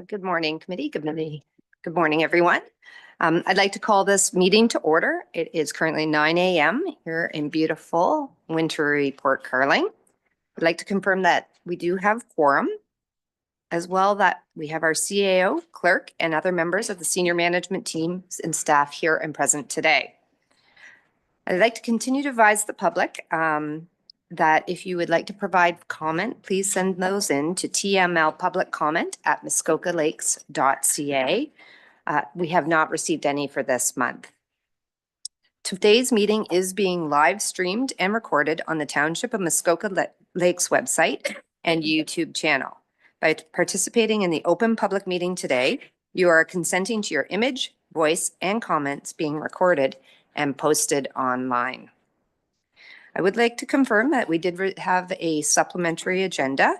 Good morning, committee. Good morning, everyone. I'd like to call this meeting to order. It is currently 9 a.m. here in beautiful wintry Port Carling. I'd like to confirm that we do have quorum, as well that we have our CAO, clerk, and other members of the senior management teams and staff here and present today. I'd like to continue to advise the public that if you would like to provide comment, please send those in to TML public comment at muskokalakes.ca. We have not received any for this month. Today's meeting is being live streamed and recorded on the Township of Muskoka Lakes website and YouTube channel. By participating in the open public meeting today, you are consenting to your image, voice, and comments being recorded and posted online. I would like to confirm that we did have a supplementary agenda,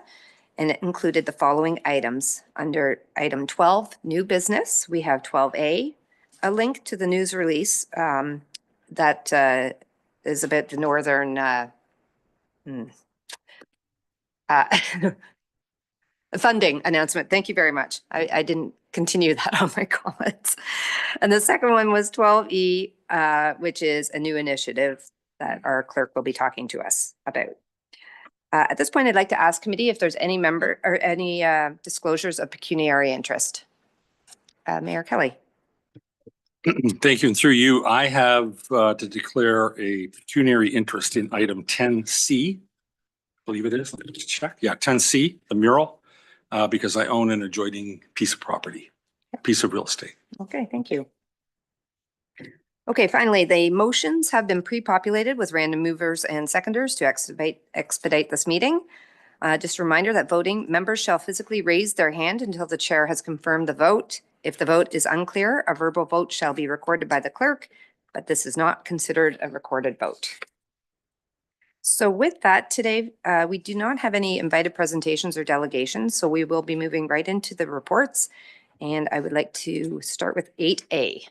and it included the following items. Under item 12, new business, we have 12A, a link to the news release that is about the northern funding announcement. Thank you very much. I didn't continue that on my comments. And the second one was 12E, which is a new initiative that our clerk will be talking to us about. At this point, I'd like to ask committee if there's any member or any disclosures of pecuniary interest. Mayor Kelley. Thank you. And through you, I have to declare a pecuniary interest in item 10C. I believe it is. Let me just check. Yeah, 10C, the mural, because I own an adjoining piece of property, piece of real estate. Okay, thank you. Okay, finally, the motions have been pre-populated with random movers and seconders to expedite this meeting. Just a reminder that voting members shall physically raise their hand until the chair has confirmed the vote. If the vote is unclear, a verbal vote shall be recorded by the clerk, but this is not considered a recorded vote. So with that, today, we do not have any invited presentations or delegations, so we will be moving right into the reports. And I would like to start with 8A.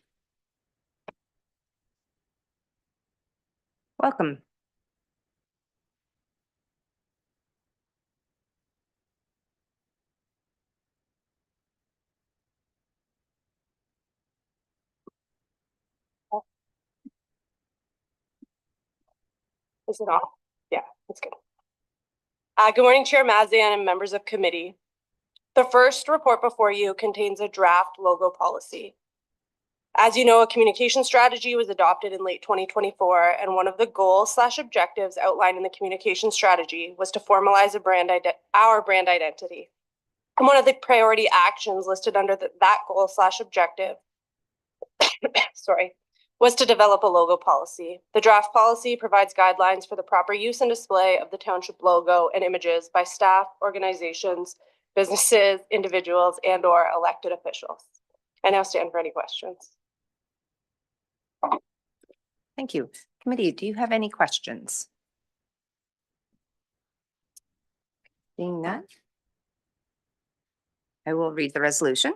Welcome. Is it off? Yeah, that's good. Good morning, Chair Mazian and members of committee. The first report before you contains a draft logo policy. As you know, a communication strategy was adopted in late 2024, and one of the goals/objectives outlined in the communication strategy was to formalize our brand identity. And one of the priority actions listed under that goal/objective was to develop a logo policy. The draft policy provides guidelines for the proper use and display of the township logo and images by staff, organizations, businesses, individuals, and/or elected officials. I now stand for any questions. Thank you. Committee, do you have any questions? Seeing none, I will read the resolution.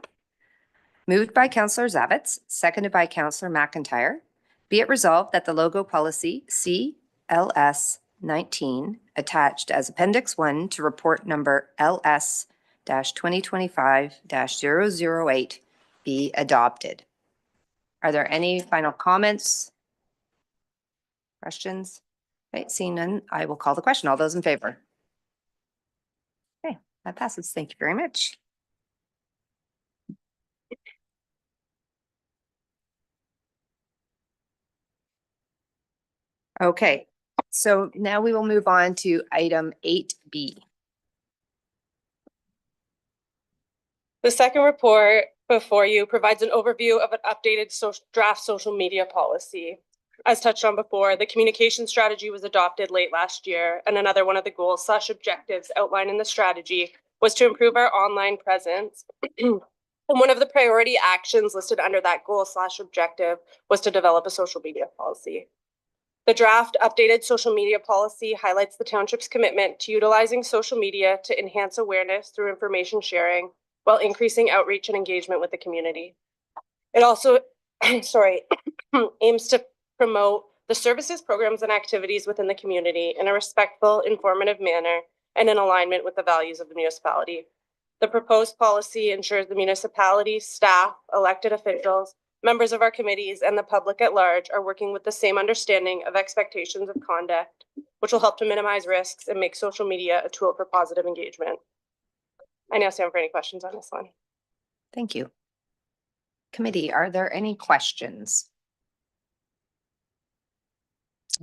Moved by Councillor Zavitz, seconded by Councillor McIntyre. Be it resolved that the logo policy CLS 19 attached as Appendix 1 to report number LS-2025-008 be adopted. Are there any final comments? Questions? Okay, seeing none, I will call the question. All those in favor? Okay, that passes. Thank you very much. Okay, so now we will move on to item 8B. The second report before you provides an overview of an updated draft social media policy. As touched on before, the communication strategy was adopted late last year, and another one of the goals/objectives outlined in the strategy was to improve our online presence. And one of the priority actions listed under that goal/objective was to develop a social media policy. The draft updated social media policy highlights the township's commitment to utilizing social media to enhance awareness through information sharing while increasing outreach and engagement with the community. It also, aims to promote the services, programs, and activities within the community in a respectful, informative manner and in alignment with the values of the municipality. The proposed policy ensures the municipality, staff, elected officials, members of our committees, and the public at large are working with the same understanding of expectations of conduct, which will help to minimize risks and make social media a tool for positive engagement. I now stand for any questions on this one. Thank you. Committee, are there any questions?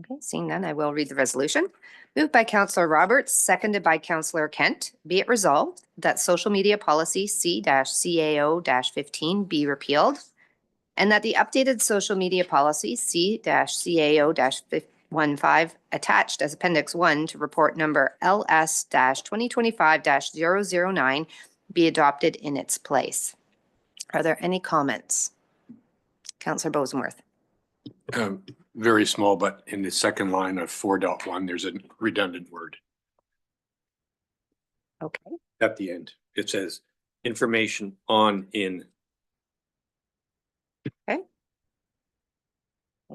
Okay, seeing none, I will read the resolution. Moved by Councillor Roberts, seconded by Councillor Kent. Be it resolved that social media policy C-CAO-15 be repealed and that the updated social media policy C-CAO-15 attached as Appendix 1 to report number LS-2025-009 be adopted in its place. Are there any comments? Councillor Bosenworth. Very small, but in the second line of 4.1, there's a redundant word Okay. at the end. It says information on in. I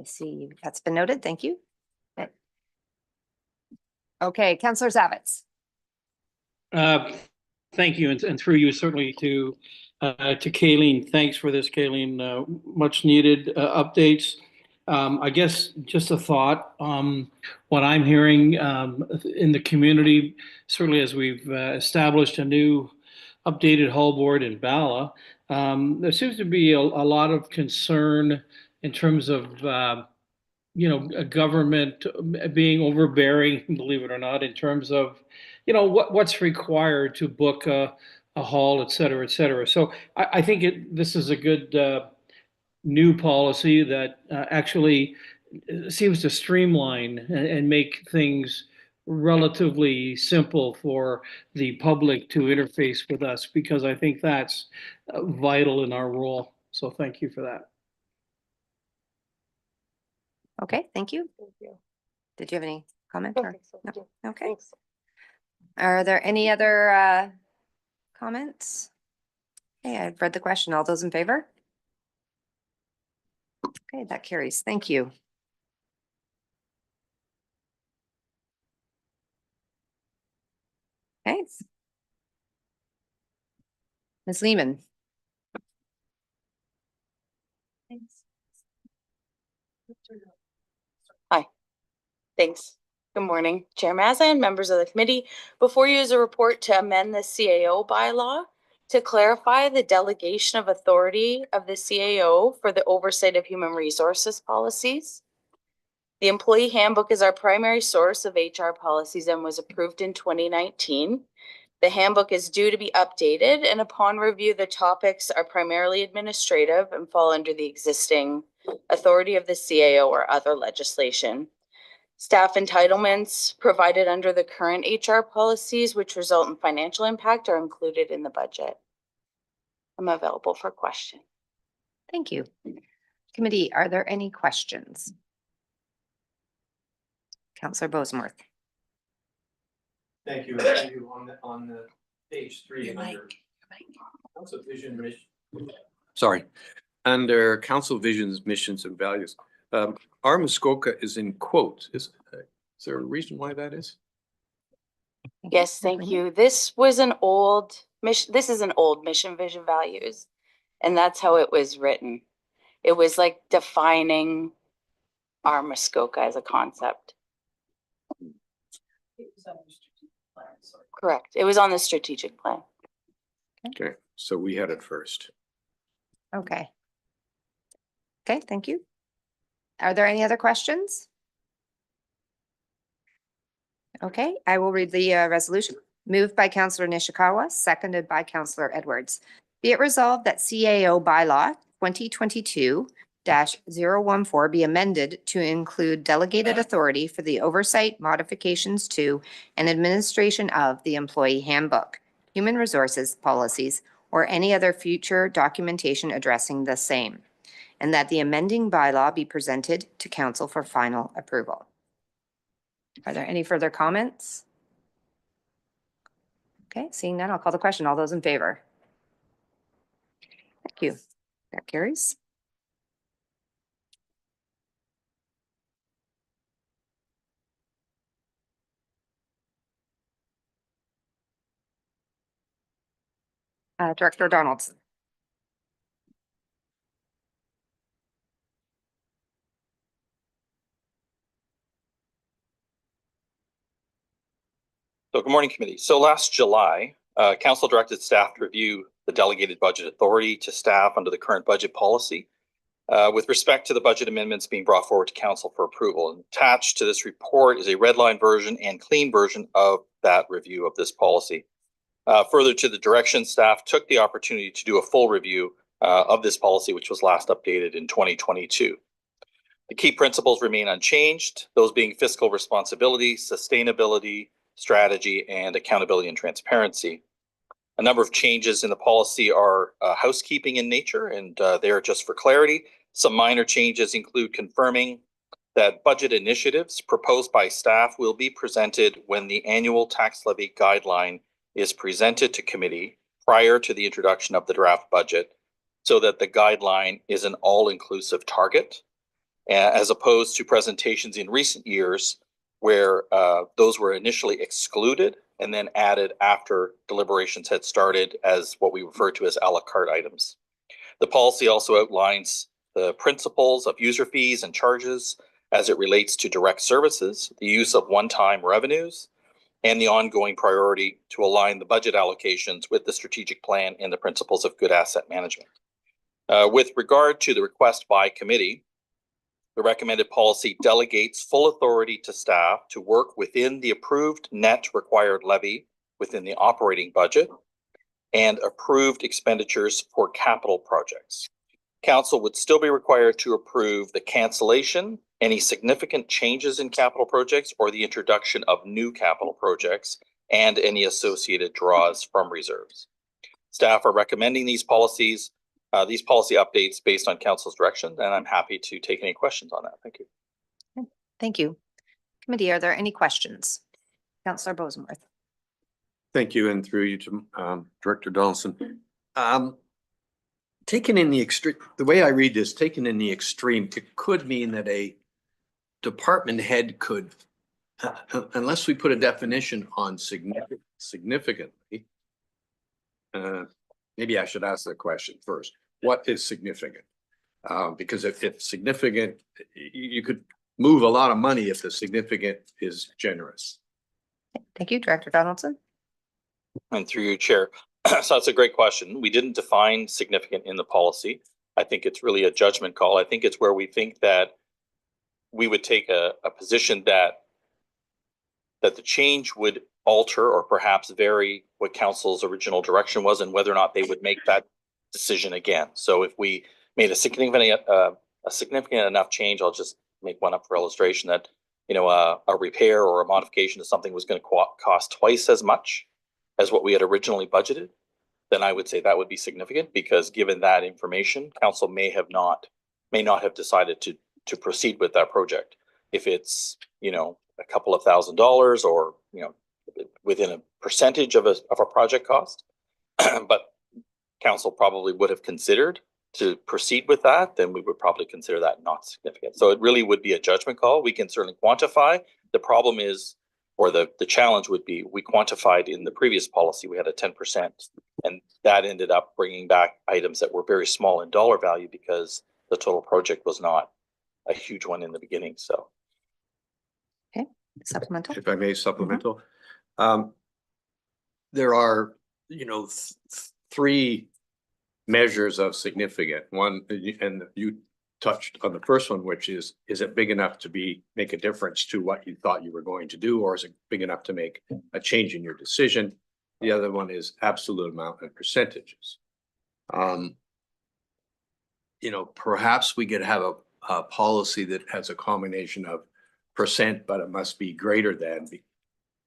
see that's been noted. Thank you. Okay, Councillor Zavitz. Thank you, and through you certainly to Kayleen. Thanks for this, Kayleen. Much needed updates. I guess just a thought. What I'm hearing in the community, certainly as we've established a new updated hull board in Bala, there seems to be a lot of concern in terms of a government being overbearing, believe it or not, in terms of what's required to book a hall, et cetera, et cetera. So I think this is a good new policy that actually seems to streamline and make things relatively simple for the public to interface with us, because I think that's vital in our role. So thank you for that. Okay, thank you. Thank you. Did you have any comment? Don't Or? think so. No. Okay. Thanks. Are there any other comments? Okay, I've read the question. All those in favor? Okay, that carries. Thank you. Okay. Ms. Lehman. Hi, thanks. Good morning, Chair Mazza, members of the committee. Before you is a report to amend the CAO bylaw to clarify the delegation of authority of the CAO for the oversight of human resources policies. The employee handbook is our primary source of HR policies and was approved in 2019. The handbook is due to be updated, and upon review, the topics are primarily administrative and fall under the existing authority of the CAO or other legislation. Staff entitlements provided under the current HR policies, which result in financial impact, are included in the budget. I'm available for question. Thank you. Committee, are there any questions? Councillor Bosenworth. Thank you. On the page 3 under Council Vision Mission. Sorry. Under Council Visions, Missions and Values, our Muskoka is in quotes. Is there a reason why that is? Yes, thank you. This was an old mission. This is an old mission, vision, values, and that's how it was written. It was like defining our Muskoka as a concept. Correct. It was on the strategic plan. Okay, so we had it first. Okay. Okay, thank you. Are there any other questions? Okay, I will read the resolution. Moved by Councillor Nishikawa, seconded by Councillor Edwards. Be it resolved that CAO bylaw 2022-014 be amended to include delegated authority for the oversight, modifications to, and administration of the employee handbook, human resources policies, or any other future documentation addressing the same, and that the amending bylaw be presented to council for final approval. Are there any further comments? Okay, seeing none, I'll call the question. All those in favor? Thank you. That carries. Director Donaldson. So good morning, committee. So last July, council directed staff to review the delegated budget authority to staff under the current budget policy with respect to the budget amendments being brought forward to council for approval. And attached to this report is a red line version and clean version of that review of this policy. Further to the direction, staff took the opportunity to do a full review of this policy, which was last updated in 2022. The key principles remain unchanged, those being fiscal responsibility, sustainability, strategy, and accountability and transparency. A number of changes in the policy are housekeeping in nature, and they are just for clarity. Some minor changes include confirming that budget initiatives proposed by staff will be presented when the annual tax levy guideline is presented to committee prior to the introduction of the draft budget, so that the guideline is an all-inclusive target, as opposed to presentations in recent years where those were initially excluded and then added after deliberations had started as what we refer to as a la carte items. The policy also outlines the principles of user fees and charges as it relates to direct services, the use of one-time revenues, and the ongoing priority to align the budget allocations with the strategic plan and the principles of good asset management. With regard to the request by committee, the recommended policy delegates full authority to staff to work within the approved net required levy within the operating budget and approved expenditures for capital projects. Council would still be required to approve the cancellation, any significant changes in capital projects, or the introduction of new capital projects, and any associated draws from reserves. Staff are recommending these policy updates based on council's direction, and I'm happy to take any questions on that. Thank you. Thank you. Committee, are there any questions? Councillor Bosenworth. Thank you, and through you to Director Donaldson. Taken in the extreme, the way I read this, taken in the extreme, it could mean that a department head could, unless we put a definition on significantly, maybe I should ask the question first. What is significant? Because if significant, you could move a lot of money if the significant is generous. Thank you, Director Donaldson. And through you, Chair. So that's a great question. We didn't define significant in the policy. I think it's really a judgment call. I think it's where we think that we would take a position that the change would alter or perhaps vary what council's original direction was and whether or not they would make that decision again. So if we made a significant enough change, I'll just make one up for illustration, that a repair or a modification to something was going to cost twice as much as what we had originally budgeted, then I would say that would be significant, because given that information, council may not have decided to proceed with that project. If it's a couple of $1,000s or within a percentage of a project cost, but council probably would have considered to proceed with that, then we would probably consider that not significant. So it really would be a judgment call. We can certainly quantify. The problem is, or the challenge would be, we quantified in the previous policy, we had a 10%, and that ended up bringing back items that were very small in dollar value because the total project was not a huge one in the beginning. So. Okay, supplemental. If I may, supplemental. There are, three measures of significant. One, and you touched on the first one, which is it big enough to make a difference to what you thought you were going to do, or is it big enough to make a change in your decision? The other one is absolute amount and percentages. Perhaps we could have a policy that has a combination of percent, but it must be greater than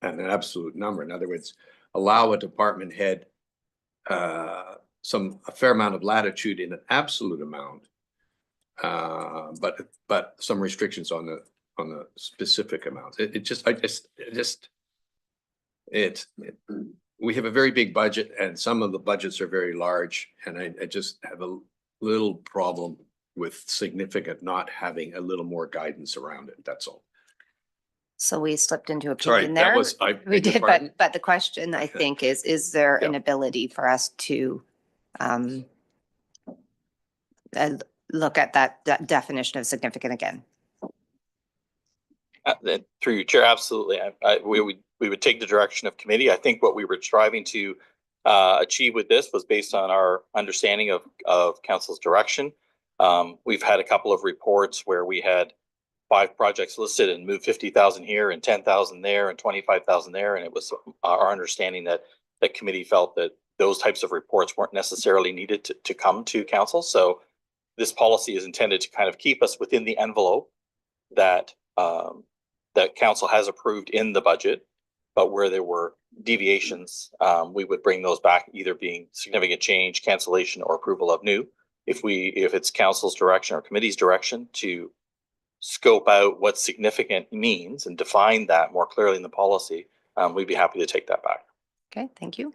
an absolute number. In other words, allow a department head a fair amount of latitude in an absolute amount, but some restrictions on the specific amounts. We have a very big budget, and some of the budgets are very large, and I just have a little problem with significant not having a little more guidance around it. That's all. So we slipped into a Sorry, peek in that there. was, I We beg your did, pardon? but the question I Okay. think is there an Yeah. ability for us to um uh, look at that definition of significant again? Through you, Chair, absolutely. We would take the direction of committee. I think what we were striving to achieve with this was based on our understanding of council's direction. We've had a couple of reports where we had 5 projects listed and moved 50,000 here and 10,000 there and 25,000 there. And it was our understanding that the committee felt that those types of reports weren't necessarily needed to come to council. So this policy is intended to kind of keep us within the envelope that that council has approved in the budget, but where there were deviations, we would bring those back, either being significant change, cancellation, or approval of new. If it's council's direction or committee's direction to scope out what significant means and define that more clearly in the policy, we'd be happy to take that back. Okay, thank you.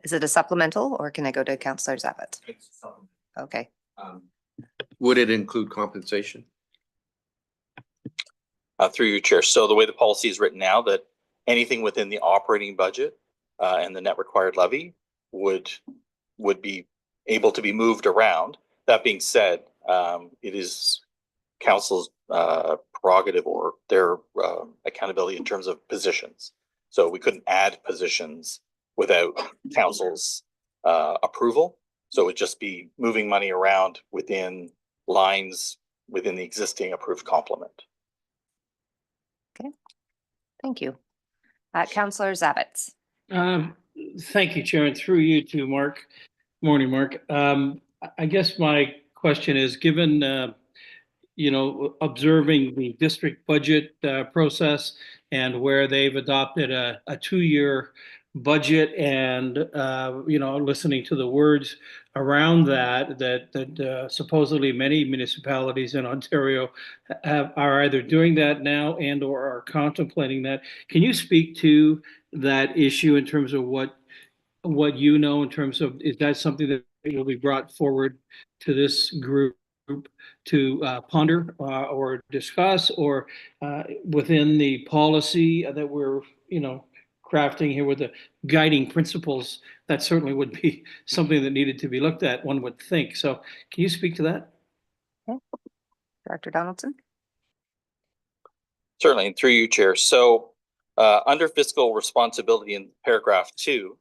Is it a supplemental or can I go to Councillor Zabit? Okay, Would it include compensation? Through your chair. So the way the policy is written now, that anything within the operating budget and the net required levy would be able to be moved around. That being said, it is council's prerogative or their accountability in terms of positions. So we couldn't add positions without council's approval. So it would just be moving money around within lines within the existing approved complement. thank you. Councillor Zabit. Thank you, Chair, and through you to Mark. Morning, Mark. I guess my question is, given observing the district budget process and where they've adopted a 2-year budget and listening to the words around that supposedly many municipalities in Ontario are either doing that now and or are contemplating that. Can you speak to that issue in terms of what you know, in terms of, is that something that will be brought forward to this group to ponder or discuss, or within the policy that we're crafting here with the guiding principles? That certainly would be something that needed to be looked at, one would think. So can you speak to that? Okay. Director Donaldson. Certainly, and through you, Chair. So under fiscal responsibility in paragraph 2,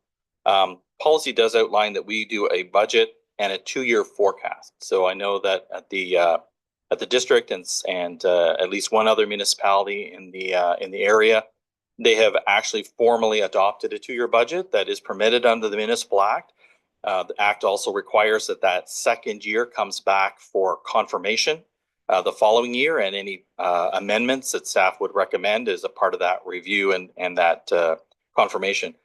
policy does outline that we do a budget and a 2-year forecast. So I know that at the district and at least one other municipality in the area, they have actually formally adopted a 2-year budget that is permitted under the Municipal Act. The Act also requires that second year comes back for confirmation the following year, and any amendments that staff would recommend as a part of that review and that confirmation.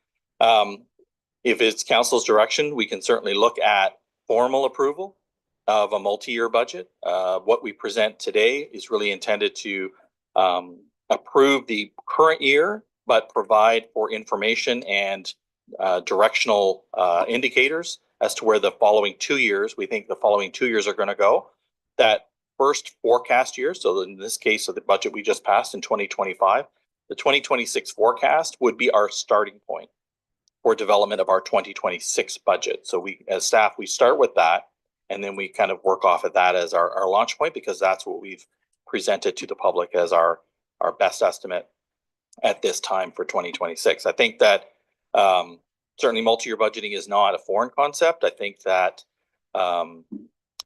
If it's council's direction, we can certainly look at formal approval of a multi-year budget. What we present today is really intended to approve the current year, but provide for information and directional indicators as to where the following 2 years, we think the following 2 years are going to go. That first forecast year, so in this case of the budget we just passed in 2025, the 2026 forecast would be our starting point for development of our 2026 budget. So we, as staff, we start with that, and then we kind of work off of that as our launch point, because that's what we've presented to the public as our best estimate at this time for 2026. I think that certainly multi-year budgeting is not a foreign concept. I think that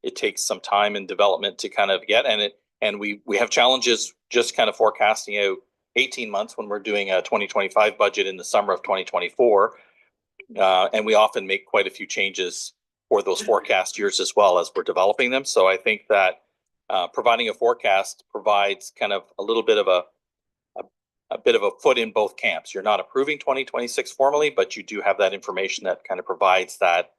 it takes some time in development to kind of get, and we have challenges just kind of forecasting out 18 months when we're doing a 2025 budget in the summer of 2024. And we often make quite a few changes for those forecast years as well as we're developing them. So I think that providing a forecast provides kind of a little bit of a foot in both camps. You're not approving 2026 formally, but you do have that information that kind of provides that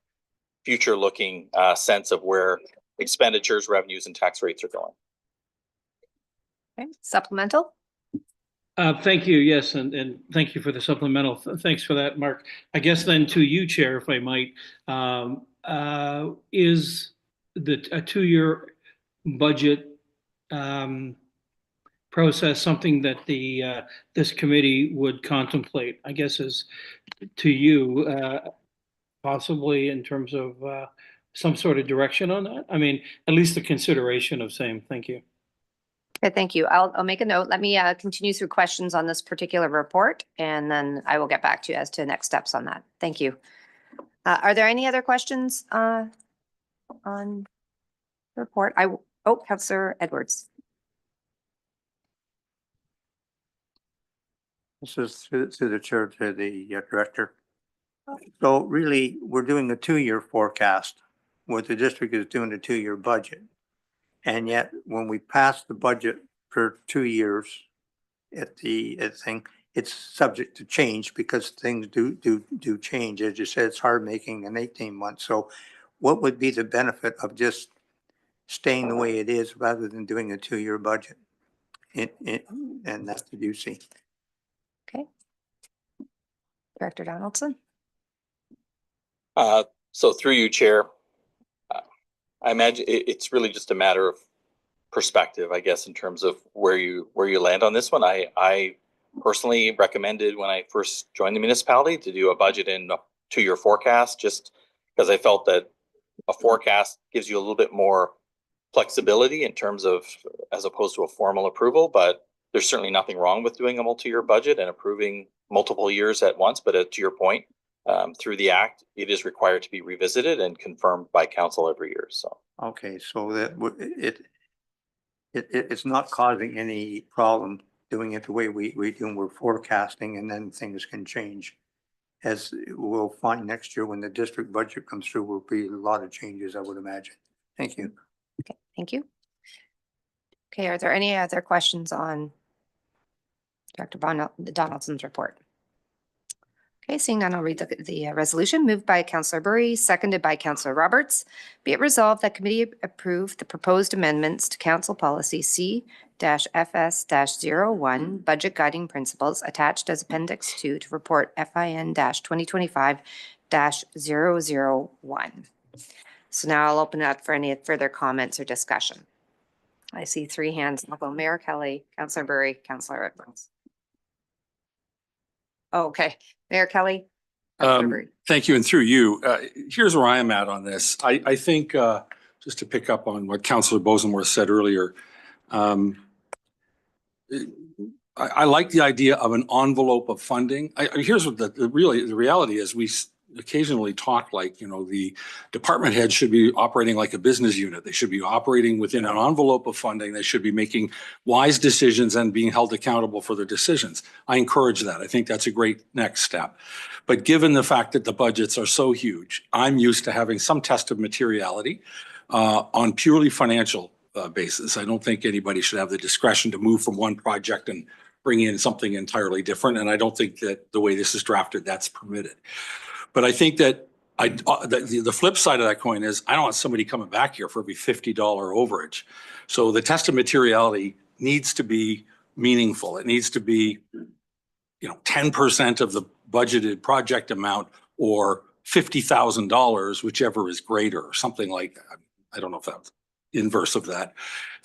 future looking sense of where expenditures, revenues, and tax rates are going. Okay, supplemental. Thank you. Yes, and thank you for the supplemental. Thanks for that, Mark. I guess then to you, Chair, if I might, is a 2-year budget process something that the this committee would contemplate, I guess, is to you, possibly in terms of some sort of direction on that? I mean, at least the consideration of same. Thank you. Okay, thank you. I'll make a note. Let me continue through questions on this particular report, and then I will get back to you as to next steps on that. Thank you. Are there any other questions on the report? Councillor Edwards. This is through the chair to the director. So really, we're doing a 2-year forecast where the district is doing a 2-year budget. And yet, when we pass the budget for 2 years at the thing, it's subject to change because things do change. As you said, it's hard making an 18 months. So what would be the benefit of just staying the way it is rather than doing a 2-year budget? And that's what you see. Okay. Director Donaldson. So through you, Chair, I imagine it's really just a matter of perspective, I guess, in terms of where you land on this one. I personally recommended when I first joined the municipality to do a budget in a 2-year forecast, just because I felt that a forecast gives you a little bit more flexibility in terms of, as opposed to a formal approval. But there's certainly nothing wrong with doing a multi-year budget and approving multiple years at once. But to your point, through the act, it is required to be revisited and confirmed by council every year. So Okay, so that it's not causing any problem doing it the way we do. We're forecasting, and then things can change. As we'll find next year when the district budget comes through, will be a lot of changes, I would imagine. Thank you. Okay, thank you. Okay, are there any other questions on Director Donaldson's report? Okay, seeing none, I'll read the resolution. Moved by Councillor Burry, seconded by Councillor Roberts. Be it resolved that committee approve the proposed amendments to Council Policy C-FS-01, Budget Guiding Principles, attached as Appendix 2 to Report FIN-2025-001. So now I'll open it up for any further comments or discussion. I see 3 hands. I'll go Mayor Kelley, Councillor Burry, Councillor Edwards. Oh, okay. Mayor Kelley. Thank you. And through you, here's where I am at on this. I think, just to pick up on what Councillor Bosenworth said earlier, I like the idea of an envelope of funding. Here's what the reality is. We occasionally talk like, you know, the department heads should be operating like a business unit. They should be operating within an envelope of funding. They should be making wise decisions and being held accountable for their decisions. I encourage that. I think that's a great next step. But given the fact that the budgets are so huge, I'm used to having some test of materiality on purely financial basis. I don't think anybody should have the discretion to move from one project and bring in something entirely different. And I don't think that the way this is drafted, that's permitted. But I think that the flip side of that coin is I don't want somebody coming back here for every $50 overage. So the test of materiality needs to be meaningful. It needs to be, 10% of the budgeted project amount or $50,000, whichever is greater or something like that. I don't know if that's inverse of that.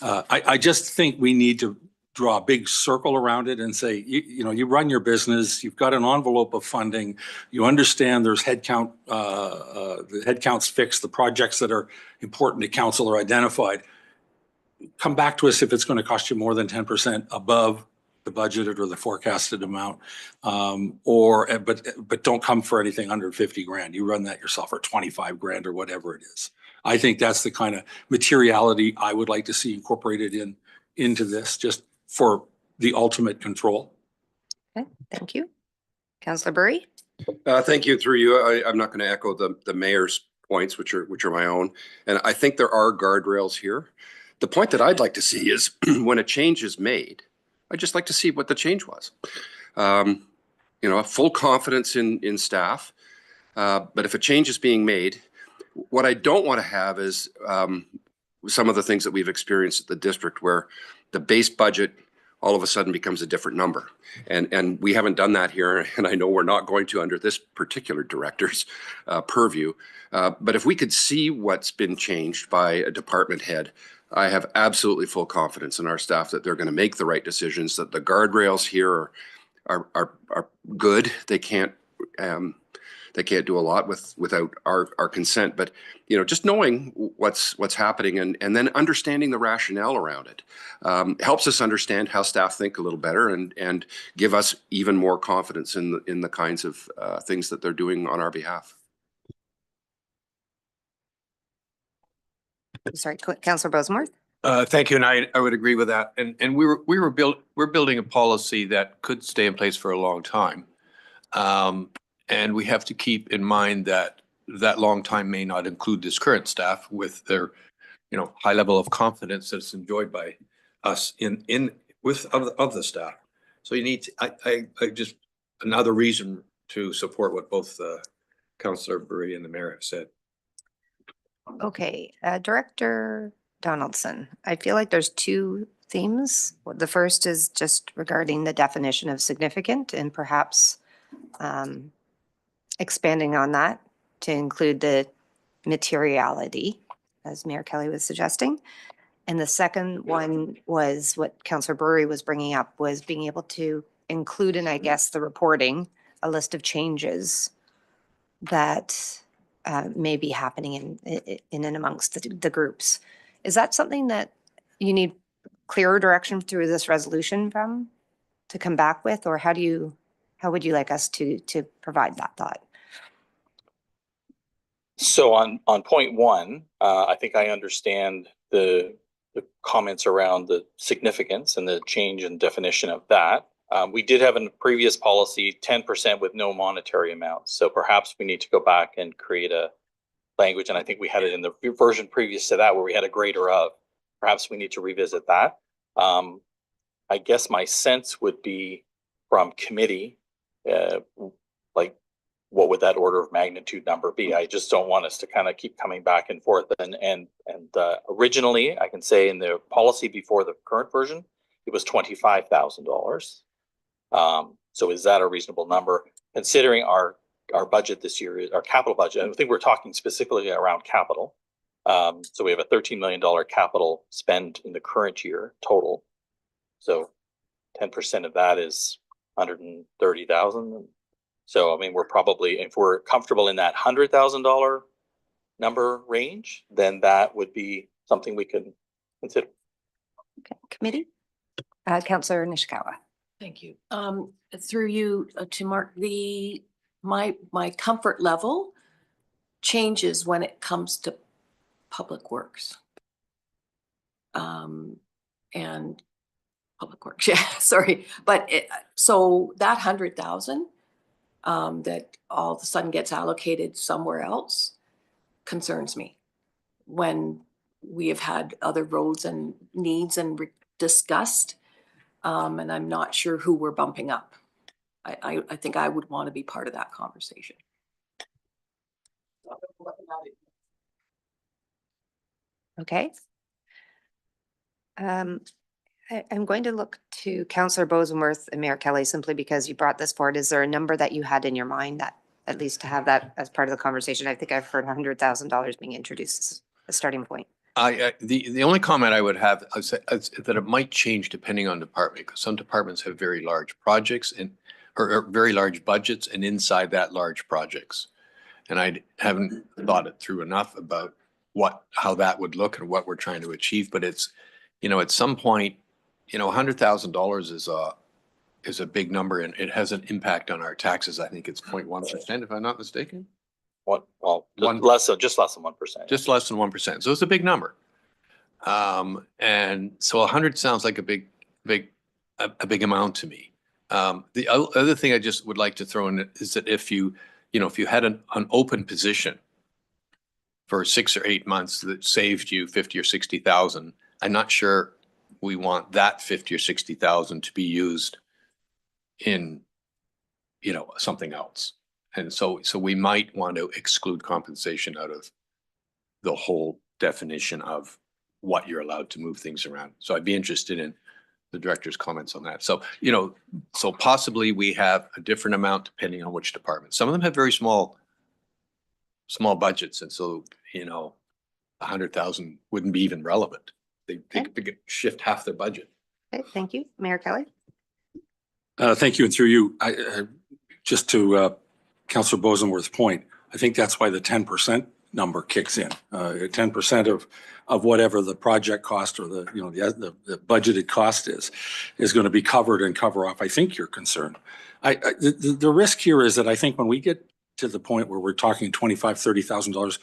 I just think we need to draw a big circle around it and say, you run your business, you've got an envelope of funding, you understand there's headcount, the headcount's fixed, the projects that are important to council are identified. Come back to us if it's going to cost you more than 10% above the budgeted or the forecasted amount, but don't come for anything under 50 grand. You run that yourself, or 25 grand or whatever it is. I think that's the kind of materiality I would like to see incorporated into this, just for the ultimate control. Okay, thank you. Councillor Burry. Thank you. Through you, I'm not going to echo the mayor's points, which are my own. And I think there are guardrails here. The point that I'd like to see is when a change is made, I'd just like to see what the change was. A full confidence in staff. But if a change is being made, what I don't want to have is some of the things that we've experienced at the district where the base budget all of a sudden becomes a different number. And we haven't done that here. And I know we're not going to under this particular director's purview. But if we could see what's been changed by a department head, I have absolutely full confidence in our staff that they're going to make the right decisions, that the guardrails here are good. They can't do a lot without our consent, but just knowing what's happening and then understanding the rationale around it helps us understand how staff think a little better and give us even more confidence in the kinds of things that they're doing on our behalf. Sorry, Councillor Rosenworth. Thank you, and I would agree with that. And we're building a policy that could stay in place for a long time. And we have to keep in mind that that long time may not include this current staff with their, high level of confidence that's enjoyed by us of the staff. So you need to, I just, another reason to support what both Councillor Burry and the mayor have said. Okay, Director Donaldson, I feel like there's two themes. The first is just regarding the definition of significant and perhaps expanding on that to include the materiality, as Mayor Kelley was suggesting. And the second one was what Councillor Burry was bringing up, was being able to include in, I guess, the reporting, a list of changes that may be happening in and amongst the groups. Is that something that you need clearer direction through this resolution from to come back with, or how would you like us to provide that thought? So on point one, I think I understand the comments around the significance and the change in definition of that. We did have in the previous policy 10% with no monetary amount. So perhaps we need to go back and create a language. And I think we had it in the version previous to that where we had a greater of. Perhaps we need to revisit that. I guess my sense would be from committee, like what would that order of magnitude number be? I just don't want us to kind of keep coming back and forth. And originally, I can say in the policy before the current version, it was $25,000. So is that a reasonable number? Considering our budget this year, our capital budget, I think we're talking specifically around capital. So we have a $13 million capital spend in the current year total. So 10% of that is 130,000. So, I mean, we're probably, if we're comfortable in that $100,000 number range, then that would be something we could consider. Okay, committee, Councillor Nishikawa. Thank you. Through you to Mark, my comfort level changes when it comes to public works. And public works, yeah, sorry. But so that 100,000 that all of a sudden gets allocated somewhere else concerns me when we have had other roads and needs and discussed. And I'm not sure who we're bumping up. I think I would want to be part of that conversation. Okay. I'm going to look to Councillor Rosenworth and Mayor Kelley simply because you brought this forward. Is there a number that you had in your mind that at least to have that as part of the conversation? I think I've heard $100,000 being introduced as a starting point. The only comment I would have is that it might change depending on department, because some departments have very large projects or very large budgets, and inside that large projects. And I haven't thought it through enough about how that would look and what we're trying to achieve. But it's, at some point, $100,000 is a big number, and it has an impact on our taxes. I think it's 0.1%, if I'm not mistaken. Just less than 1%. Just less than 1%. So it's a big number. And so 100 sounds like a big amount to me. The other thing I just would like to throw in is that if you had an open position for 6 or 8 months that saved you 50 or 60,000, I'm not sure we want that 50 or 60,000 to be used in, something else. And so we might want to exclude compensation out of the whole definition of what you're allowed to move things around. So I'd be interested in the director's comments on that. So, so possibly we have a different amount depending on which department. Some of them have very small budgets. And so, 100,000 wouldn't be even relevant. they could shift half their budget. Okay, thank you. Mayor Kelley? Thank you. And through you, just to Councillor Bosenworth's point, I think that's why the 10% number kicks in. 10% of whatever the project cost or the, the budgeted cost is going to be covered and cover off, I think, your concern. The risk here is that I think when we get to the point where we're talking $25,000, $30,000,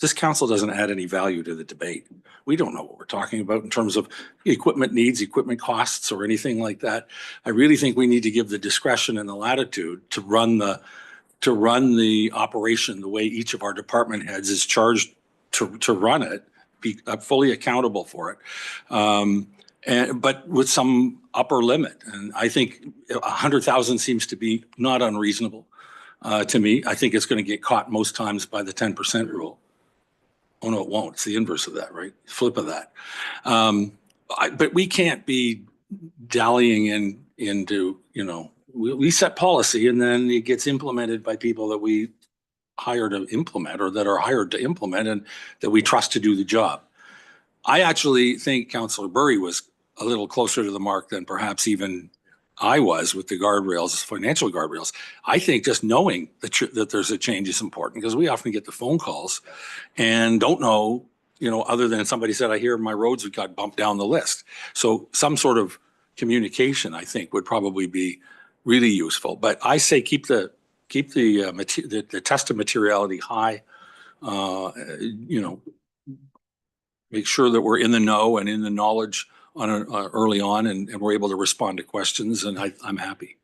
this council doesn't add any value to the debate. We don't know what we're talking about in terms of equipment needs, equipment costs, or anything like that. I really think we need to give the discretion and the latitude to run the operation the way each of our department heads is charged to run it, be fully accountable for it. But with some upper limit. And I think 100,000 seems to be not unreasonable to me. I think it's going to get caught most times by the 10% rule. Oh, no, it won't. It's the inverse of that, right? Flip of that. But we can't be dallying into, we set policy and then it gets implemented by people that we hire to implement or that are hired to implement and that we trust to do the job. I actually think Councillor Burry was a little closer to the mark than perhaps even I was with the guardrails, financial guardrails. I think just knowing that there's a change is important because we often get the phone calls and don't know, other than somebody said, I hear my roads got bumped down the list. So some sort of communication, I think, would probably be really useful. But I say keep the test of materiality high. Make sure that we're in the know and in the knowledge early on, and we're able to respond to questions. And I'm happy.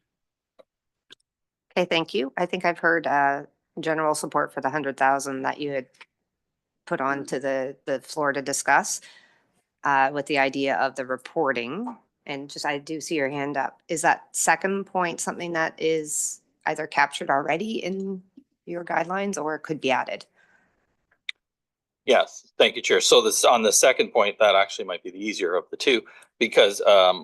Okay, thank you. I think I've heard general support for the 100,000 that you had put onto the floor to discuss with the idea of the reporting. And I do see your hand up. Is that second point something that is either captured already in your guidelines or could be added? Yes, thank you, Chair. So on the second point, that actually might be the easier of the two, because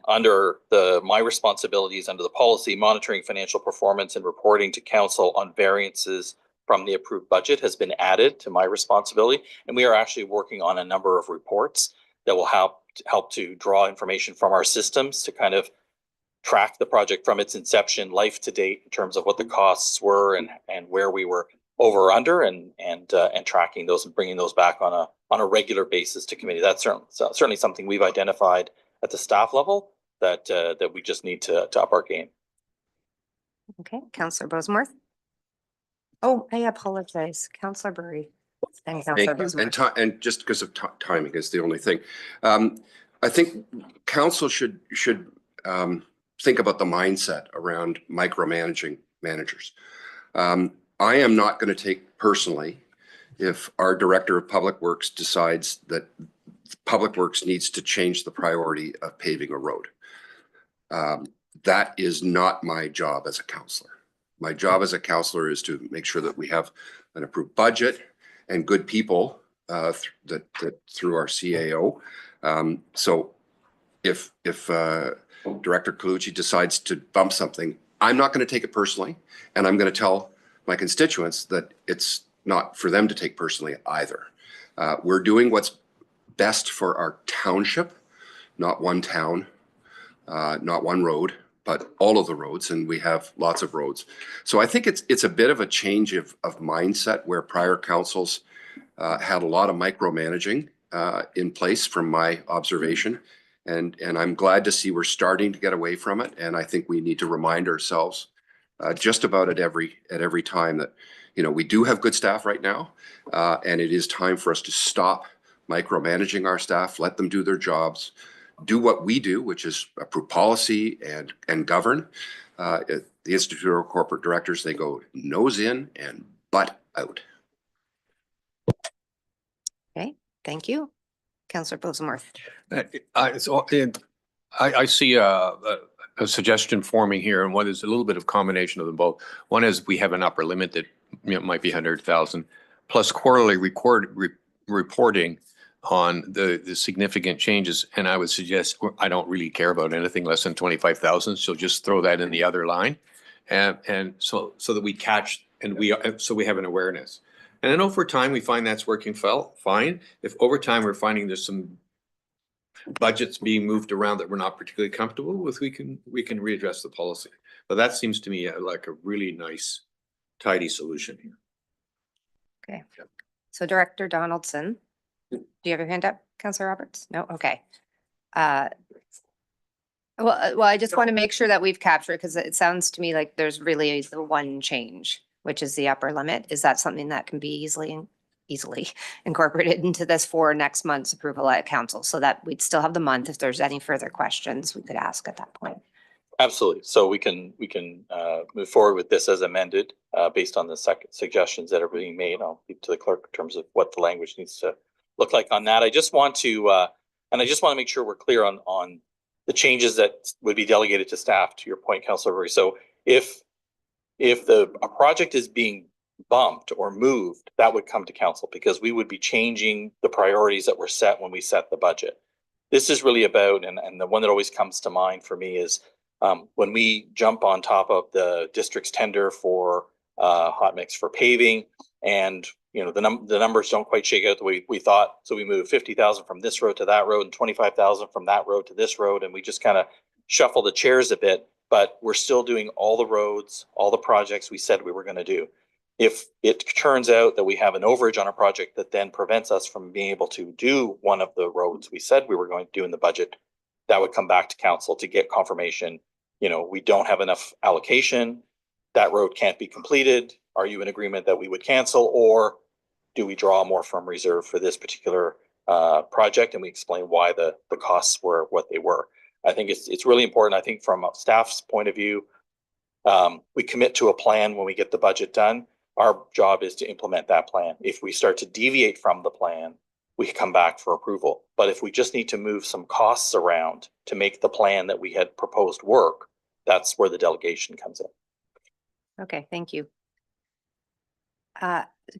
under my responsibilities under the policy, monitoring financial performance and reporting to council on variances from the approved budget has been added to my responsibility. And we are actually working on a number of reports that will help to draw information from our systems to kind of track the project from its inception, life to date, in terms of what the costs were and where we were over or under, and tracking those and bringing those back on a regular basis to committee. That's certainly something we've identified at the staff level that we just need to up our game. Okay, Councillor Bosenworth. Oh, I apologize, Councillor Burry. And Councillor Bosenworth. And just because of timing is the only thing. I think council should think about the mindset around micromanaging managers. I am not going to take personally if our Director of Public Works decides that Public Works needs to change the priority of paving a road. That is not my job as a councillor. My job as a councillor is to make sure that we have an approved budget and good people that through our CAO. So if Director Colucci decides to bump something, I'm not going to take it personally, and I'm going to tell my constituents that it's not for them to take personally either. We're doing what's best for our township, not one town, not one road, but all of the roads, and we have lots of roads. So I think it's a bit of a change of mindset where prior councils had a lot of micromanaging in place from my observation. And I'm glad to see we're starting to get away from it. And I think we need to remind ourselves just about at every time that, we do have good staff right now. And it is time for us to stop micromanaging our staff, let them do their jobs, do what we do, which is approve policy and govern. The Institute of Corporate Directors, they go nose in and butt out. Okay, thank you. Councillor Bosenworth. I see a suggestion forming here, and one is a little bit of combination of them both. One is we have an upper limit that might be 100,000 plus quarterly reporting on the significant changes. And I would suggest I don't really care about anything less than 25,000. So just throw that in the other line, and so that we catch and so we have an awareness. And then over time we find that's working fine. If over time we're finding there's some budgets being moved around that we're not particularly comfortable with, we can readdress the policy. But that seems to me like a really nice, tidy solution here. Okay. So Director Donaldson, do you have your hand up, Councillor Roberts? No? Okay. Well, I just want to make sure that we've captured, because it sounds to me like there's really the one change, which is the upper limit. Is that something that can be easily incorporated into this for next month's approval at council, so that we'd still have the month? If there's any further questions, we could ask at that point. Absolutely. So we can move forward with this as amended based on the suggestions that are being made. I'll leave to the clerk in terms of what the language needs to look like on that. I just want to make sure we're clear on the changes that would be delegated to staff, to your point, Councillor Murray. So if a project is being bumped or moved, that would come to council, because we would be changing the priorities that were set when we set the budget. This is really about, and the one that always comes to mind for me is when we jump on top of the district's tender for hot mix for paving, and the numbers don't quite shake out the way we thought. So we moved 50,000 from this road to that road and 25,000 from that road to this road. And we just kind of shuffle the chairs a bit, but we're still doing all the roads, all the projects we said we were going to do. If it turns out that we have an overage on a project that then prevents us from being able to do one of the roads we said we were going to do in the budget, that would come back to council to get confirmation. We don't have enough allocation. That road can't be completed. Are you in agreement that we would cancel, or do we draw more from reserve for this particular project? And we explain why the costs were what they were. I think it's really important. I think from a staff's point of view, we commit to a plan when we get the budget done. Our job is to implement that plan. If we start to deviate from the plan, we come back for approval. But if we just need to move some costs around to make the plan that we had proposed work, that's where the delegation comes in. Okay, thank you.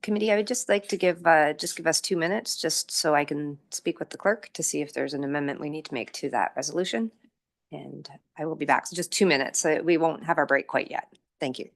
Committee, I would just like to give us 2 minutes, just so I can speak with the clerk to see if there's an amendment we need to make to that resolution. And I will be back. So just 2 minutes. We won't have our break quite yet. Thank you.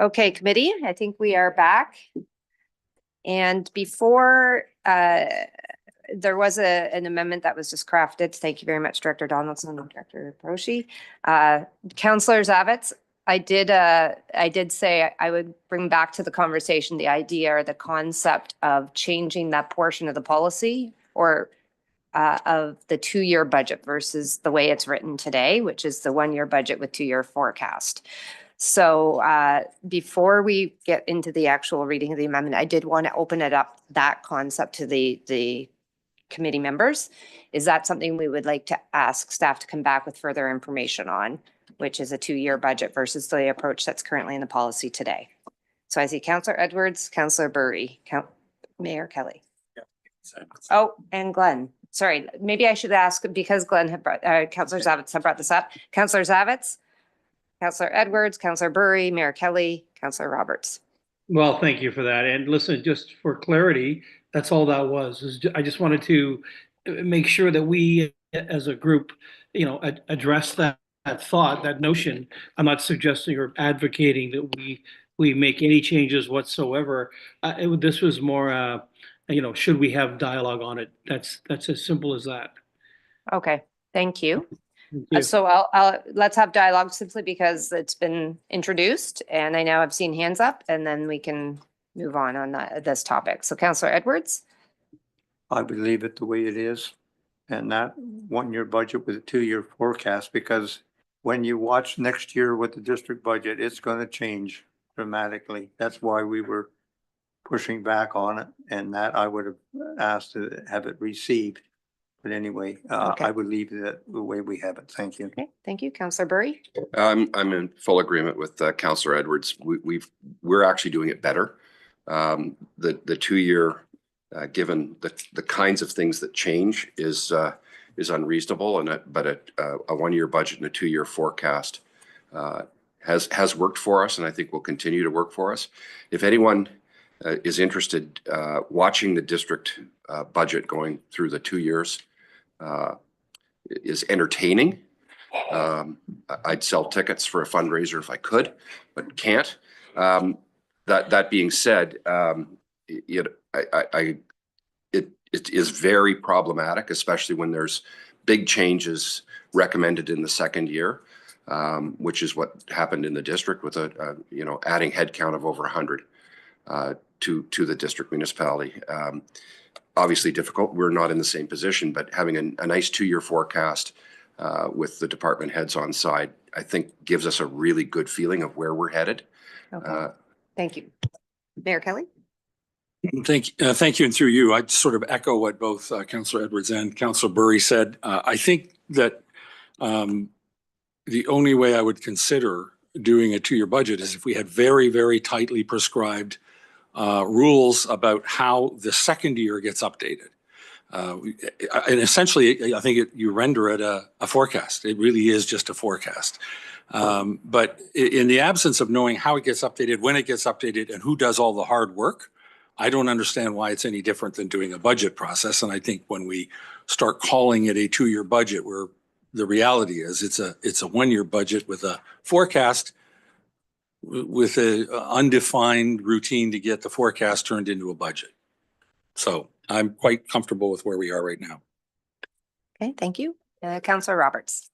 Okay, committee, I think we are back. And before, there was an amendment that was just crafted. Thank you very much, Director Donaldson and Director Broshi. Councillor Zavitz, I did say I would bring back to the conversation the idea or the concept of changing that portion of the policy or of the 2-year budget versus the way it's written today, which is the 1-year budget with 2-year forecast. So before we get into the actual reading of the amendment, I did want to open it up, that concept, to the committee members. Is that something we would like to ask staff to come back with further information on, which is a 2-year budget versus the approach that's currently in the policy today? So I see Councillor Edwards, Councillor Burry, Mayor Kelley. Oh, and Glenn. Sorry, maybe I should ask because Glenn had brought, Councillor Zavitz had brought this up. Councillor Zavitz, Councillor Edwards, Councillor Burry, Mayor Kelley, Councillor Roberts. Well, thank you for that. And listen, just for clarity, that's all that was. I just wanted to make sure that we as a group, address that thought, that notion. I'm not suggesting or advocating that we make any changes whatsoever. This was more, should we have dialogue on it? That's as simple as that. Okay, thank you. Thank you. So let's have dialogue simply because it's been introduced and I now have seen hands up, and then we can move on this topic. So Councillor Edwards. I would leave it the way it is, and that 1-year budget with a 2-year forecast, because when you watch next year with the district budget, it's going to change dramatically. That's why we were pushing back on it, and that I would have asked to have it received. But anyway, Okay. I would leave it the way we have it. Thank you. Okay, thank you. Councillor Burry. I'm in full agreement with Councillor Edwards. We're actually doing it better. The 2-year, given the kinds of things that change, is unreasonable, but a 1-year budget and a 2-year forecast has worked for us, and I think will continue to work for us. If anyone is interested, watching the district budget going through the 2 years is entertaining. I'd sell tickets for a fundraiser if I could, but can't. That being said, it is very problematic, especially when there's big changes recommended in the 2nd year, which is what happened in the district with adding headcount of over 100 to the district municipality. Obviously difficult. We're not in the same position, but having a nice 2-year forecast with the department heads on side, I think gives us a really good feeling of where we're headed. Okay. Thank you. Mayor Kelley. Thank you, and through you, I'd sort of echo what both Councillor Edwards and Councillor Burry said. I think that the only way I would consider doing a 2-year budget is if we had very, very tightly prescribed rules about how the 2nd year gets updated. And essentially, I think you render it a forecast. It really is just a forecast. But in the absence of knowing how it gets updated, when it gets updated, and who does all the hard work, I don't understand why it's any different than doing a budget process. And I think when we start calling it a 2-year budget, where the reality is it's a 1-year budget with a forecast, with an undefined routine to get the forecast turned into a budget. So I'm quite comfortable with where we are right now. Okay, thank you. Councillor Roberts.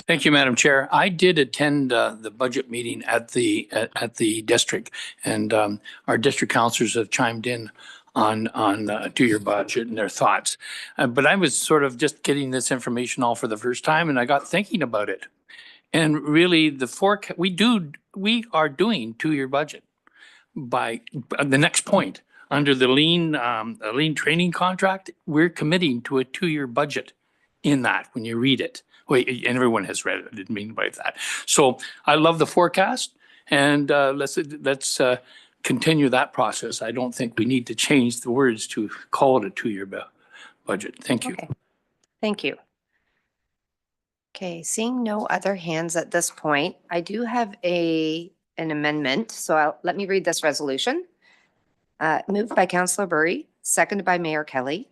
Thank you, Madam Chair. I did attend the budget meeting at the district, and our district councillors have chimed in on the 2-year budget and their thoughts. But I was sort of just getting this information all for the first time, and I got thinking about it. And really, the forecast we are doing 2-year budget by the next point under the lean training contract. We're committing to a 2-year budget in that when you read it. Wait, and everyone has read it. I didn't mean by that. So I love the forecast, and let's continue that process. I don't think we need to change the words to call it a 2-year budget. Thank you. Okay. Thank you. Okay, seeing no other hands at this point, I do have an amendment. So let me read this resolution. Moved by Councillor Burry, seconded by Mayor Kelley.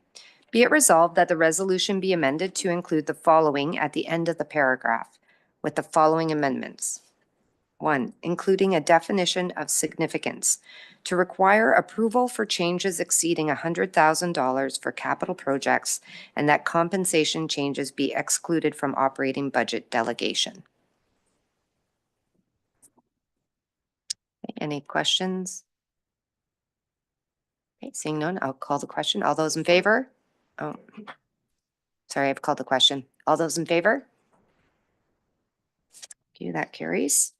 Be it resolved that the resolution be amended to include the following at the end of the paragraph with the following amendments. 1, including a definition of significance, to require approval for changes exceeding $100,000 for capital projects and that compensation changes be excluded from operating budget delegation. Any questions? Okay, seeing none, I'll call the question. All those in favor? Oh, sorry, I've called the question. All those in favor? Okay, that carries.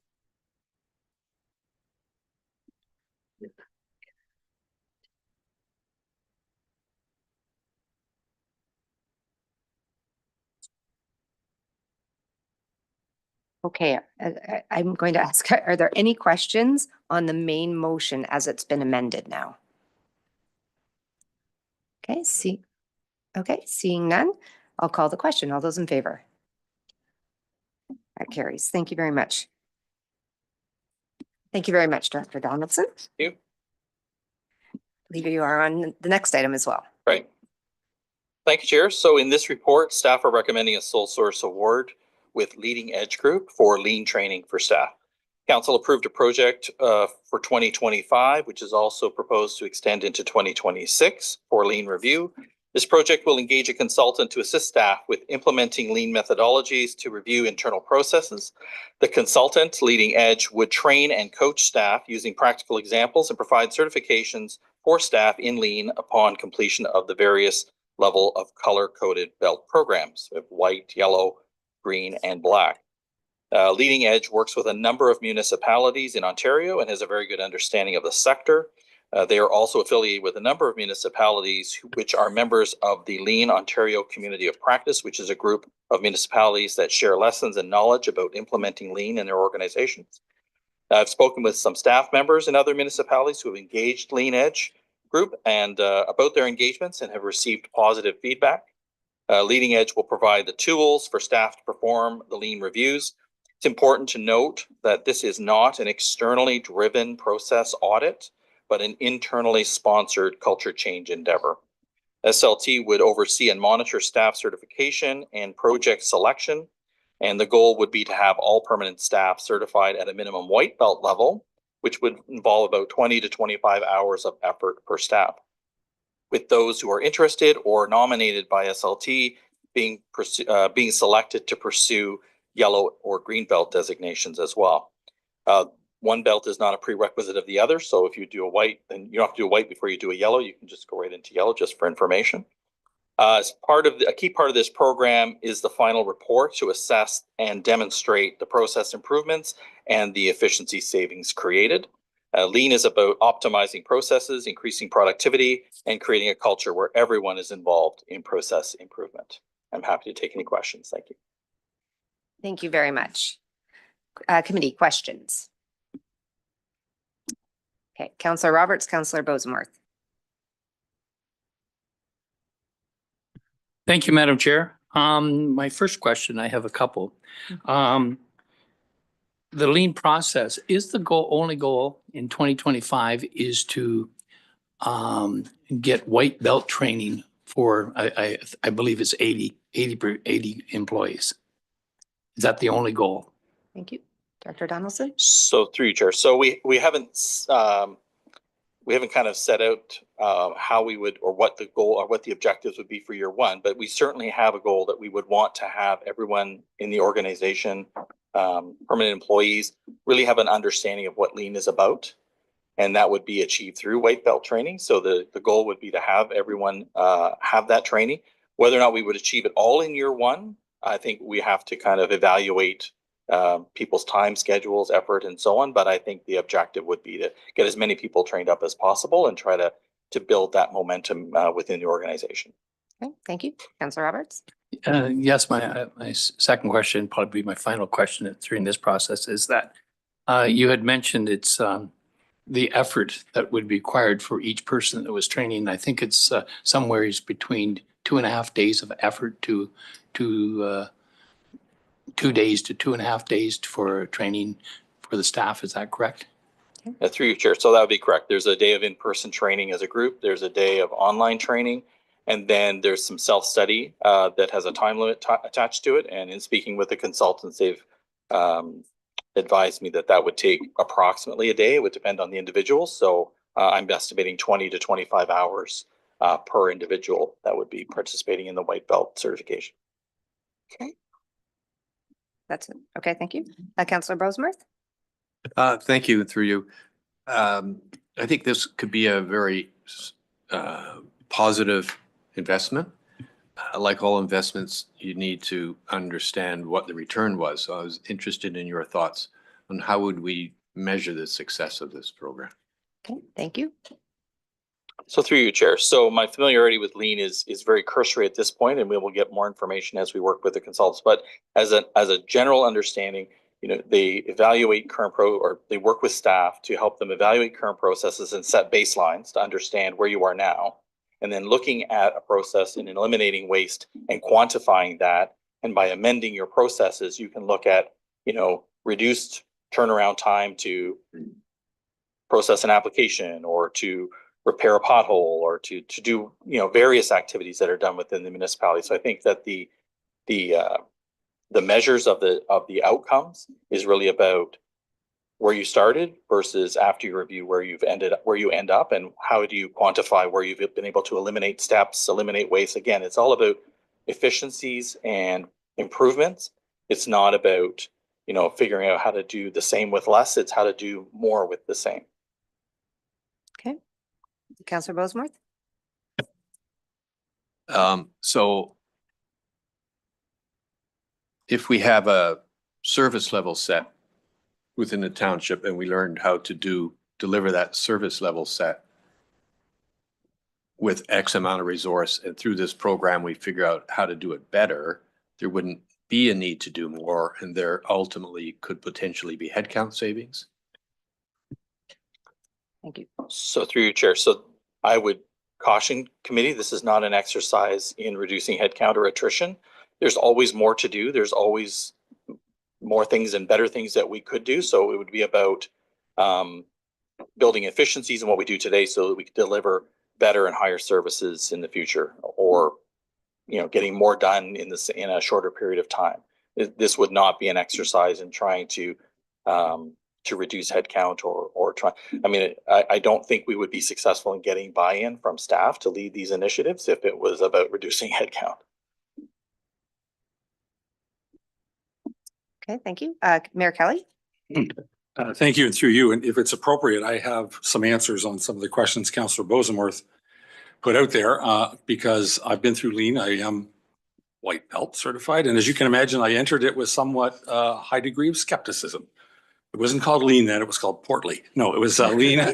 Okay, I'm going to ask, are there any questions on the main motion as it's been amended now? Okay, seeing none, I'll call the question. All those in favor? That carries. Thank you very much. Thank you very much, Director Donaldson. Thank you. I believe you are on the next item as well. Right. Thank you, Chair. So in this report, staff are recommending a sole source award with Leading Edge Group for lean training for staff. Council approved a project for 2025, which is also proposed to extend into 2026 for lean review. This project will engage a consultant to assist staff with implementing lean methodologies to review internal processes. The consultant, Leading Edge, would train and coach staff using practical examples and provide certifications for staff in lean upon completion of the various level of color-coded belt programs of white, yellow, green, and black. Leading Edge works with a number of municipalities in Ontario and has a very good understanding of the sector. They are also affiliated with a number of municipalities which are members of the Lean Ontario Community of Practice, which is a group of municipalities that share lessons and knowledge about implementing lean in their organizations. I've spoken with some staff members in other municipalities who have engaged Lean Edge Group and about their engagements and have received positive feedback. Leading Edge will provide the tools for staff to perform the lean reviews. It's important to note that this is not an externally driven process audit, but an internally sponsored culture change endeavor. SLT would oversee and monitor staff certification and project selection, and the goal would be to have all permanent staff certified at a minimum white belt level, which would involve about 20 to 25 hours of effort per staff, with those who are interested or nominated by SLT being selected to pursue yellow or green belt designations as well. One belt is not a prerequisite of the other, so if you do a white, then you don't have to do a white before you do a yellow. You can just go right into yellow just for information. As part of a key part of this program is the final report to assess and demonstrate the process improvements and the efficiency savings created. Lean is about optimizing processes, increasing productivity, and creating a culture where everyone is involved in process improvement. I'm happy to take any questions. Thank you. Thank you very much. Committee questions. Okay, Councillor Roberts, Councillor Bosenworth. Thank you, Madam Chair. My first question, I have a couple. The lean process, is the only goal in 2025 is to get white belt training for, I believe it's 80 employees. Is that the only goal? Thank you. Director Donaldson? So through you, Chair. So we haven't kind of set out how we would, or what the goal or what the objectives would be for year one, but we certainly have a goal that we would want to have everyone in the organization, permanent employees, really have an understanding of what lean is about. And that would be achieved through white belt training. So the goal would be to have everyone have that training. Whether or not we would achieve it all in year one, I think we have to kind of evaluate people's time schedules, effort, and so on. But I think the objective would be to get as many people trained up as possible and try to build that momentum within the organization. Okay, thank you. Councillor Roberts? Yes, my second question, probably my final question during this process is that you had mentioned it's the effort that would be required for each person that was training. I think it's somewhere between 2.5 days of effort to 2 days to 2.5 days for training for the staff. Is that correct? Through you, Chair. So that would be correct. There's a day of in-person training as a group. There's a day of online training. And then there's some self-study that has a time limit attached to it. And in speaking with the consultants, they've advised me that that would take approximately a day. It would depend on the individual. So I'm estimating 20 to 25 hours per individual that would be participating in the white belt certification. Okay. That's it. Okay, thank you. Councillor Rosemouth? Thank you, through you. I think this could be a very positive investment. Like all investments, you need to understand what the return was. So I was interested in your thoughts on how would we measure the success of this program. Okay, thank you. So through you, Chair. So my familiarity with lean is very cursory at this point, and we will get more information as we work with the consultants. But as a general understanding, you know, they evaluate they work with staff to help them evaluate current processes and set baselines to understand where you are now. And then looking at a process and eliminating waste and quantifying that. And by amending your processes, you can look at, you know, reduced turnaround time to process an application or to repair a pothole or to do, you know, various activities that are done within the municipality. So I think that the measures of the outcomes is really about where you started versus after you review where you end up, and how do you quantify where you've been able to eliminate steps, eliminate waste. Again, it's all about efficiencies and improvements. It's not about, you know, figuring out how to do the same with less. It's how to do more with the same. Okay. Councillor Rosemouth? So if we have a service level set within the township and we learned how to deliver that service level set with X amount of resource, and through this program we figure out how to do it better, there wouldn't be a need to do more, and there ultimately could potentially be headcount savings. Thank you. So through you, Chair. So I would caution committee, this is not an exercise in reducing headcount or attrition. There's always more to do. There's always more things and better things that we could do. So it would be about building efficiencies in what we do today so that we can deliver better and higher services in the future, or, you know, getting more done in a shorter period of time. This would not be an exercise in trying to reduce headcount or try. I mean, I don't think we would be successful in getting buy-in from staff to lead these initiatives if it was about reducing headcount. Okay, thank you. Mayor Kelley? Thank you, and through you. And if it's appropriate, I have some answers on some of the questions Councillor Bosenworth put out there, because I've been through lean. I am white belt certified. And as you can imagine, I entered it with somewhat high degree of skepticism. It wasn't called lean then, it was called portly. No, it was lean.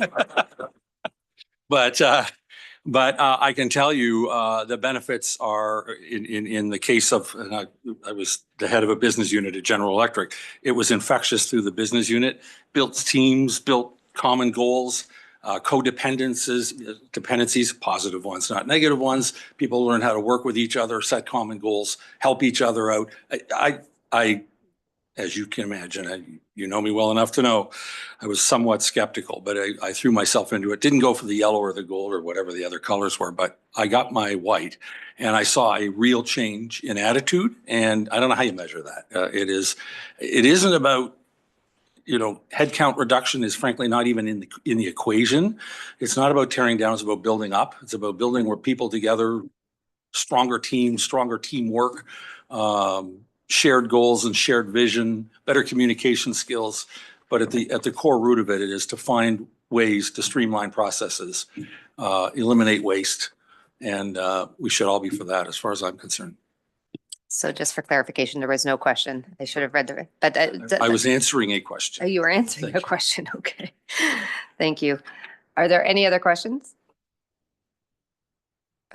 But I can tell you the benefits are in the case of, and I was the head of a business unit at General Electric. It was infectious through the business unit, built teams, built common goals, dependencies, positive ones, not negative ones. People learn how to work with each other, set common goals, help each other out. I as you can imagine, you know me well enough to know I was somewhat skeptical, but I threw myself into it. Didn't go for the yellow or the gold or whatever the other colors were, but I got my white, and I saw a real change in attitude. And I don't know how you measure that. It isn't about, you know, headcount reduction is frankly not even in the equation. It's not about tearing down, it's about building up. It's about building where people together, stronger teams, stronger teamwork, shared goals and shared vision, better communication skills. But at the core root of it is to find ways to streamline processes, eliminate waste. And we should all be for that as far as I'm concerned. So just for clarification, there was no question. I should have read but I was answering a question. Oh, you were answering Thank a question. Okay. Thank you. Are there any other questions?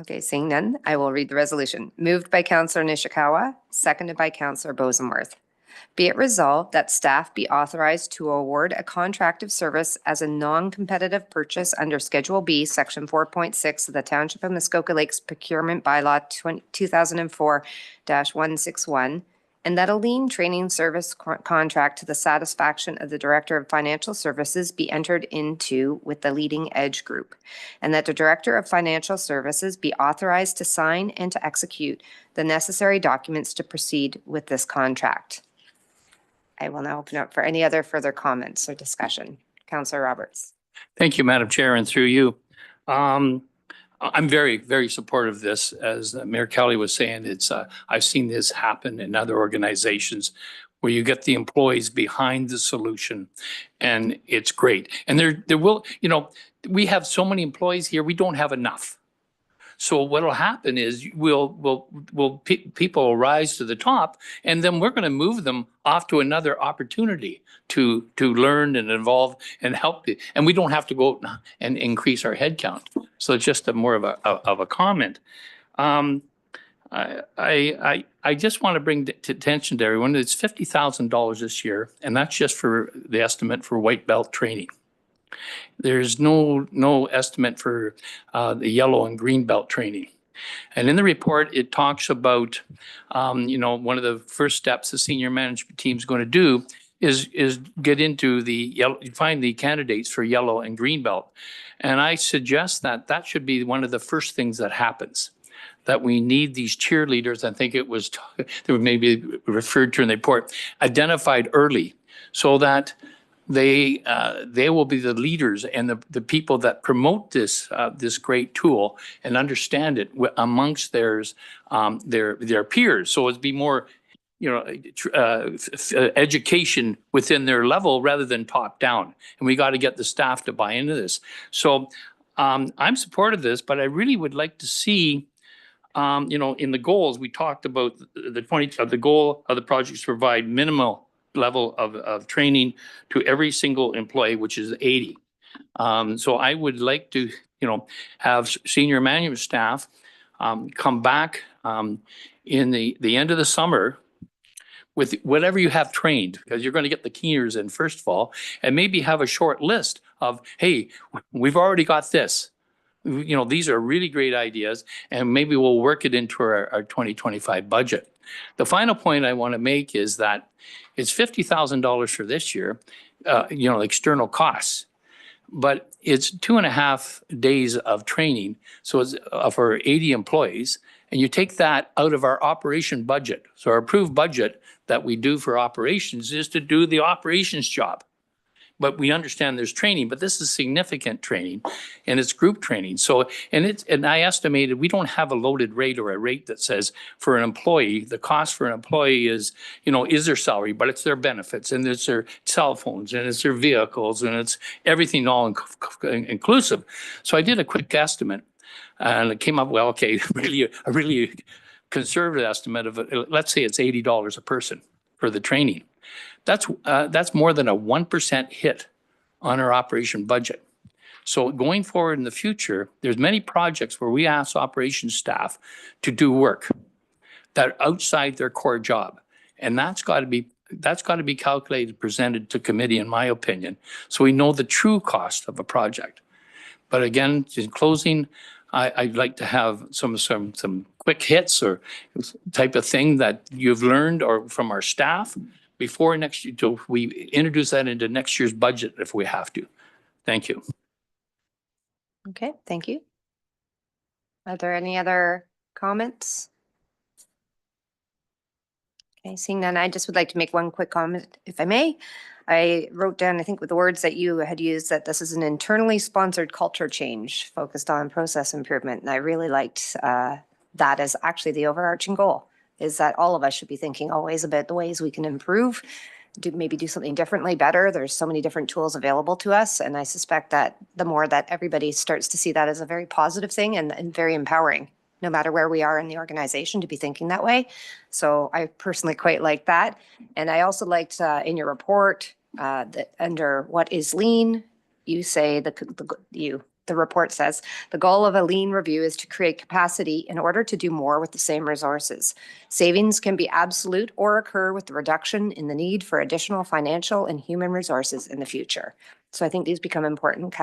Okay, seeing none, I will read the resolution. Moved by Councillor Nishikawa, seconded by Councillor Bosenworth. Be it resolved that staff be authorized to award a contract of service as a non-competitive purchase under Schedule B, Section 4.6 of the Township of Muskoka Lakes Procurement Bylaw 2004-161, and that a lien training service contract to the satisfaction of the Director of Financial Services be entered into with the Leading Edge Group, and that the Director of Financial Services be authorized to sign and to execute the necessary documents to proceed with this contract. I will now open up for any other further comments or discussion. Councillor Roberts. Thank you, Madam Chair, and through you. I'm very, very supportive of this. As Mayor Kelley was saying, I've seen this happen in other organizations where you get the employees behind the solution, and it's great. And there will, we have so many employees here, we don't have enough. So what'll happen is people will rise to the top, and then we're going to move them off to another opportunity to learn and evolve and help. And we don't have to go and increase our headcount. So it's just more of a comment. I just want to bring to attention to everyone, it's $50,000 this year, and that's just for the estimate for white belt training. There's no estimate for the yellow and green belt training. And in the report, it talks about, one of the first steps the senior management team is going to do is get into find the candidates for yellow and green belt. And I suggest that should be one of the first things that happens, that we need these cheerleaders. I think it was, they were maybe referred to in the report, identified early so that they will be the leaders and the people that promote this great tool and understand it amongst their peers. So it'd be more, education within their level rather than top down. And we got to get the staff to buy into this. So I'm supportive of this, but I really would like to see, in the goals, we talked about the goal of the project is to provide minimal level of training to every single employee, which is 80. So I would like to, have senior management staff come back in the end of the summer with whatever you have trained, because you're going to get the keeners in first of all, and maybe have a short list of, hey, we've already got this. These are really great ideas, and maybe we'll work it into our 2025 budget. The final point I want to make is that it's $50,000 for this year, external costs, but it's 2.5 days of training. So it's for 80 employees, and you take that out of our operation budget. So our approved budget that we do for operations is to do the operations job. But we understand there's training, but this is significant training and it's group training. So, and I estimated we don't have a loaded rate or a rate that says for an employee, the cost for an employee is their salary, but it's their benefits and it's their cell phones and it's their vehicles and it's everything all inclusive. So I did a quick estimate and it came up, well, okay, a really conservative estimate of, let's say it's $80 a person for the training. That's more than a 1% hit on our operation budget. So going forward in the future, there's many projects where we ask operations staff to do work that are outside their core job. And that's got to be calculated, presented to committee, in my opinion, so we know the true cost of a project. But again, in closing, I'd like to have some quick hits or type of thing that you've learned or from our staff before next year, so we introduce that into next year's budget if we have to. Thank you. Okay, thank you. Are there any other comments? Okay, seeing none, I just would like to make one quick comment, if I may. I wrote down, I think with the words that you had used, that this is an internally sponsored culture change focused on process improvement. And I really liked that as actually the overarching goal, is that all of us should be thinking always about the ways we can improve, maybe do something differently, better. There's so many different tools available to us. And I suspect that the more that everybody starts to see that as a very positive thing and very empowering, no matter where we are in the organization, to be thinking that way. So I personally quite like that. And I also liked in your report that under what is lean, you say the report says, the goal of a lean review is to create capacity in order to do more with the same resources. Savings can be absolute or occur with the reduction in the need for additional financial and human resources in the future. So I think these become important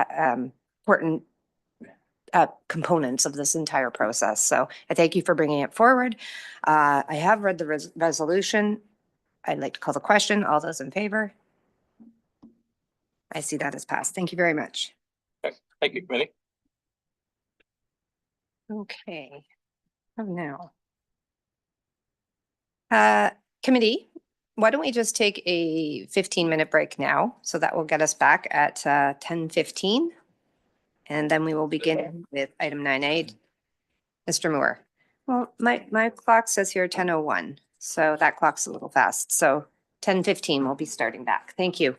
components of this entire process. So I thank you for bringing it forward. I have read the resolution. I'd like to call the question. All those in favor? I see that as passed. Thank you very much. Thank you, committee. Okay. Oh, now. Committee, why don't we just take a 15-minute break now? So that will get us back at 10:15. And then we will begin with item 9A. Mr. Moore. Well, my clock says here 10:01, so that clock's a little fast. So 10:15, we'll be starting back. Thank you.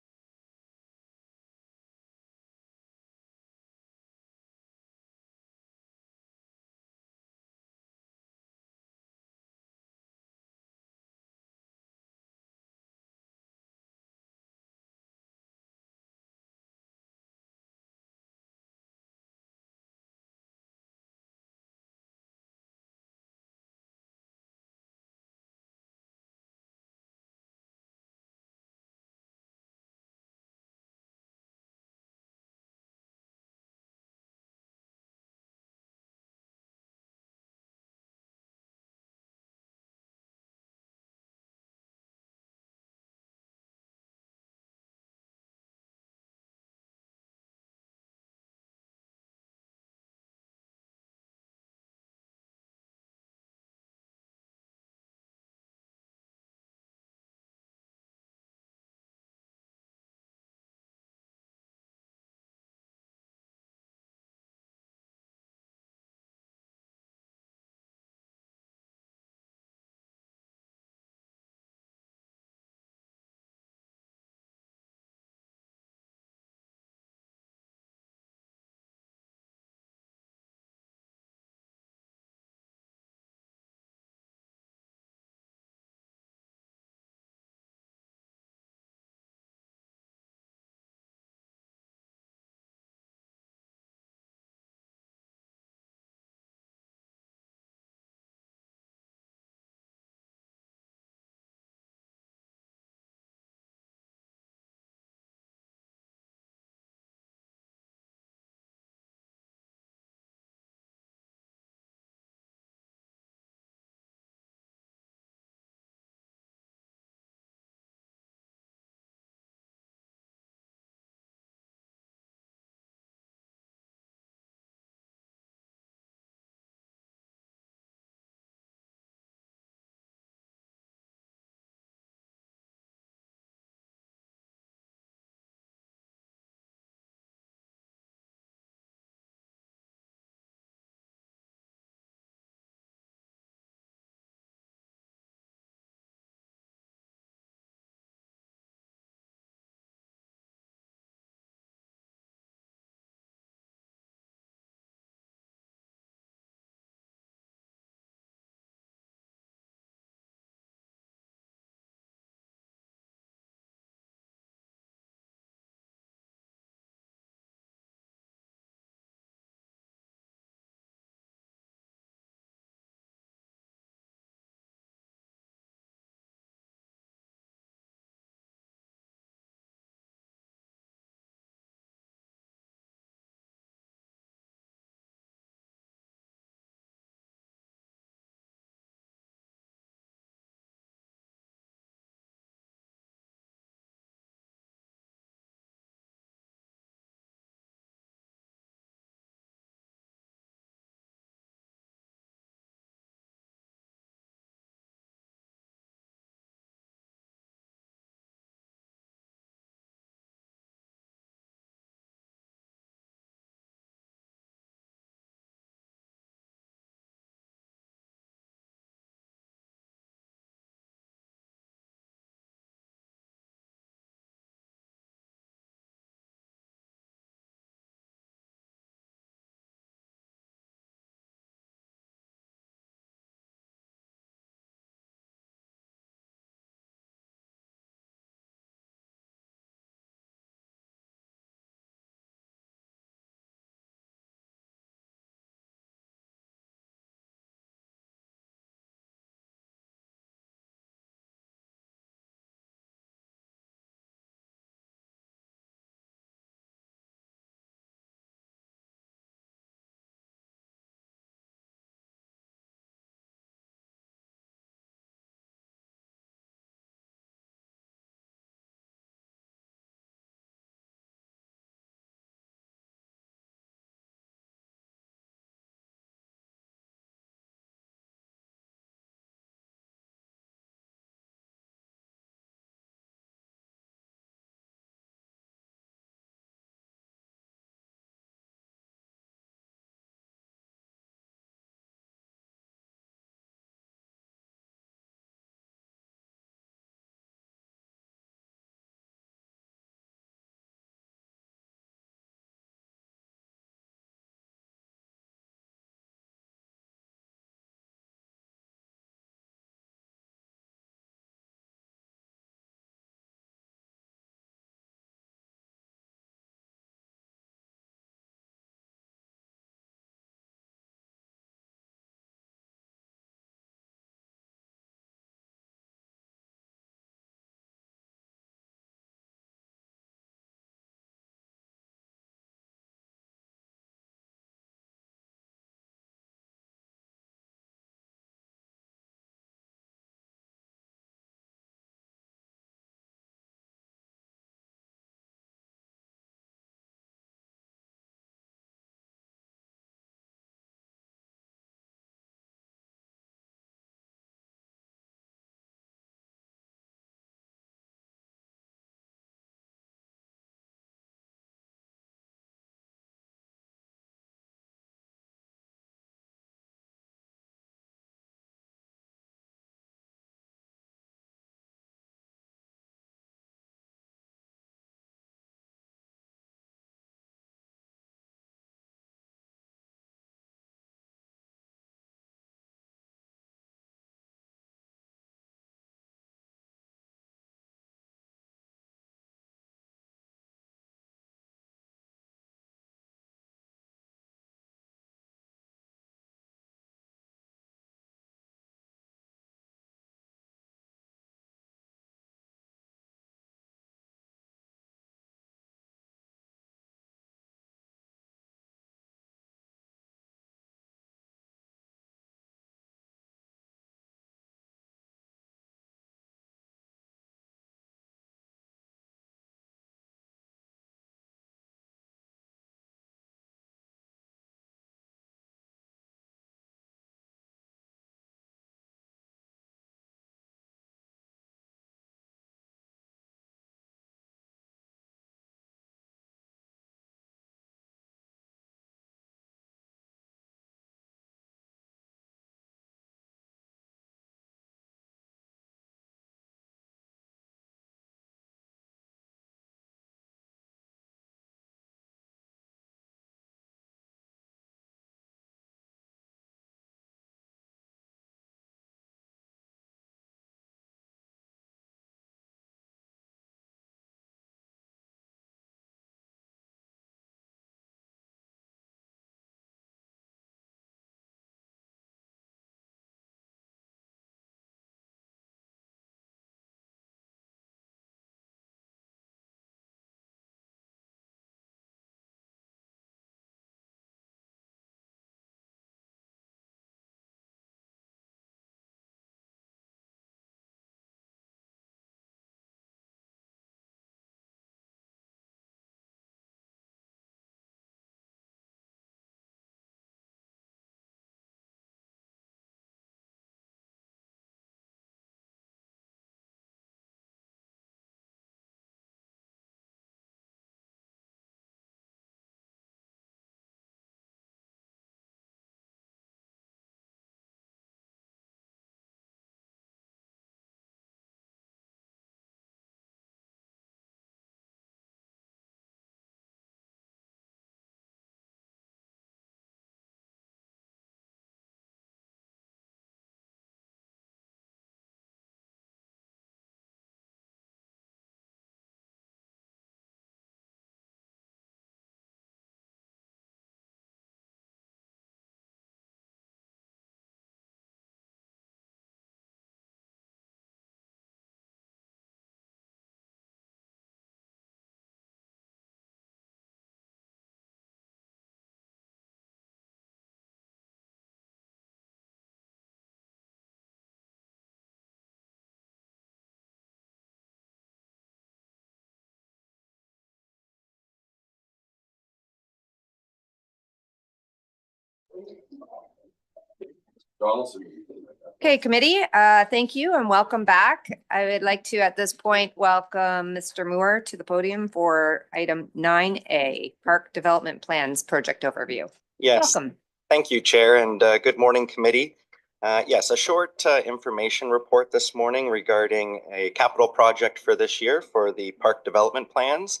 Okay, committee, thank you and welcome back. I would like to, at this point, welcome Mr. Moore to the podium for item 9A, Park Development Plans Project Overview. Yes, Welcome. thank you, Chair, and good morning, committee. Yes, a short information report this morning regarding a capital project for this year for the park development plans.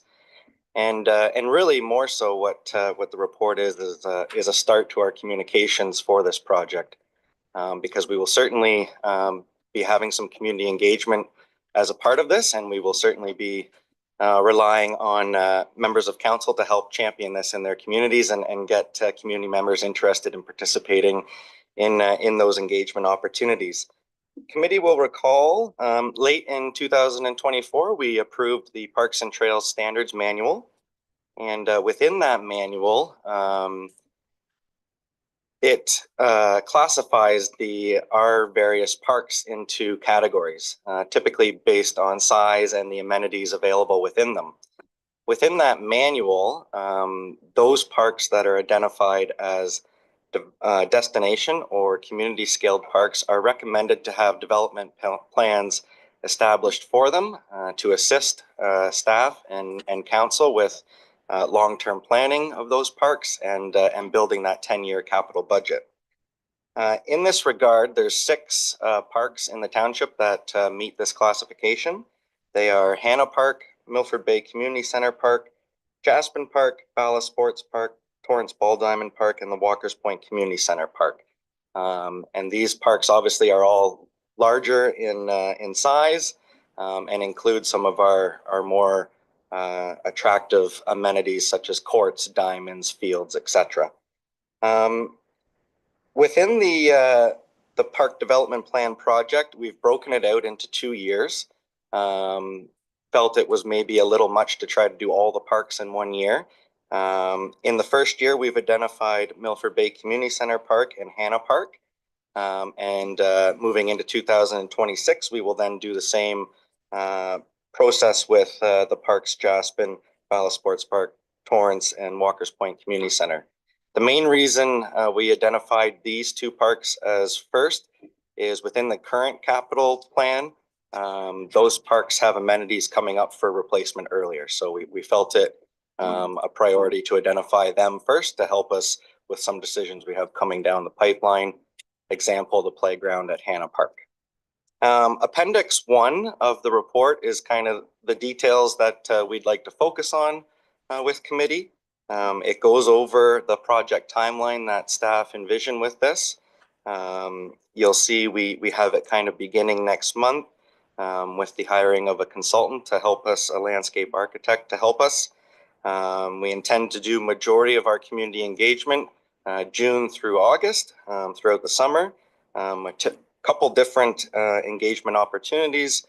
And really more so what the report is a start to our communications for this project. Because we will certainly be having some community engagement as a part of this, and we will certainly be relying on members of council to help champion this in their communities and get community members interested in participating in those engagement opportunities. Committee will recall late in 2024, we approved the Parks and Trails Standards Manual. And within that manual, it classifies our various parks into categories, typically based on size and the amenities available within them. Within that manual, those parks that are identified as destination or community scaled parks are recommended to have development plans established for them to assist staff and council with long-term planning of those parks and building that 10-year capital budget. In this regard, there's 6 parks in the township that meet this classification. They are Hannah Park, Milford Bay Community Center Park, Jaspin Park, Bala Sports Park, Torrance Ball Diamond Park, and the Walkers Point Community Center Park. And these parks obviously are all larger in size and include some of our more attractive amenities such as courts, diamonds, fields, etc. Within the park development plan project, we've broken it out into 2 years. Felt it was maybe a little much to try to do all the parks in 1 year. In the first year, we've identified Milford Bay Community Center Park and Hannah Park. And moving into 2026, we will then do the same process with the parks Jaspin, Bala Sports Park, Torrance, and Walkers Point Community Center. The main reason we identified these 2 parks as first is within the current capital plan. Those parks have amenities coming up for replacement earlier. So we felt it a priority to identify them first to help us with some decisions we have coming down the pipeline. Example, the playground at Hannah Park. Appendix 1 of the report is kind of the details that we'd like to focus on with committee. It goes over the project timeline that staff envision with this. You'll see we have it kind of beginning next month with the hiring of a consultant to help us, a landscape architect to help us. We intend to do majority of our community engagement June through August throughout the summer. Couple different engagement opportunities.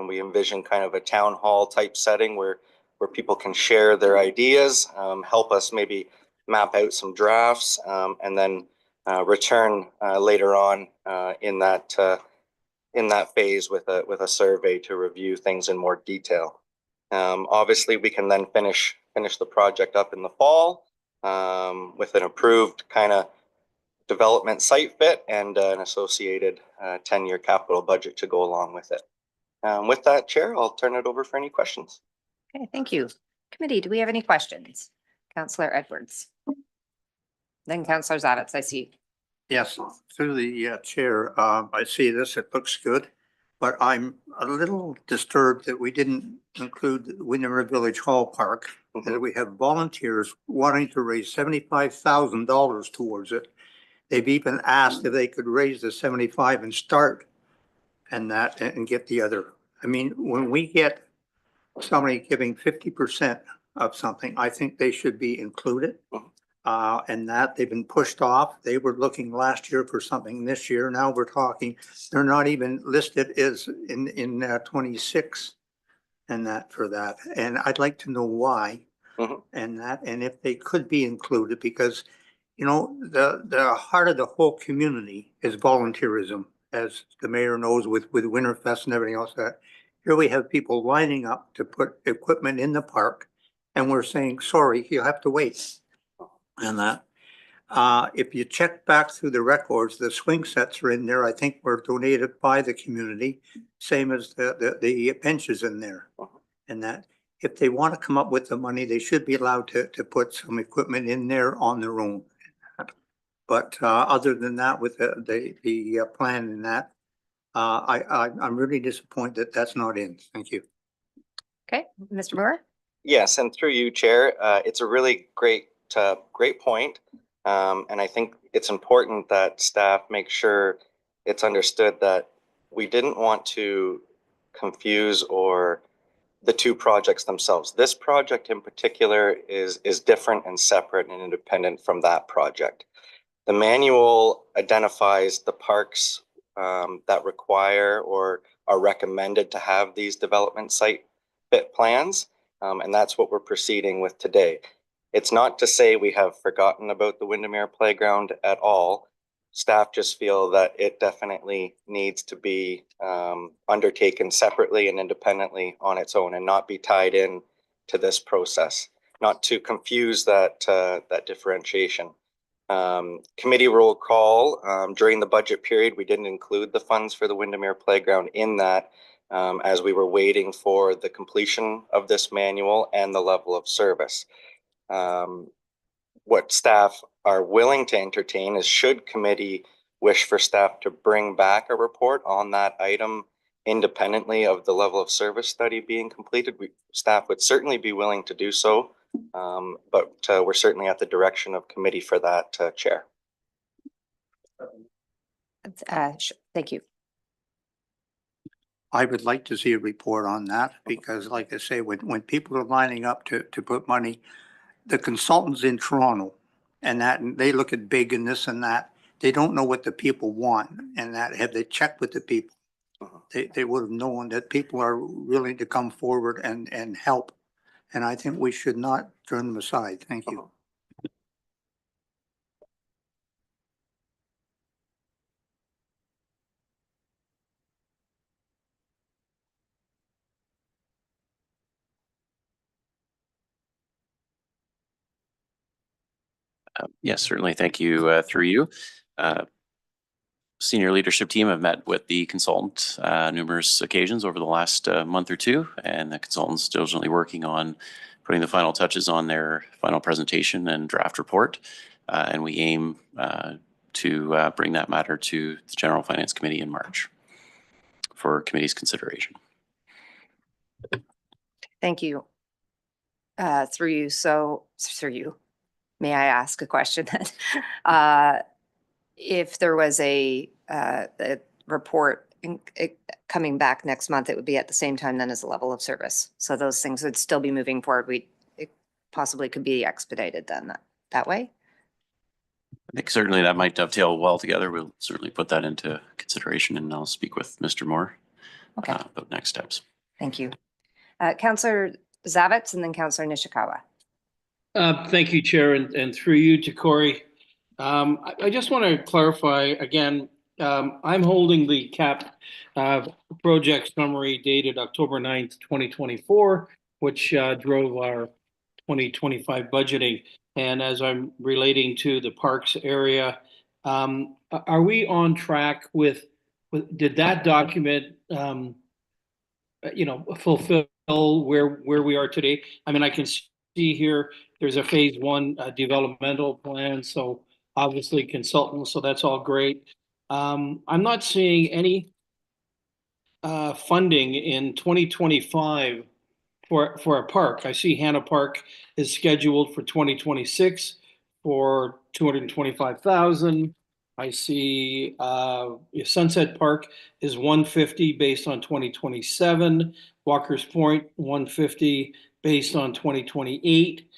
We envision kind of a town hall type setting where people can share their ideas, help us maybe map out some drafts, and then return later on in that phase with a survey to review things in more detail. Obviously, we can then finish the project up in the fall with an approved kind of development site fit and an associated 10-year capital budget to go along with it. With that, Chair, I'll turn it over for any questions. Okay, thank you. Committee, do we have any questions? Councillor Edwards. Then Councillor Zavitz, I see. Yes, through the chair, I see this, it looks good, but I'm a little disturbed that we didn't include Windermere Village Hall Park, that we have volunteers wanting to raise $75,000 towards it. They've even asked if they could raise the 75 and start and get the other. I mean, when we get somebody giving 50% of something, I think they should be included. And that they've been pushed off. They were looking last year for something this year. Now we're talking, they're not even listed as in 26 and that for that. And I'd like to know why and if they could be included, because you know, the heart of the whole community is volunteerism, as the mayor knows with Winterfest and everything else. That here we have people lining up to put equipment in the park, and we're saying, sorry, you'll have to wait. And that If you check back through the records, the swing sets are in there. I think were donated by the community, same as the benches in there. And that if they want to come up with the money, they should be allowed to put some equipment in there on their own. But other than that, with the plan and that, I'm really disappointed that that's not in. Thank you. Okay, Mr. Moore? Yes, and through you, Chair, it's a really great point. And I think it's important that staff make sure it's understood that we didn't want to confuse or the two projects themselves. This project in particular is different and separate and independent from that project. The manual identifies the parks that require or are recommended to have these development site fit plans. And that's what we're proceeding with today. It's not to say we have forgotten about the Windermere Playground at all. Staff just feel that it definitely needs to be undertaken separately and independently on its own and not be tied in to this process, not to confuse that differentiation. Committee roll call, during the budget period, we didn't include the funds for the Windermere Playground in that as we were waiting for the completion of this manual and the level of service. What staff are willing to entertain is should committee wish for staff to bring back a report on that item independently of the level of service study being completed, staff would certainly be willing to do so. But we're certainly at the direction of committee for that, Chair. Thank you. I would like to see a report on that because like I say, when people are lining up to put money, the consultants in Toronto and they look at big and this and that, they don't know what the people want and that have they checked with the people, they would have known that people are willing to come forward and help. And I think we should not turn them aside. Thank you. Yes, certainly. Thank you. Through you. Senior leadership team have met with the consultant numerous occasions over the last month or two, and the consultant's diligently working on putting the final touches on their final presentation and draft report. And we aim to bring that matter to the General Finance Committee in March for committee's consideration. Thank you. Through you, may I ask a question then? If there was a report coming back next month, it would be at the same time then as the level of service. So those things would still be moving forward. It possibly could be expedited then that way. I think certainly that might dovetail well together. We'll certainly put that into consideration and I'll speak with Mr. Moore about next steps. Thank you. Councillor Zavitz and then Councillor Nishikawa. Thank you, Chair, and through you to Corey. I just want to clarify again, I'm holding the CAP project summary dated October 9th, 2024, which drove our 2025 budgeting. And as I'm relating to the parks area, are we on track with did that document, fulfill where we are today? I mean, I can see here, there's a phase 1 developmental plan. So obviously consultants, so that's all great. I'm not seeing any funding in 2025 for a park. I see Hannah Park is scheduled for 2026 for 225,000. I see Sunset Park is 150 based on 2027. Walker's Point 150 based on 2028.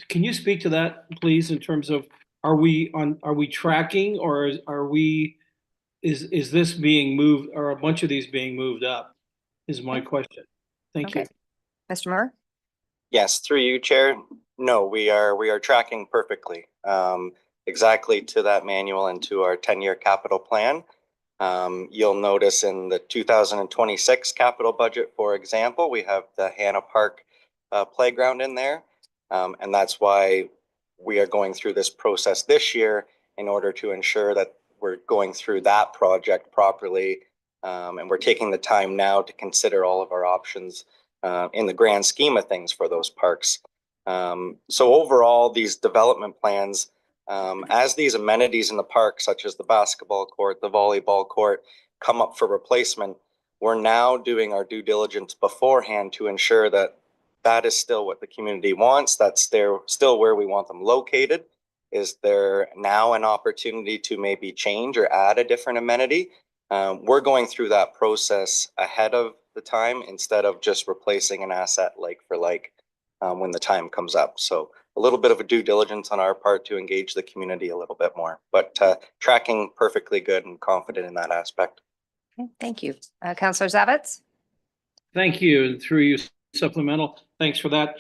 Can you speak to that, please, in terms of are we tracking or is this being moved or a bunch of these being moved up is my question. Thank you. Mr. Moore? Yes, through you, Chair. No, we are tracking perfectly, exactly to that manual and to our 10-year capital plan. You'll notice in the 2026 capital budget, for example, we have the Hannah Park playground in there. And that's why we are going through this process this year in order to ensure that we're going through that project properly. And we're taking the time now to consider all of our options in the grand scheme of things for those parks. So overall, these development plans, as these amenities in the park, such as the basketball court, the volleyball court, come up for replacement, we're now doing our due diligence beforehand to ensure that that is still what the community wants. That's still where we want them located. Is there now an opportunity to maybe change or add a different amenity? We're going through that process ahead of the time instead of just replacing an asset like for like when the time comes up. So a little bit of a due diligence on our part to engage the community a little bit more, but tracking perfectly good and confident in that aspect. Okay, thank you. Councillor Zavitz? Thank you. And through you, supplemental, thanks for that.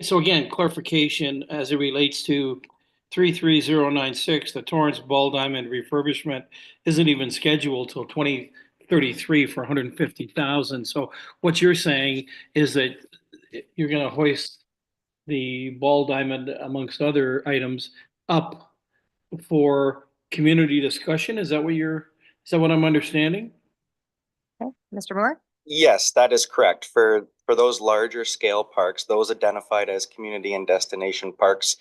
So again, clarification as it relates to 33096, the Torrance Ball Diamond refurbishment isn't even scheduled till 2033 for 150,000. So what you're saying is that you're going to hoist the Ball Diamond, amongst other items, up for community discussion. Is that what I'm understanding? Okay. Mr. Moore? Yes, that is correct. For those larger scale parks, those identified as community and destination parks,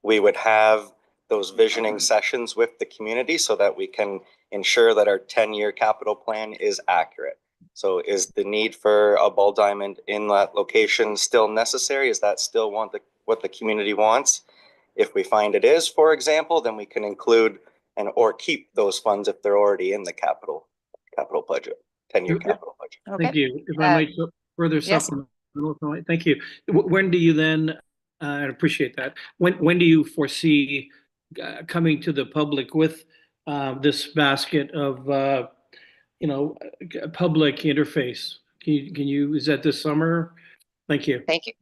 we would have those visioning sessions with the community so that we can ensure that our 10-year capital plan is accurate. So is the need for a ball diamond in that location still necessary? Is that still what the community wants? If we find it is, for example, then we can include or keep those funds if they're already in the capital budget, 10-year capital budget. Okay. Thank you. If I might further yes. supplement, thank you. When do you then, I appreciate that. When do you foresee coming to the public with this basket of, public interface? Can you, is that this summer? Thank you. Thank you.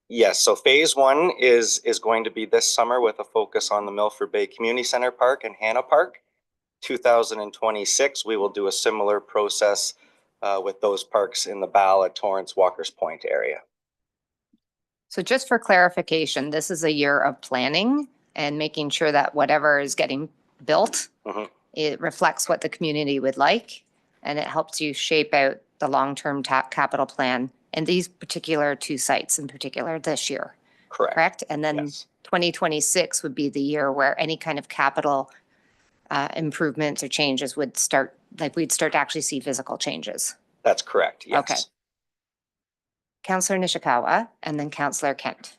Yes, so phase one is going to be this summer with a focus on the Milford Bay Community Center Park and Hannah Park. 2026, we will do a similar process with those parks in the Bala, Torrance, Walker's Point area. So just for clarification, this is a year of planning and making sure that whatever is getting built, it reflects what the community would like, and it helps you shape out the long-term capital plan in these particular two sites in particular this year. Correct? And then yes. 2026 would be the year where any kind of capital improvements or changes would start, like we'd start to actually see physical changes. That's correct, yes. Okay. Councillor Nishikawa and then Councillor Kent.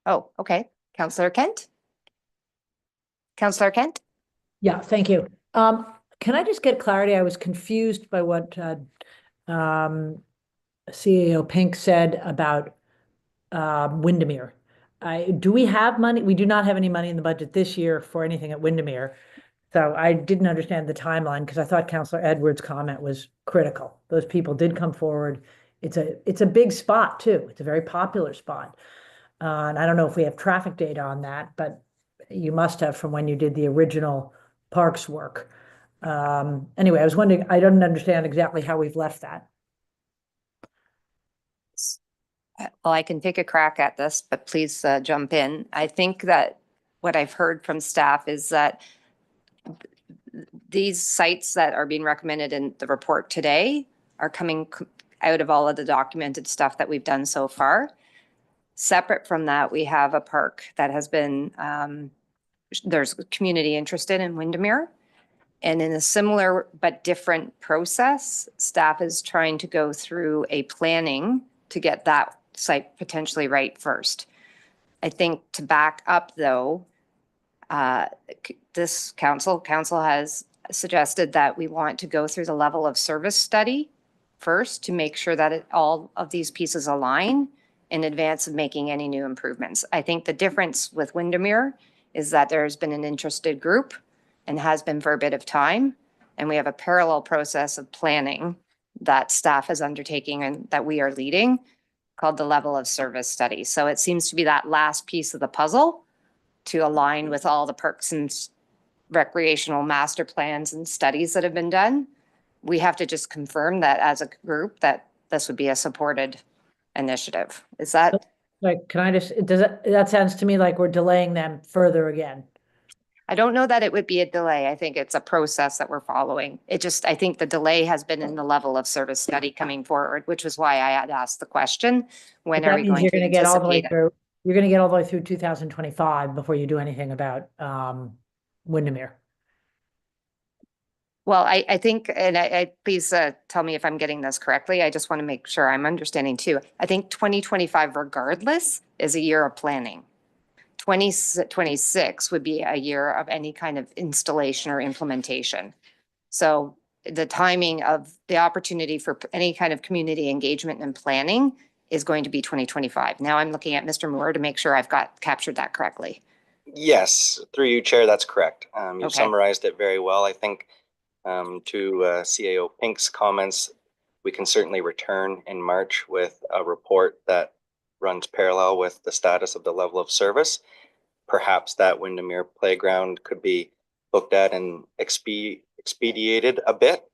Oh, okay. Councillor Kent? Councillor Kent? Yeah, thank you. Can I just get clarity? I was confused by what CAO Pink said about Windermere. Do we have money? We do not have any money in the budget this year for anything at Windermere. So I didn't understand the timeline because I thought Councillor Edwards' comment was critical. Those people did come forward. It's a big spot too. It's a very popular spot. And I don't know if we have traffic data on that, but you must have from when you did the original parks work. Anyway, I was wondering, I don't understand exactly how we've left that. Well, I can take a crack at this, but please jump in. I think that what I've heard from staff is that these sites that are being recommended in the report today are coming out of all of the documented stuff that we've done so far. Separate from that, we have a park that has been, there's community interested in Windermere. And in a similar but different process, staff is trying to go through a planning to get that site potentially right first. I think to back up though, this council has suggested that we want to go through the level of service study first to make sure that all of these pieces align in advance of making any new improvements. I think the difference with Windermere is that there's been an interested group and has been for a bit of time. And we have a parallel process of planning that staff is undertaking and that we are leading called the level of service study. So it seems to be that last piece of the puzzle to align with all the parks and recreational master plans and studies that have been done. We have to just confirm that as a group that this would be a supported initiative. Is that Like, can I just, that sounds to me like we're delaying them further again. I don't know that it would be a delay. I think it's a process that we're following. I think the delay has been in the level of service study coming forward, which is why I had asked the question, when But are that we means going you're to gonna get all the way anticipate it? through, you're gonna get all the way through 2025 before you do anything about, Windermere. Well, I think, and please tell me if I'm getting this correctly. I just want to make sure I'm understanding too. I think 2025 regardless is a year of planning. 2026 would be a year of any kind of installation or implementation. So the timing of the opportunity for any kind of community engagement and planning is going to be 2025. Now I'm looking at Mr. Moore to make sure I've captured that correctly. Yes, through you, Chair, that's correct. You Okay. summarized it very well. I think to CAO Pink's comments, we can certainly return in March with a report that runs parallel with the status of the level of service. Perhaps that Windermere playground could be looked at and expedited a bit,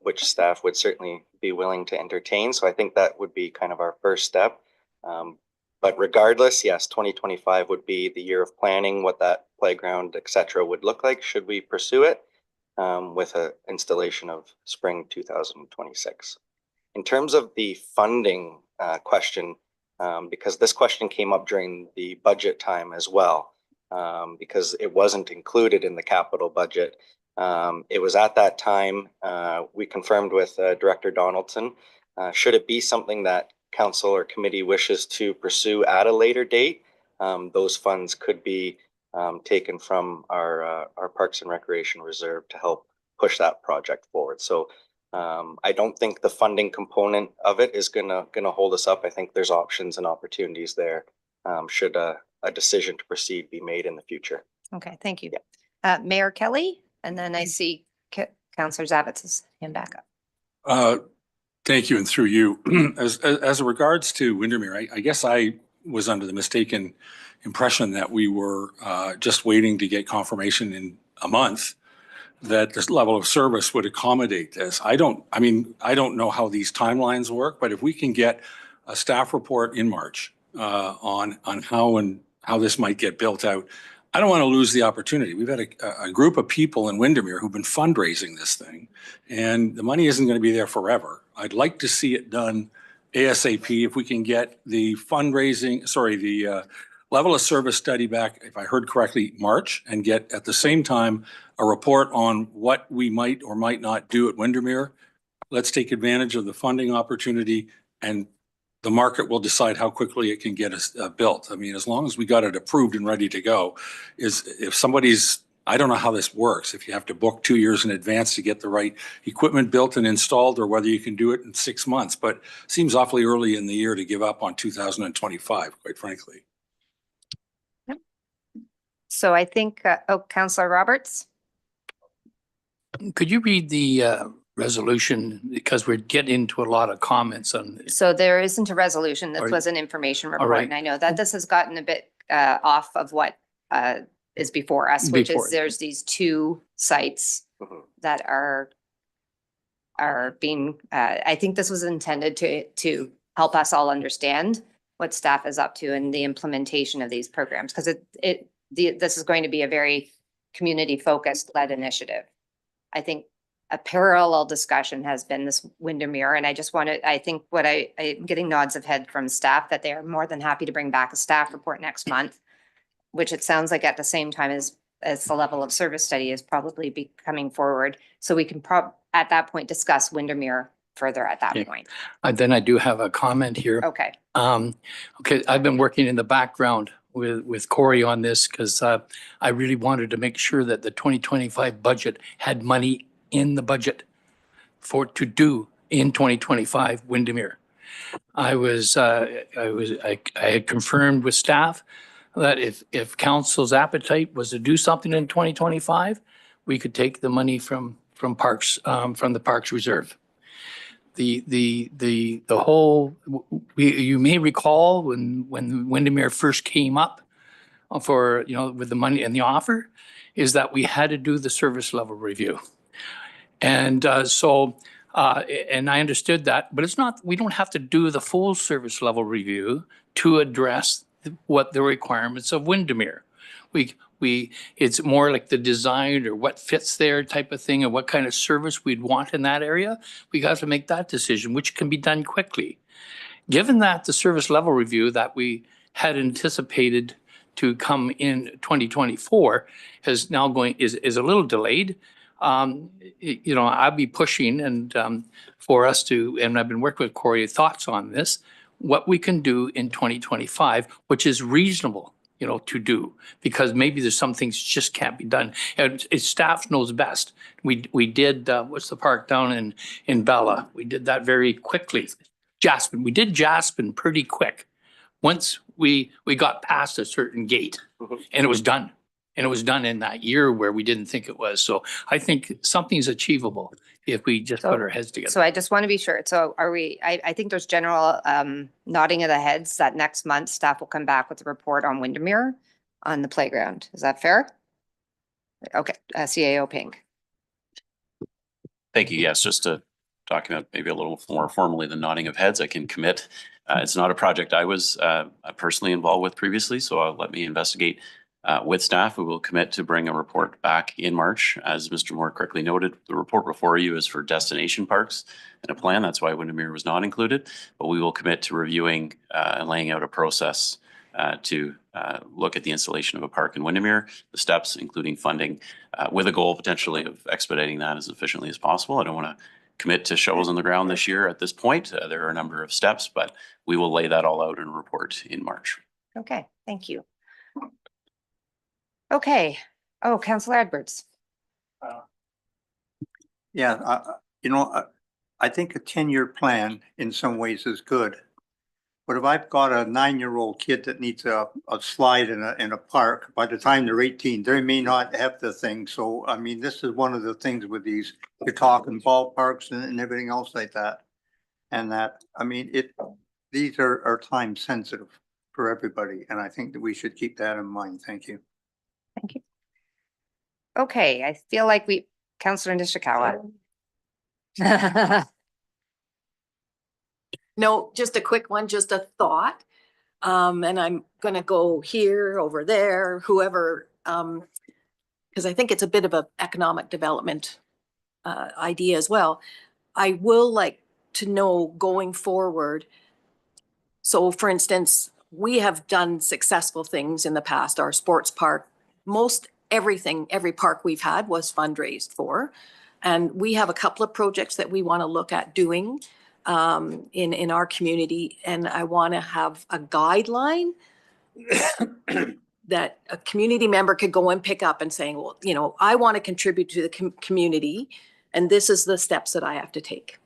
which staff would certainly be willing to entertain. So I think that would be kind of our first step. But regardless, yes, 2025 would be the year of planning, what that playground, et cetera, would look like should we pursue it, with an installation of spring 2026. In terms of the funding question, because this question came up during the budget time as well, because it wasn't included in the capital budget. It was at that time, we confirmed with Director Donaldson, should it be something that council or committee wishes to pursue at a later date, those funds could be taken from our Parks and Recreation Reserve to help push that project forward. So I don't think the funding component of it is gonna hold us up. I think there's options and opportunities there, should a decision to proceed be made in the future. Okay, thank you. Mayor Kelley, and then I see Councillor Zavitz's hand back up. Thank you, and through you. As regards to Windermere, I guess I was under the mistaken impression that we were just waiting to get confirmation in a month that this level of service would accommodate this. I don't know how these timelines work, but if we can get a staff report in March on how this might get built out, I don't want to lose the opportunity. We've had a group of people in Windermere who've been fundraising this thing, and the money isn't going to be there forever. I'd like to see it done ASAP if we can get the the level of service study back, if I heard correctly, March, and get at the same time a report on what we might or might not do at Windermere. Let's take advantage of the funding opportunity, and the market will decide how quickly it can get us built. I mean, as long as we got it approved and ready to go, I don't know how this works, if you have to book 2 years in advance to get the right equipment built and installed, or whether you can do it in 6 months, but it seems awfully early in the year to give up on 2025, quite frankly. So I think, Councillor Roberts. Could you read the resolution? Because we're getting into a lot of comments on this. So there isn't a resolution. This Or- was an information report. right. And I know that this has gotten a bit off of what is before us, which Before. is there's these 2 sites that are being, I think this was intended to help us all understand what staff is up to and the implementation of these programs. Because this is going to be a very community-focused led initiative. I think a parallel discussion has been this Windermere, and I think what I'm getting nods of head from staff that they are more than happy to bring back a staff report next month, which it sounds like at the same time as the level of service study is probably be coming forward. So we can at that point discuss Windermere further at that point. Then I do have a comment here. Okay. Okay, I've been working in the background with Corey on this because I really wanted to make sure that the 2025 budget had money in the budget to do in 2025 Windermere. I had confirmed with staff that if council's appetite was to do something in 2025, we could take the money from parks, from the Parks Reserve. The whole, you may recall when Windermere first came up for, with the money and the offer, is that we had to do the service level review. And so And I understood that, but it's not, we don't have to do the full service level review to address what the requirements of Windermere. It's more like the design or what fits there type of thing and what kind of service we'd want in that area. We got to make that decision, which can be done quickly. Given that the service level review that we had anticipated to come in 2024 is now is a little delayed. You know, I'll be pushing and for us to, and I've been working with Corey, thoughts on this, what we can do in 2025, which is reasonable, you know, to do, because maybe there's some things just can't be done. And staff knows best. We did, what's the park down in Bella? We did that very quickly. Jaspin, we did Jaspin pretty quick. Once we got past a certain gate and it was done. And it was done in that year where we didn't think it was. So I think something's achievable if we just put our heads together. So I just want to be sure. So are we, I think there's general nodding of the heads that next month staff will come back with a report on Windermere on the playground. Is that fair? Okay, CAO Pink. Thank you. Yes, just to document maybe a little more formally than nodding of heads, I can commit. It's not a project I was personally involved with previously, so let me investigate with staff. We will commit to bring a report back in March. As Mr. Moore correctly noted, the report before you is for destination parks and a plan. That's why Windermere was not included, but we will commit to reviewing and laying out a process to look at the installation of a park in Windermere, the steps, including funding, with a goal potentially of expediting that as efficiently as possible. I don't want to commit to shovels in the ground this year at this point. There are a number of steps, but we will lay that all out in a report in March. Okay, thank you. Okay. Oh, Councillor Edwards. Yeah, you know, I think a 10-year plan in some ways is good. But if I've got a 9-year-old kid that needs a slide in a park, by the time they're 18, they may not have the thing. So, I mean, this is one of the things with these, you're talking ballparks and everything else like that. And that, I mean, these are time sensitive for everybody. And I think that we should keep that in mind. Thank you. Thank you. Okay, I feel like Councillor Nishikawa. No, just a quick one, just a thought. And I'm gonna go here, over there, whoever, because I think it's a bit of an economic development idea as well. I will like to know going forward. So for instance, we have done successful things in the past, our sports park, every park we've had was fundraised for. And we have a couple of projects that we want to look at doing in our community. And I want to have a guideline that a community member could go and pick up and saying, well, you know, I want to contribute to the community and this is the steps that I have to take.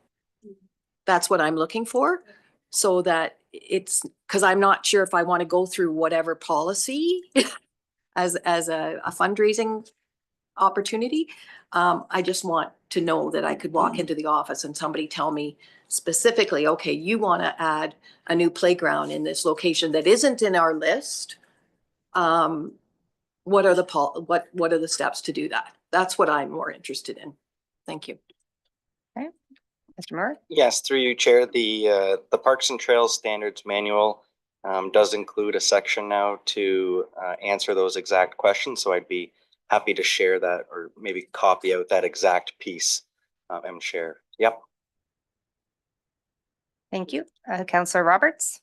That's what I'm looking for. So that it's, because I'm not sure if I want to go through whatever policy as a fundraising opportunity. I just want to know that I could walk into the office and somebody tell me specifically, okay, you want to add a new playground in this location that isn't in our list. What are the steps to do that? That's what I'm more interested in. Thank you. Okay, Mr. Moore. Yes, through you, Chair. The Parks and Trails Standards Manual does include a section now to answer those exact questions. So I'd be happy to share that or maybe copy out that exact piece and share. Yep. Thank you. Councillor Roberts.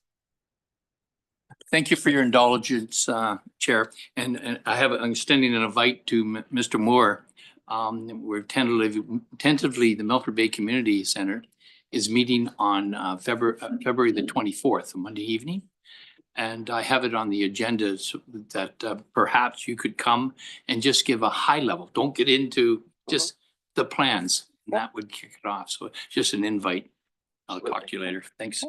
Thank you for your indulgence, Chair. And I'm extending an invite to Mr. Moore. We're tentatively, the Milford Bay Community Center is meeting on February the 24th, Monday evening. And I have it on the agenda so that perhaps you could come and just give a high level. Don't get into just the plans. That would kick it off. So just an invite. I'll talk to you later. Thanks.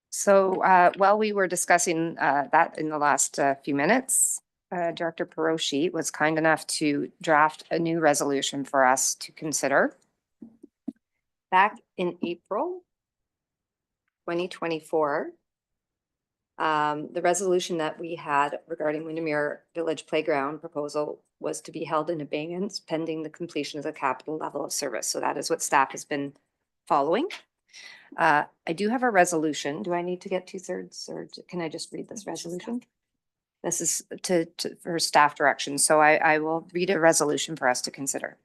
So while we were discussing that in the last few minutes, Director Peroshi was kind enough to draft a new resolution for us to consider. Back in April 2024, the resolution that we had regarding Windermere Village Playground proposal was to be held in abeyance pending the completion of the capital level of service. So that is what staff has been following. I do have a resolution. Do I need to get 2/3 or can I just read this resolution? This is for staff direction. So I will read a resolution for us to consider.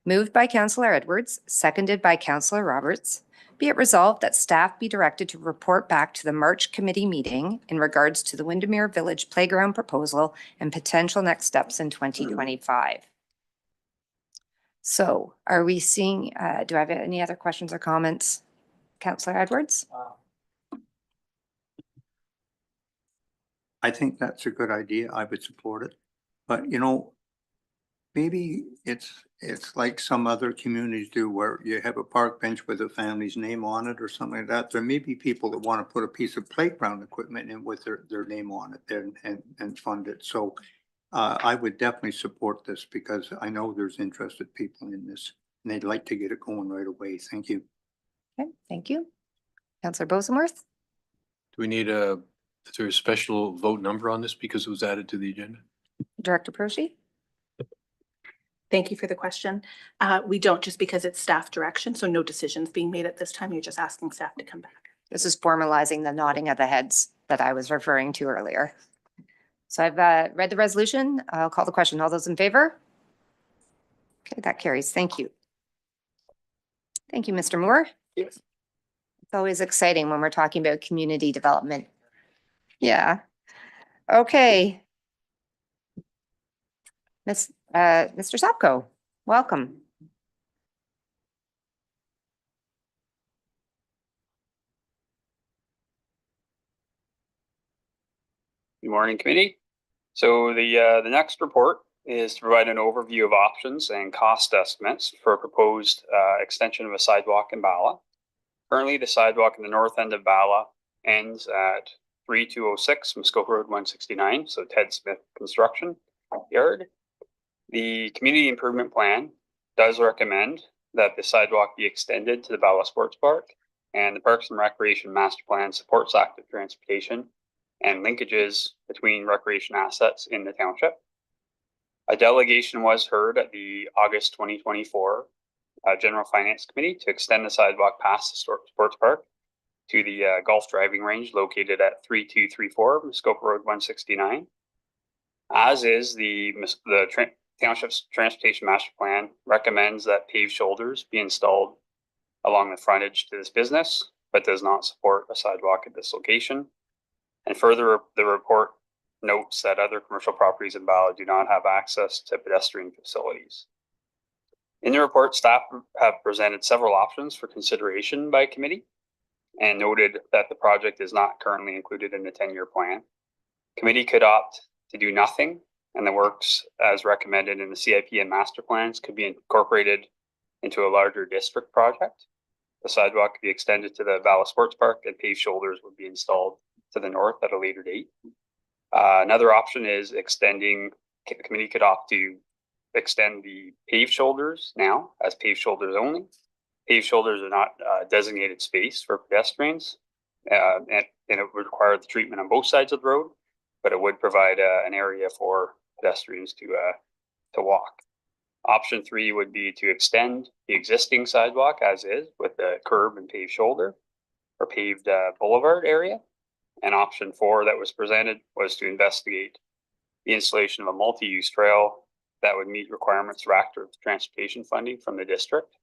Moved by Councillor Edwards, seconded by Councillor Roberts. Be it resolved that staff be directed to report back to the March committee meeting in regards to the Windermere Village Playground proposal and potential next steps in 2025. So are we seeing, do I have any other questions or comments? Councillor Edwards? I think that's a good idea. I would support it. But you know, maybe it's like some other communities do where you have a park bench with a family's name on it or something like that. There may be people that want to put a piece of playground equipment in with their name on it and fund it. So I would definitely support this because I know there's interested people in this and they'd like to get it going right away. Thank you. Okay, thank you. Councillor Bosenworth? Do we need is there a special vote number on this because it was added to the agenda? Director Proshi? Thank you for the question. We don't, just because it's staff direction, so no decisions being made at this time. You're just asking staff to come back. This is formalizing the nodding of the heads that I was referring to earlier. So I've read the resolution. I'll call the question. All those in favor? Okay, that carries. Thank you. Thank you, Mr. Moore. Yes. It's always exciting when we're talking about community development. Yeah. Okay. Mr. Sapko, welcome. Good morning, committee. So the next report is to provide an overview of options and cost estimates for a proposed extension of a sidewalk in Bala. Currently, the sidewalk in the north end of Bala ends at 3206 Muskoka Road 169, so Ted Smith Construction Yard. The community improvement plan does recommend that the sidewalk be extended to the Bala Sports Park, and the Parks and Recreation Master Plan supports active transportation and linkages between recreation assets in the township. A delegation was heard at the August 2024 General Finance Committee to extend the sidewalk past the sports park to the golf driving range located at 3234 Muskoka Road 169. As is the Township's Transportation Master Plan recommends that paved shoulders be installed along the frontage to this business, but does not support a sidewalk at this location. And further, the report notes that other commercial properties in Bala do not have access to pedestrian facilities. In the report, staff have presented several options for consideration by committee and noted that the project is not currently included in the 10-year plan. Committee could opt to do nothing, and the works as recommended in the CIP and master plans could be incorporated into a larger district project. The sidewalk could be extended to the Bala Sports Park and paved shoulders would be installed to the north at a later date. Another option is extending, the committee could opt to extend the paved shoulders now as paved shoulders only. Paved shoulders are not designated space for pedestrians, and it would require the treatment on both sides of the road, but it would provide an area for pedestrians to walk. Option 3 would be to extend the existing sidewalk as is with the curb and paved shoulder or paved boulevard area. And option 4 that was presented was to investigate the installation of a multi-use trail that would meet requirements for active transportation funding from the district.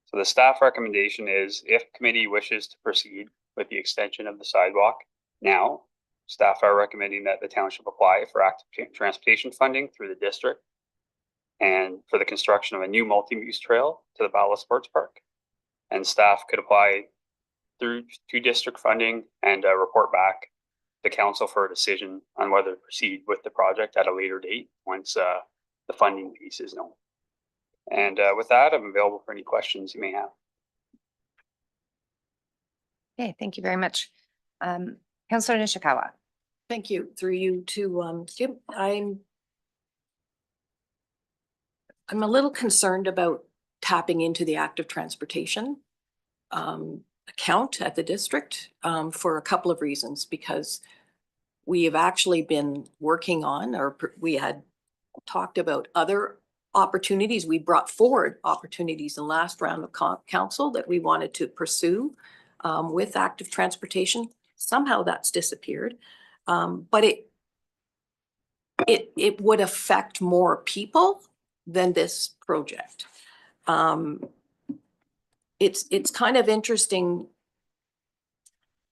So the staff recommendation is if committee wishes to proceed with the extension of the sidewalk now, staff are recommending that the township apply for active transportation funding through the district and for the construction of a new multi-use trail to the Bala Sports Park. And staff could apply through to district funding and report back to council for a decision on whether to proceed with the project at a later date once the funding piece is known. And with that, I'm available for any questions you may have. Okay, thank you very much. Councillor Nishikawa. Thank you. Through you to Jim. I'm a little concerned about tapping into the active transportation account at the district for a couple of reasons, because we have actually been working on, or we had talked about other opportunities. We brought forward opportunities in last round of council that we wanted to pursue with active transportation. Somehow that's disappeared. But it would affect more people than this project. It's kind of interesting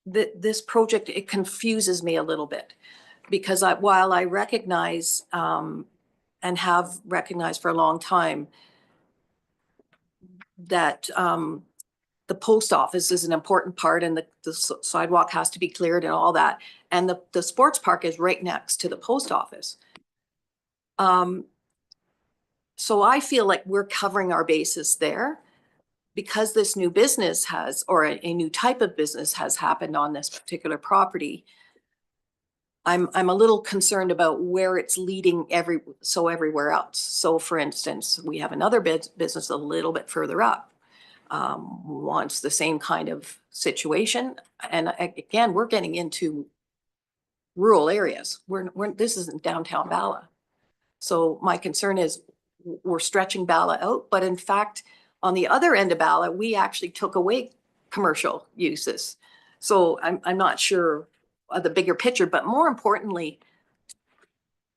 that this project, it confuses me a little bit, because while I recognize and have recognized for a long time that the post office is an important part, and the sidewalk has to be cleared and all that, and the sports park is right next to the post office. So I feel like we're covering our bases there, because this new business has, or a new type of business has happened on this particular property. I'm a little concerned about where it's leading everywhere else. So for instance, we have another business a little bit further up, wants the same kind of situation. And again, we're getting into rural areas. This isn't downtown Bala. So my concern is we're stretching Bala out, but in fact, on the other end of Bala, we actually took away commercial uses. So I'm not sure of the bigger picture, but more importantly,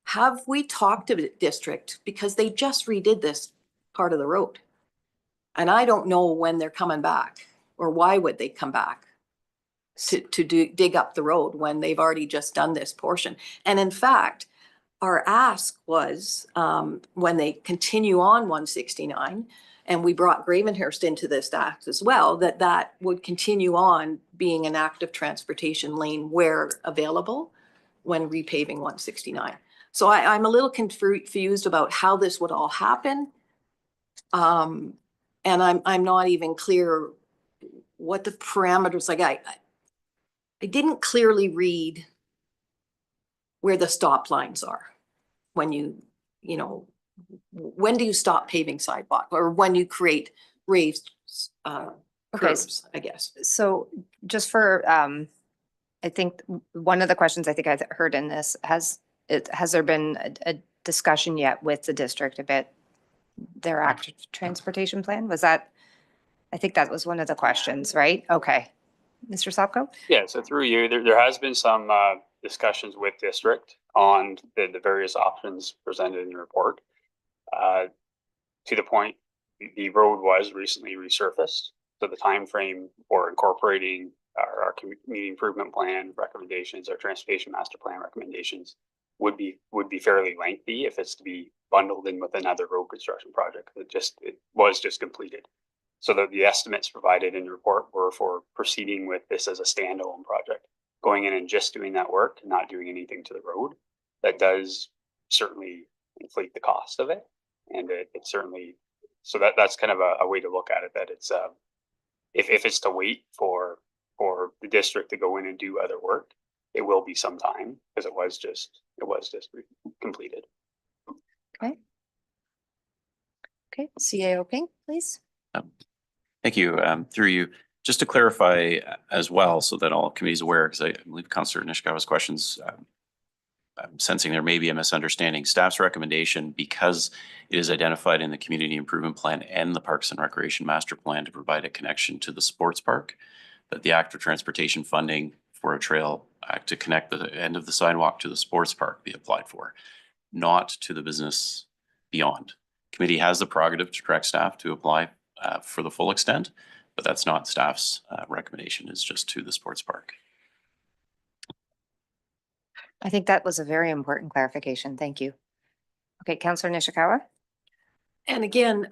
have we talked to the district? Because they just redid this part of the road. And I don't know when they're coming back, or why would they come back to dig up the road when they've already just done this portion. And in fact, our ask was when they continue on 169, and we brought Gravenhurst into this act as well, that would continue on being an active transportation lane where available when repaving 169. So I'm a little confused about how this would all happen. And I'm not even clear what the parameters, like I didn't clearly read where the stop lines are when you know, when do you stop paving sidewalk, or when you create raised curves, I guess. So just for, I think one of the questions I think I heard in this, has there been a discussion yet with the district about their active transportation plan? Was that, I think that was one of the questions, right? Okay. Mr. Sopko? Yeah, so through you, there has been some discussions with district on the various options presented in the report. To the point, the road was recently resurfaced. So the time frame for incorporating our community improvement plan recommendations, our transportation master plan recommendations would be fairly lengthy if it's to be bundled in with another road construction project. It was just completed. So the estimates provided in the report were for proceeding with this as a standalone project, going in and just doing that work and not doing anything to the road. That does certainly inflate the cost of it. And it certainly, so that's kind of a way to look at it, that it's, if it's to wait for the district to go in and do other work, it will be some time, because it was just completed. Okay. Okay, CAO Pink, please. Thank you. Through you, just to clarify as well, so that all committees aware, because I believe Councillor Nishikawa's questions, I'm sensing there may be a misunderstanding. Staff's recommendation, because it is identified in the community improvement plan and the Parks and Recreation master plan to provide a connection to the sports park, that the active transportation funding for a trail to connect the end of the sidewalk to the sports park be applied for, not to the business beyond. Committee has the prerogative to direct staff to apply for the full extent, but that's not staff's recommendation. It's just to the sports park. I think that was a very important clarification. Thank you. Okay, Councillor Nishikawa? And again,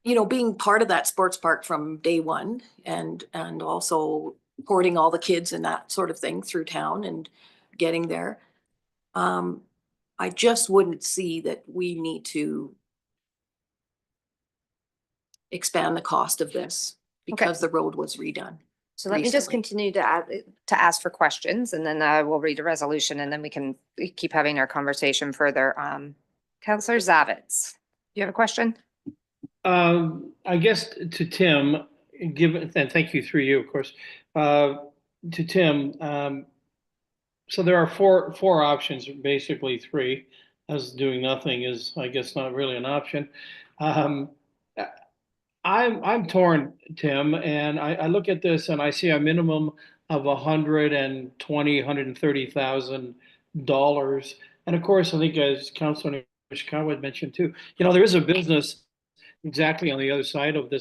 being part of that sports park from day one, and also porting all the kids and that sort of thing through town and getting there, I just wouldn't see that we need to expand the cost of this because the road was redone. So let me just continue to ask for questions, and then we'll read a resolution, and then we can keep having our conversation further. Councillor Zavitz, do you have a question? I guess to Tim, and thank you through you, of course, to Tim. So there are four options, basically three, as doing nothing is, I guess, not really an option. I'm torn, Tim, and I look at this and I see a minimum of $130,000. And of course, I think as Councilor Nishikawa had mentioned too, there is a business exactly on the other side of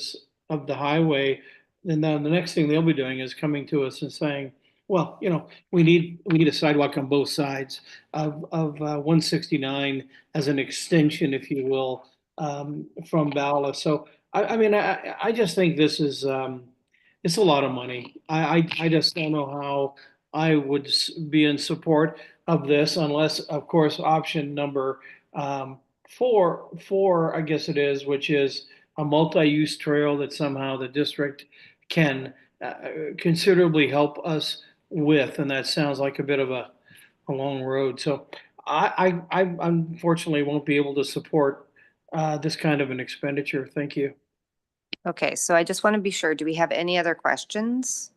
of the highway. And then the next thing they'll be doing is coming to us and saying, well, we need a sidewalk on both sides of 169 as an extension, if you will, from Bala. So I mean, I just think this is it's a lot of money. I just don't know how I would be in support of this unless, of course, option number four, I guess it is, which is a multi-use trail that somehow the district can considerably help us with, and that sounds like a bit of a long road. So I unfortunately won't be able to support this kind of an expenditure. Thank you. Okay, so I just want to be sure, do we have any other questions?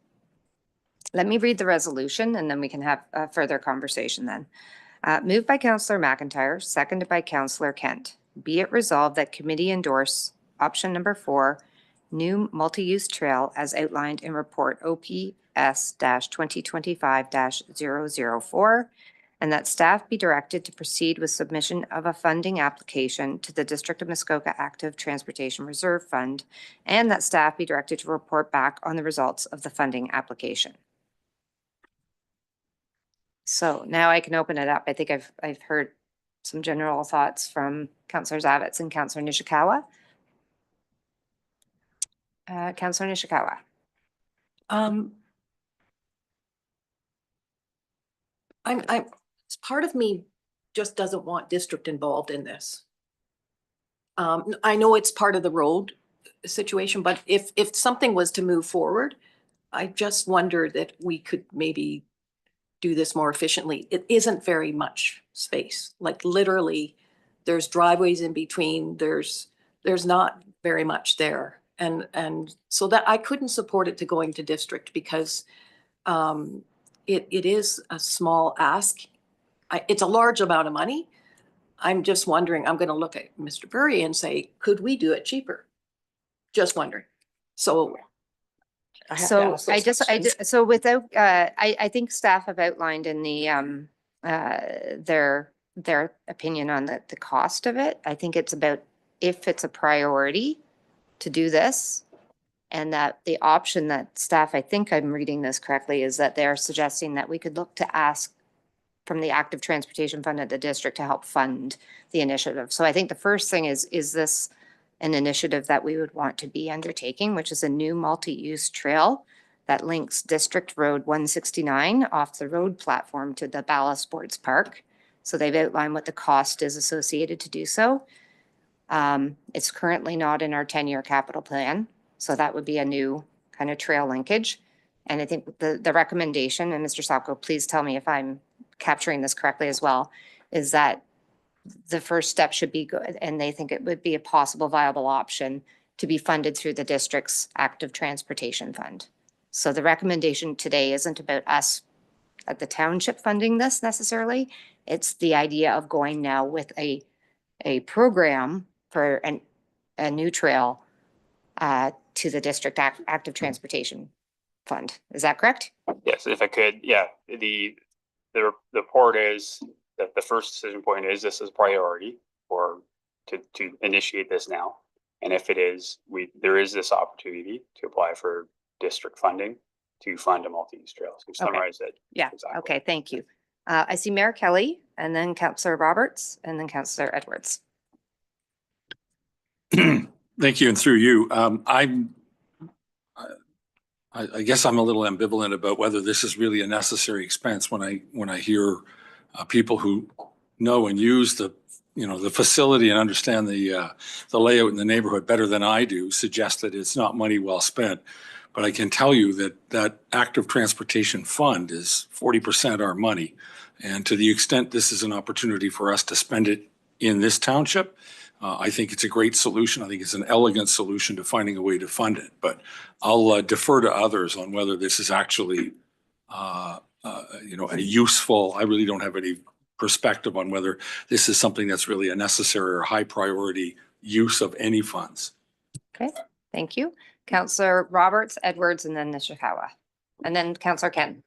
Let me read the resolution and then we can have a further conversation then. Moved by Councillor McIntyre, seconded by Councillor Kent. Be it resolved that committee endorse option number 4, new multi-use trail as outlined in report OPS-2025-004, and that staff be directed to proceed with submission of a funding application to the District of Muskoka Active Transportation Reserve Fund, and that staff be directed to report back on the results of the funding application. So now I can open it up. I think I've heard some general thoughts from Councillor Zavitz and Councillor Nishikawa. Councillor Nishikawa. Part of me just doesn't want district involved in this. I know it's part of the road situation, but if something was to move forward, I just wonder that we could maybe do this more efficiently. It isn't very much space. Like literally, there's driveways in between. There's not very much there, and so that I couldn't support it to going to district because it is a small ask. It's a large amount of money. I'm just wondering, I'm going to look at Mr. Burry and say, could we do it cheaper? Just wondering. So I have to ask those questions. So without, I think staff have outlined in the, their opinion on the cost of it. I think it's about if it's a priority to do this, and that the option that staff, I think I'm reading this correctly, is that they're suggesting that we could look to ask from the Active Transportation Fund at the district to help fund the initiative. So I think the first thing is this an initiative that we would want to be undertaking, which is a new multi-use trail that links District Road 169 off the road platform to the Bala Sports Park. So they've outlined what the cost is associated to do so. It's currently not in our 10-year capital plan. So that would be a new kind of trail linkage. And I think the recommendation, and Mr. Salko, please tell me if I'm capturing this correctly as well, is that the first step should be good, and they think it would be a possible viable option to be funded through the district's Active Transportation Fund. So the recommendation today isn't about us at the township funding this necessarily. It's the idea of going now with a program for a new trail to the district Active Transportation Fund. Is that correct? Yes, if I could, yeah. The report is that the first decision point is this is priority for to initiate this now. And if it is, there is this opportunity to apply for district funding to fund a multi-use trail. So summarize it. Yeah. Exactly. Okay. Thank you. I see Mayor Kelley, and then Councillor Roberts, and then Councillor Edwards. Thank you, and through you. I guess I'm a little ambivalent about whether this is really a necessary expense when I hear people who know and use the facility and understand the layout in the neighborhood better than I do suggest that it's not money well spent. But I can tell you that Active Transportation Fund is 40% our money. And to the extent this is an opportunity for us to spend it in this township, I think it's a great solution. I think it's an elegant solution to finding a way to fund it. But I'll defer to others on whether this is actually a useful, I really don't have any perspective on whether this is something that's really a necessary or high priority use of any funds. Okay, thank you. Councillor Roberts, Edwards, and then Nishikawa. And then Councillor Ken.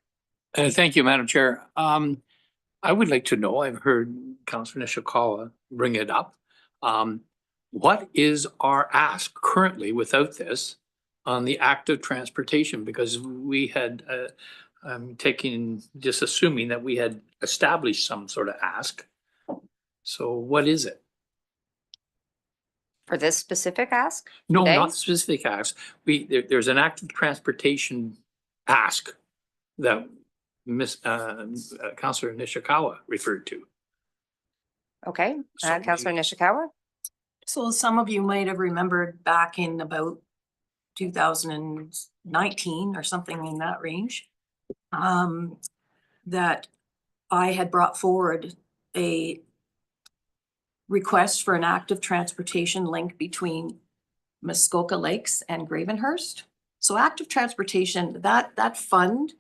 Thank you, Madam Chair. I would like to know, I've heard Councillor Nishikawa bring it up. What is our ask currently without this on the active transportation? Because we had, I'm just assuming that we had established some sort of ask. So what is it? For this specific ask? No, today? not specific ask. There's an active transportation ask that Councillor Nishikawa referred to. Okay, So Councillor Nishikawa? So some of you might have remembered back in about 2019 or something in that range, that I had brought forward a request for an active transportation link between Muskoka Lakes and Gravenhurst. So active transportation, that fund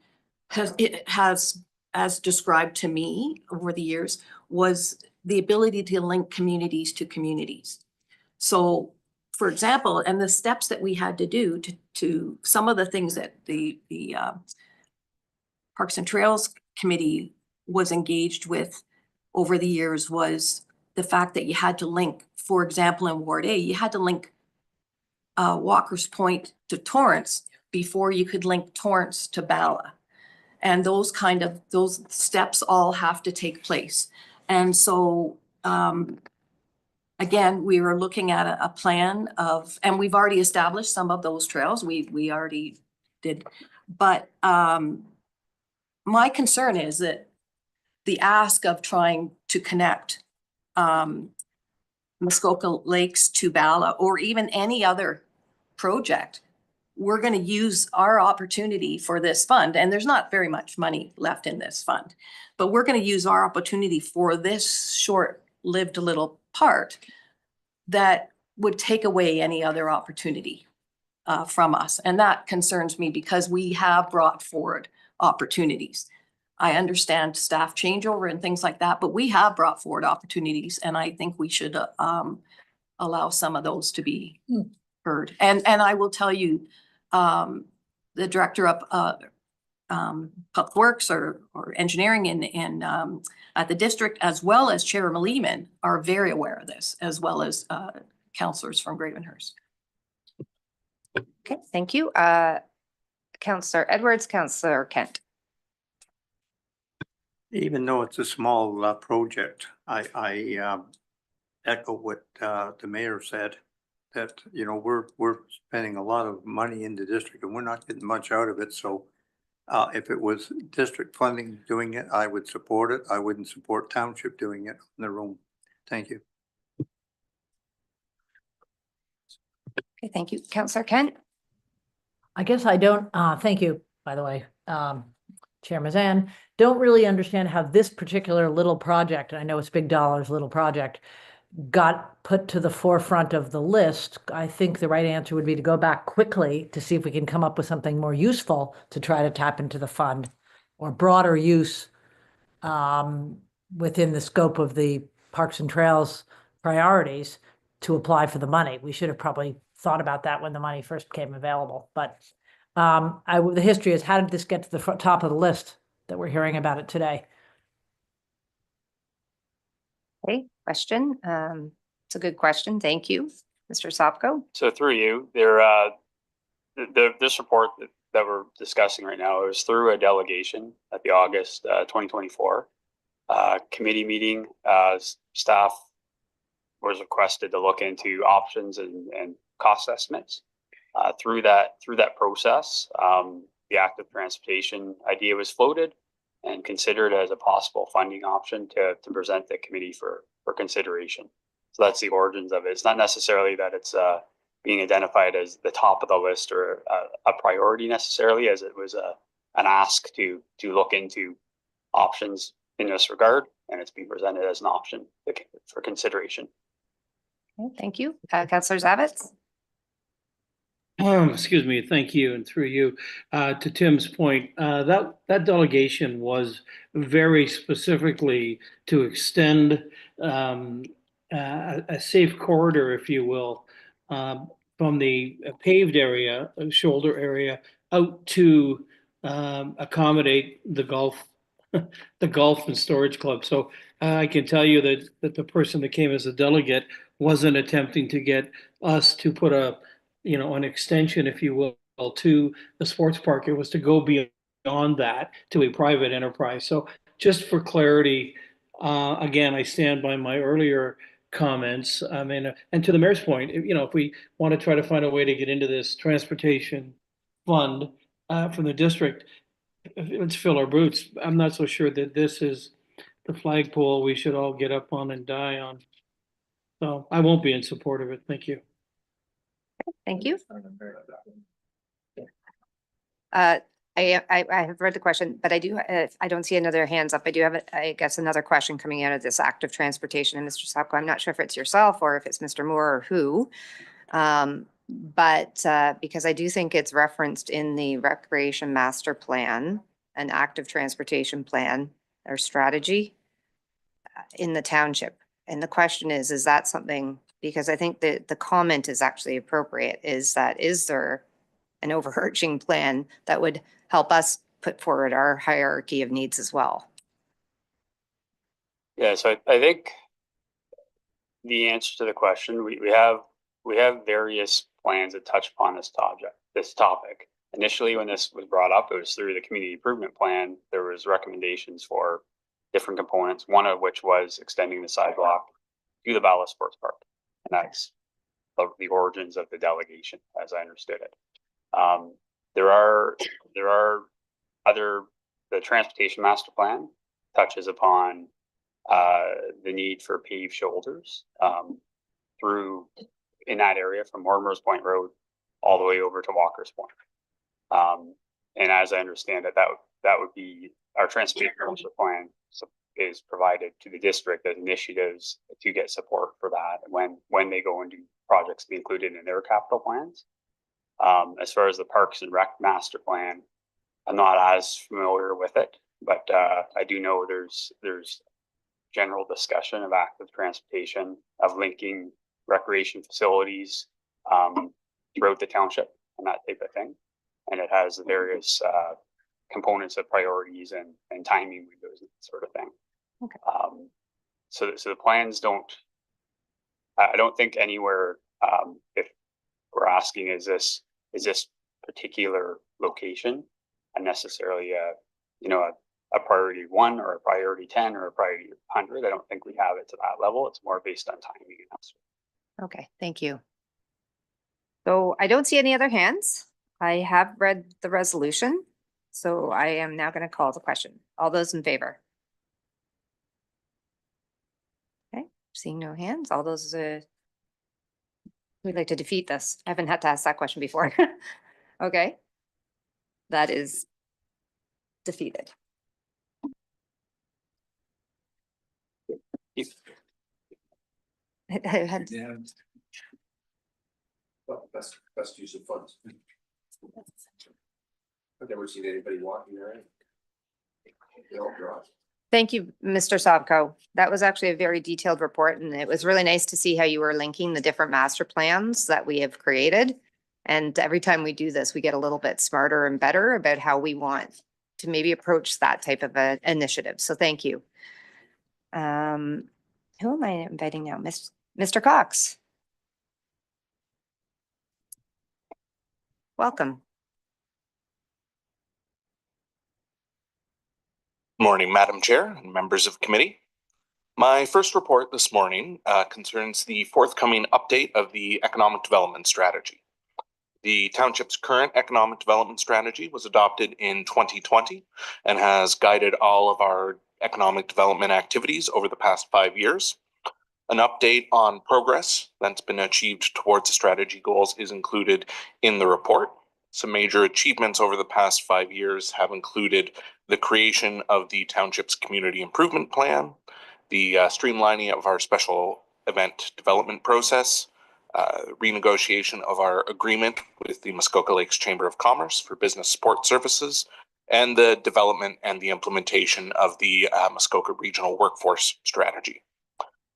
has, as described to me over the years, was the ability to link communities to communities. So, for example, and the steps that we had to do to some of the things that the Parks and Trails Committee was engaged with over the years was the fact that you had to link, for example, in Ward A, you had to link Walker's Point to Torrance before you could link Torrance to Bala. And those steps all have to take place. And so, again, we were looking at a plan of, and we've already established some of those trails. We already did. But my concern is that the ask of trying to connect Muskoka Lakes to Bala, or even any other project, we're going to use our opportunity for this fund. And there's not very much money left in this fund, but we're going to use our opportunity for this short-lived little part that would take away any other opportunity from us. And that concerns me because we have brought forward opportunities. I understand staff changeover and things like that, but we have brought forward opportunities, and I think we should allow some of those to be heard. And I will tell you, the director of Public Works or Engineering in at the district, as well as Chair Lehman, are very aware of this, as well as councillors from Gravenhurst. Okay, thank you. Councillor Edwards, Councillor Kent. Even though it's a small project, I echo what the mayor said, that, you know, we're spending a lot of money in the district and we're not getting much out of it. So if it was district funding doing it, I would support it. I wouldn't support township doing it on their own. Thank you. Okay, thank you. Councillor Kent? I guess I don't, thank you, by the way, Chair Mazan, don't really understand how this particular little project, I know it's big dollars, little project, got put to the forefront of the list. I think the right answer would be to go back quickly to see if we can come up with something more useful to try to tap into the fund, or broader use within the scope of the Parks and Trails priorities to apply for the money. We should have probably thought about that when the money first became available. But the history is, how did this get to the top of the list that we're hearing about it today? Okay, question. It's a good question. Thank you, Mr. Sopko. So through you, this report that we're discussing right now, it was through a delegation at the August 2024 committee meeting. Staff was requested to look into options and cost estimates. Through that process, the active transportation idea was floated and considered as a possible funding option to present the committee for consideration. So that's the origins of it. It's not necessarily that it's being identified as the top of the list or a priority necessarily, as it was an ask to look into options in this regard, and it's being presented as an option for consideration. Okay, thank you. Councillor Zavitz? Excuse me, thank you, and through you, to Tim's point, that delegation was very specifically to extend a safe corridor, if you will, from the paved area, shoulder area, out to accommodate the golf, the golf and storage club. So I can tell you that the person that came as a delegate wasn't attempting to get us to put an extension, if you will, to the sports park. It was to go beyond that to a private enterprise. So just for clarity, again, I stand by my earlier comments. I mean, and to the mayor's point, if we want to try to find a way to get into this transportation fund from the district, let's fill our boots. I'm not so sure that this is the flagpole we should all get up on and die on. So I won't be in support of it. Thank you. Thank you. I have read the question, but I don't see another hands up. I do have, I guess, another question coming out of this active transportation. And Mr. Sapko, I'm not sure if it's yourself or if it's Mr. Moore or who. But because I do think it's referenced in the recreation master plan, an active transportation plan or strategy in the township. And the question is that something, because I think that the comment is actually appropriate, is there an overarching plan that would help us put forward our hierarchy of needs as well? Yeah, so I think the answer to the question, we have various plans that touch upon this topic. Initially, when this was brought up, it was through the community improvement plan. There was recommendations for different components, one of which was extending the sidewalk to the Bala Sports Park. And that's the origins of the delegation, as I understood it. There are the transportation master plan touches upon the need for paved shoulders through in that area from Mortimer's Point Road all the way over to Walker's Point. And as I understand it, that would be our transportation master plan is provided to the district as initiatives to get support for that when they go into projects to be included in their capital plans. As far as the Parks and Rec master plan, I'm not as familiar with it, but I do know there's general discussion of active transportation, of linking recreation facilities throughout the township and that type of thing. And it has various components of priorities and timing windows and that sort of thing. Okay. So the plans I don't think anywhere, if we're asking, is this particular location and necessarily a priority 1 or a priority 10 or a priority 100. I don't think we have it to that level. It's more based on timing and that sort of. Okay, thank you. So I don't see any other hands. I have read the resolution, so I am now going to call the question. All those in favor? Okay, seeing no hands. All those who'd like to defeat this. I haven't had to ask that question before. Okay, that is defeated. Yeah. Well, best use of funds. I've never seen anybody walking there. They all drive. Thank you, Mr. Sobko. That was actually a very detailed report, and it was really nice to see how you were linking the different master plans that we have created. And every time we do this, we get a little bit smarter and better about how we want to maybe approach that type of an initiative. So thank you. Who am I inviting now? Mr. Cox. Welcome. Morning, Madam Chair and members of the committee. My first report this morning concerns the forthcoming update of the economic development strategy. The township's current economic development strategy was adopted in 2020 and has guided all of our economic development activities over the past 5 years. An update on progress that's been achieved towards the strategy goals is included in the report. Some major achievements over the past 5 years have included the creation of the township's community improvement plan, the streamlining of our special event development process, renegotiation of our agreement with the Muskoka Lakes Chamber of Commerce for business support services, and the development and the implementation of the Muskoka Regional Workforce Strategy.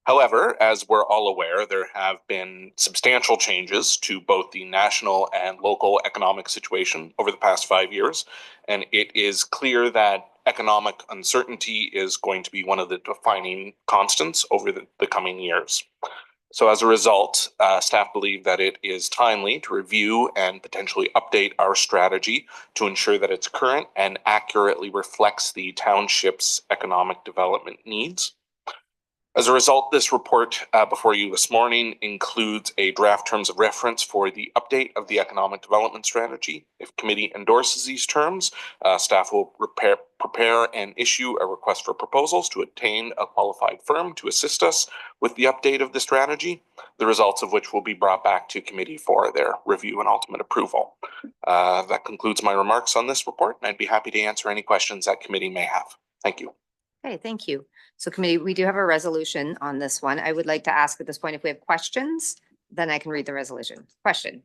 However, as we're all aware, there have been substantial changes to both the national and local economic situation over the past 5 years, and it is clear that economic uncertainty is going to be one of the defining constants over the coming years. So as a result, staff believe that it is timely to review and potentially update our strategy to ensure that it's current and accurately reflects the township's economic development needs. As a result, this report before you this morning includes a draft terms of reference for the update of the economic development strategy. If committee endorses these terms, staff will prepare and issue a request for proposals to obtain a qualified firm to assist us with the update of the strategy, the results of which will be brought back to committee for their review and ultimate approval. That concludes my remarks on this report, and I'd be happy to answer any questions that committee may have. Thank you. Okay, thank you. So committee, we do have a resolution on this one. I would like to ask at this point if we have questions, then I can read the resolution. Question.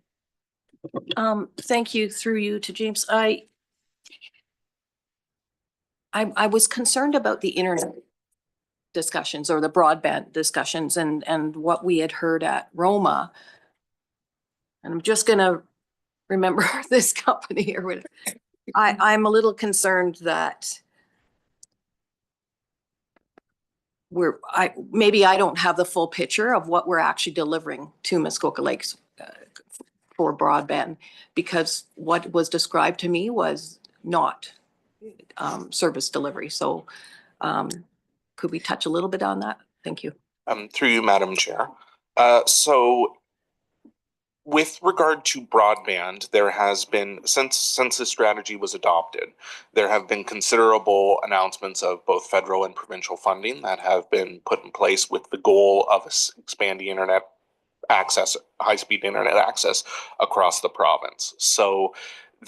Thank you, through you to James. I was concerned about the internet discussions or the broadband discussions and what we had heard at Roma. And I'm just gonna remember this company or whatever. I'm a little concerned that maybe I don't have the full picture of what we're actually delivering to Muskoka Lakes for broadband, because what was described to me was not service delivery. So could we touch a little bit on that? Thank you. Through you, Madam Chair. So with regard to broadband, there has been, since this strategy was adopted, there have been considerable announcements of both federal and provincial funding that have been put in place with the goal of expanding internet access, high-speed internet access across the province. So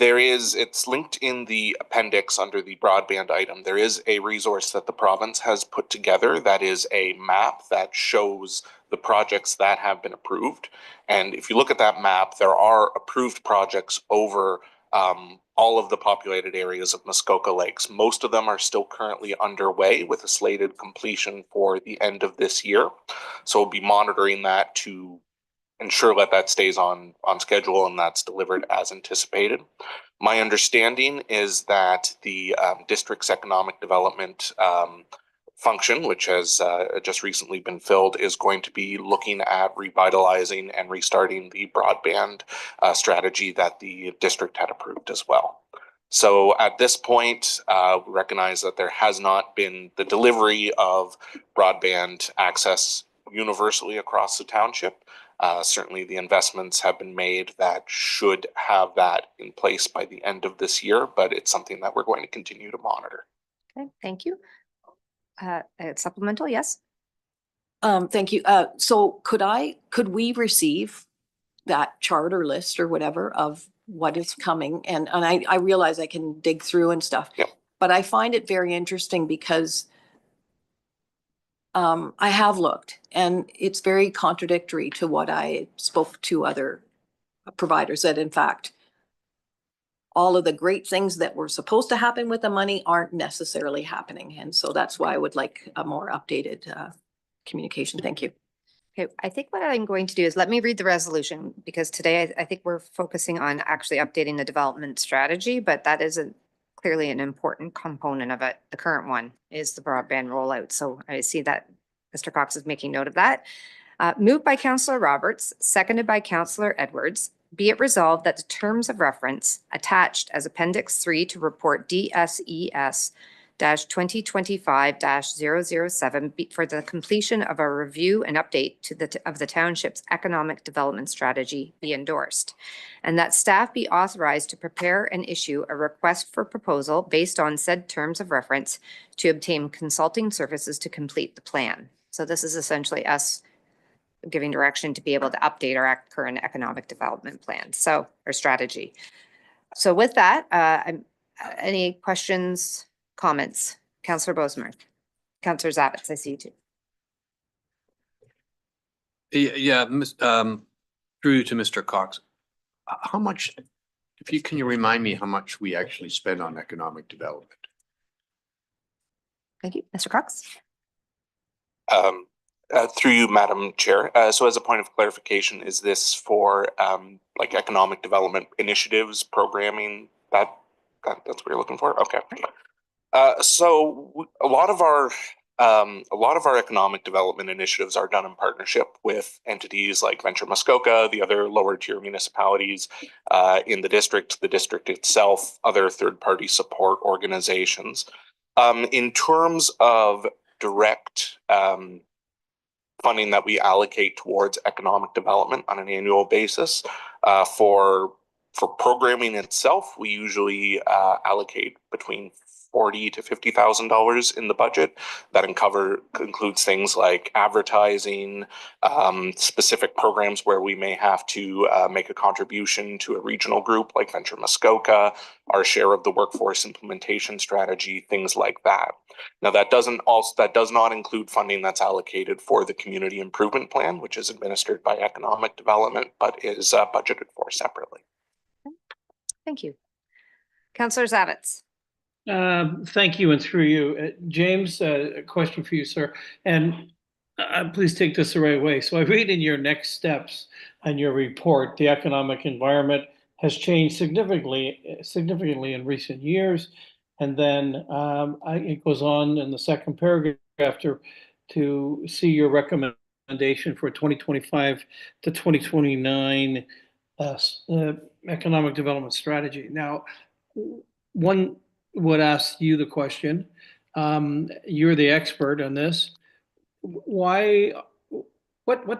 it's linked in the appendix under the broadband item. There is a resource that the province has put together that is a map that shows the projects that have been approved. And if you look at that map, there are approved projects over all of the populated areas of Muskoka Lakes. Most of them are still currently underway with a slated completion for the end of this year. So we'll be monitoring that to ensure that stays on schedule and that's delivered as anticipated. My understanding is that the district's economic development function, which has just recently been filled, is going to be looking at revitalizing and restarting the broadband strategy that the district had approved as well. So at this point, we recognize that there has not been the delivery of broadband access universally across the township. Certainly the investments have been made that should have that in place by the end of this year, but it's something that we're going to continue to monitor. Okay, thank you. Supplemental, yes. Thank you. So could we receive that charter list or whatever of what is coming? And I realize I can dig through and stuff, yep. But I find it very interesting because I have looked and it's very contradictory to what I spoke to other providers, that in fact, all of the great things that were supposed to happen with the money aren't necessarily happening. And so that's why I would like a more updated communication. Thank you. Okay, I think what I'm going to do is let me read the resolution, because today I think we're focusing on actually updating the development strategy, but that isn't clearly an important component of it. The current one is the broadband rollout. So I see that Mr. Cox is making note of that. Moved by Councillor Roberts, seconded by Councillor Edwards. Be it resolved that the terms of reference attached as Appendix 3 to Report DSES-2025-007 for the completion of a review and update of the township's economic development strategy be endorsed, and that staff be authorized to prepare and issue a request for proposal based on said terms of reference to obtain consulting services to complete the plan. So this is essentially us giving direction to be able to update our current economic development plan, or strategy. So with that, any questions, comments? Councillor Bosemer, Councillor Zavitz, I see you too. Yeah, Through to Mr. Cox. How much, can you remind me how much we actually spend on economic development? Thank you. Mr. Cox? Through you, Madam Chair. So as a point of clarification, is this for like economic development initiatives, programming, that's what you're looking for? Okay. So a lot of our economic development initiatives are done in partnership with entities like Venture Muskoka, the other lower tier municipalities in the district itself, other third-party support organizations. In terms of direct funding that we allocate towards economic development on an annual basis, for programming itself, we usually allocate between $40,000 to $50,000 in the budget. That includes things like advertising, specific programs where we may have to make a contribution to a regional group like Venture Muskoka, our share of the workforce implementation strategy, things like that. Now that does not include funding that's allocated for the community improvement plan, which is administered by economic development, but is budgeted for separately. Thank you. Councillor Zavitz. Thank you, and through you. James, a question for you, sir. And please take this the right way. So I read in your next steps on your report, the economic environment has changed significantly in recent years. And then it goes on in the second paragraph to see your recommendation for 2025 to 2029 economic development strategy. Now, one would ask you the question, you're the expert on this. What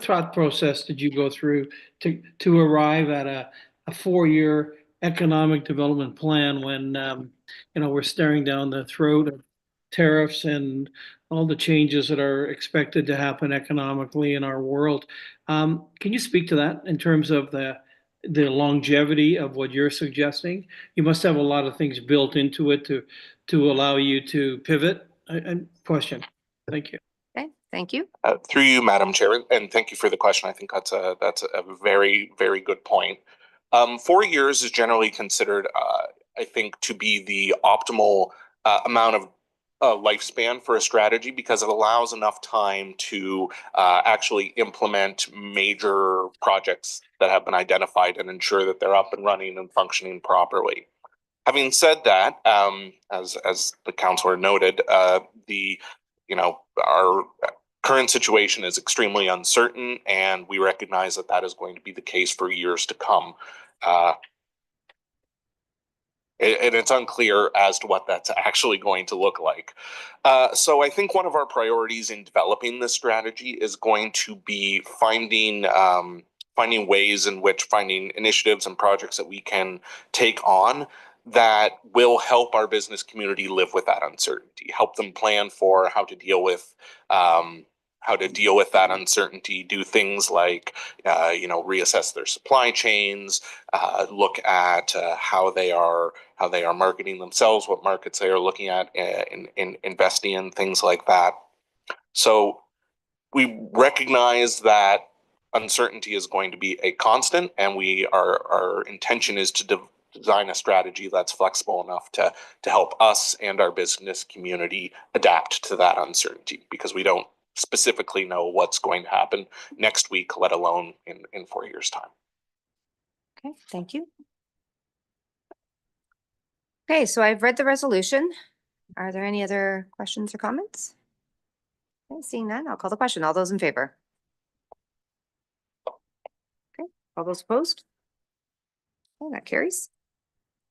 thought process did you go through to arrive at a 4-year economic development plan when we're staring down the throat of tariffs and all the changes that are expected to happen economically in our world? Can you speak to that in terms of the longevity of what you're suggesting? You must have a lot of things built into it to allow you to pivot. Question. Thank you. Okay, thank you. Through you, Madam Chair, and thank you for the question. I think that's a very, very good point. 4 years is generally considered, I think, to be the optimal amount of lifespan for a strategy, because it allows enough time to actually implement major projects that have been identified and ensure that they're up and running and functioning properly. Having said that, as the councillor noted, our current situation is extremely uncertain, and we recognize that that is going to be the case for years to come. And it's unclear as to what that's actually going to look like. So I think one of our priorities in developing this strategy is going to be finding initiatives and projects that we can take on that will help our business community live with that uncertainty, help them plan for how to deal with that uncertainty, do things like, reassess their supply chains, look at how they are marketing themselves, what markets they are looking at in investing in, things like that. So we recognize that uncertainty is going to be a constant, and our intention is to design a strategy that's flexible enough to help us and our business community adapt to that uncertainty, because we don't specifically know what's going to happen next week, let alone in 4 years' time. Okay, thank you. Okay, so I've read the resolution. Are there any other questions or comments? Okay, seeing none, I'll call the question. All those in favor? Okay, all those opposed? Okay, that carries.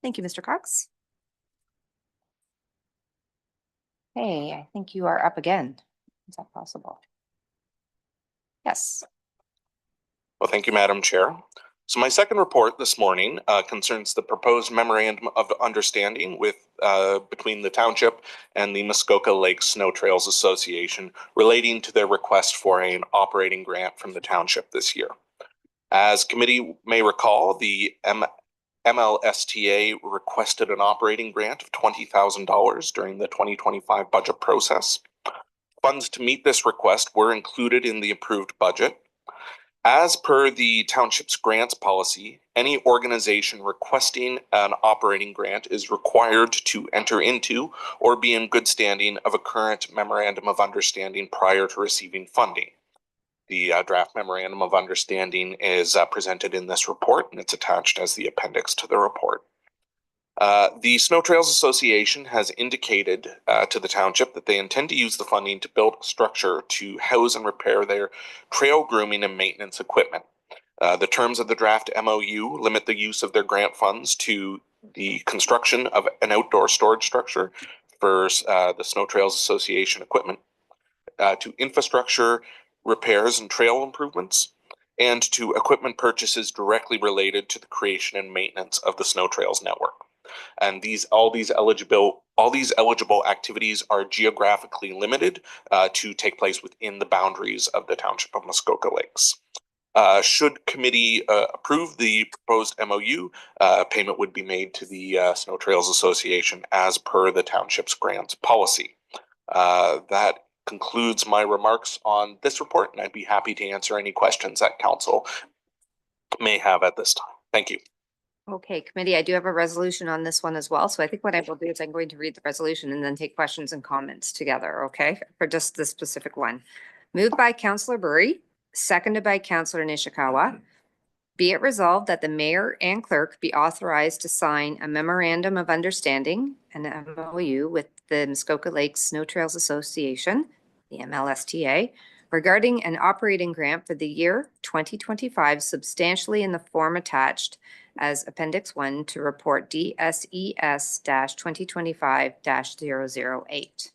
Thank you, Mr. Cox. Hey, I think you are up again. Is that possible? Yes. Well, thank you, Madam Chair. So my second report this morning concerns the proposed memorandum of understanding between the township and the Muskoka Lake Snow Trails Association relating to their request for an operating grant from the township this year. As committee may recall, the MLSTA requested an operating grant of $20,000 during the 2025 budget process. Funds to meet this request were included in the approved budget. As per the township's grants policy, any organization requesting an operating grant is required to enter into or be in good standing of a current memorandum of understanding prior to receiving funding. The draft memorandum of understanding is presented in this report, and it's attached as the appendix to the report. The Snow Trails Association has indicated to the township that they intend to use the funding to build a structure to house and repair their trail grooming and maintenance equipment. The terms of the draft MOU limit the use of their grant funds to the construction of an outdoor storage structure for the Snow Trails Association equipment, to infrastructure repairs and trail improvements, and to equipment purchases directly related to the creation and maintenance of the Snow Trails network. And all these eligible activities are geographically limited to take place within the boundaries of the Township of Muskoka Lakes. Should committee approve the proposed MOU, payment would be made to the Snow Trails Association as per the township's grants policy. That concludes my remarks on this report, and I'd be happy to answer any questions that council may have at this time. Thank you. Okay, committee, I do have a resolution on this one as well. So I think what I will do is I'm going to read the resolution and then take questions and comments together, okay, for just this specific one. Moved by Councillor Burry, seconded by Councillor Nishikawa. Be it resolved that the mayor and clerk be authorized to sign a memorandum of understanding, an MOU, with the Muskoka Lakes Snow Trails Association, the MLSTA, regarding an operating grant for the year 2025, substantially in the form attached as Appendix 1 to report DSES-2025-008.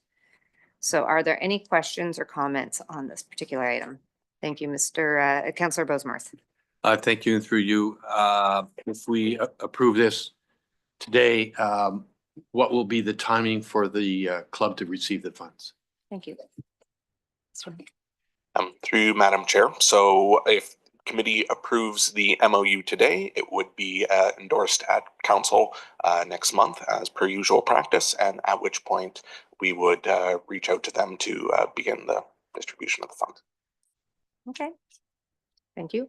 So are there any questions or comments on this particular item? Thank you, Councillor Bosemarth. Thank you, and through you, if we approve this today, what will be the timing for the club to receive the funds? Thank you. Through you, Madam Chair. So if committee approves the MOU today, it would be endorsed at council next month as per usual practice, and at which point we would reach out to them to begin the distribution of the funds. Okay. Thank you.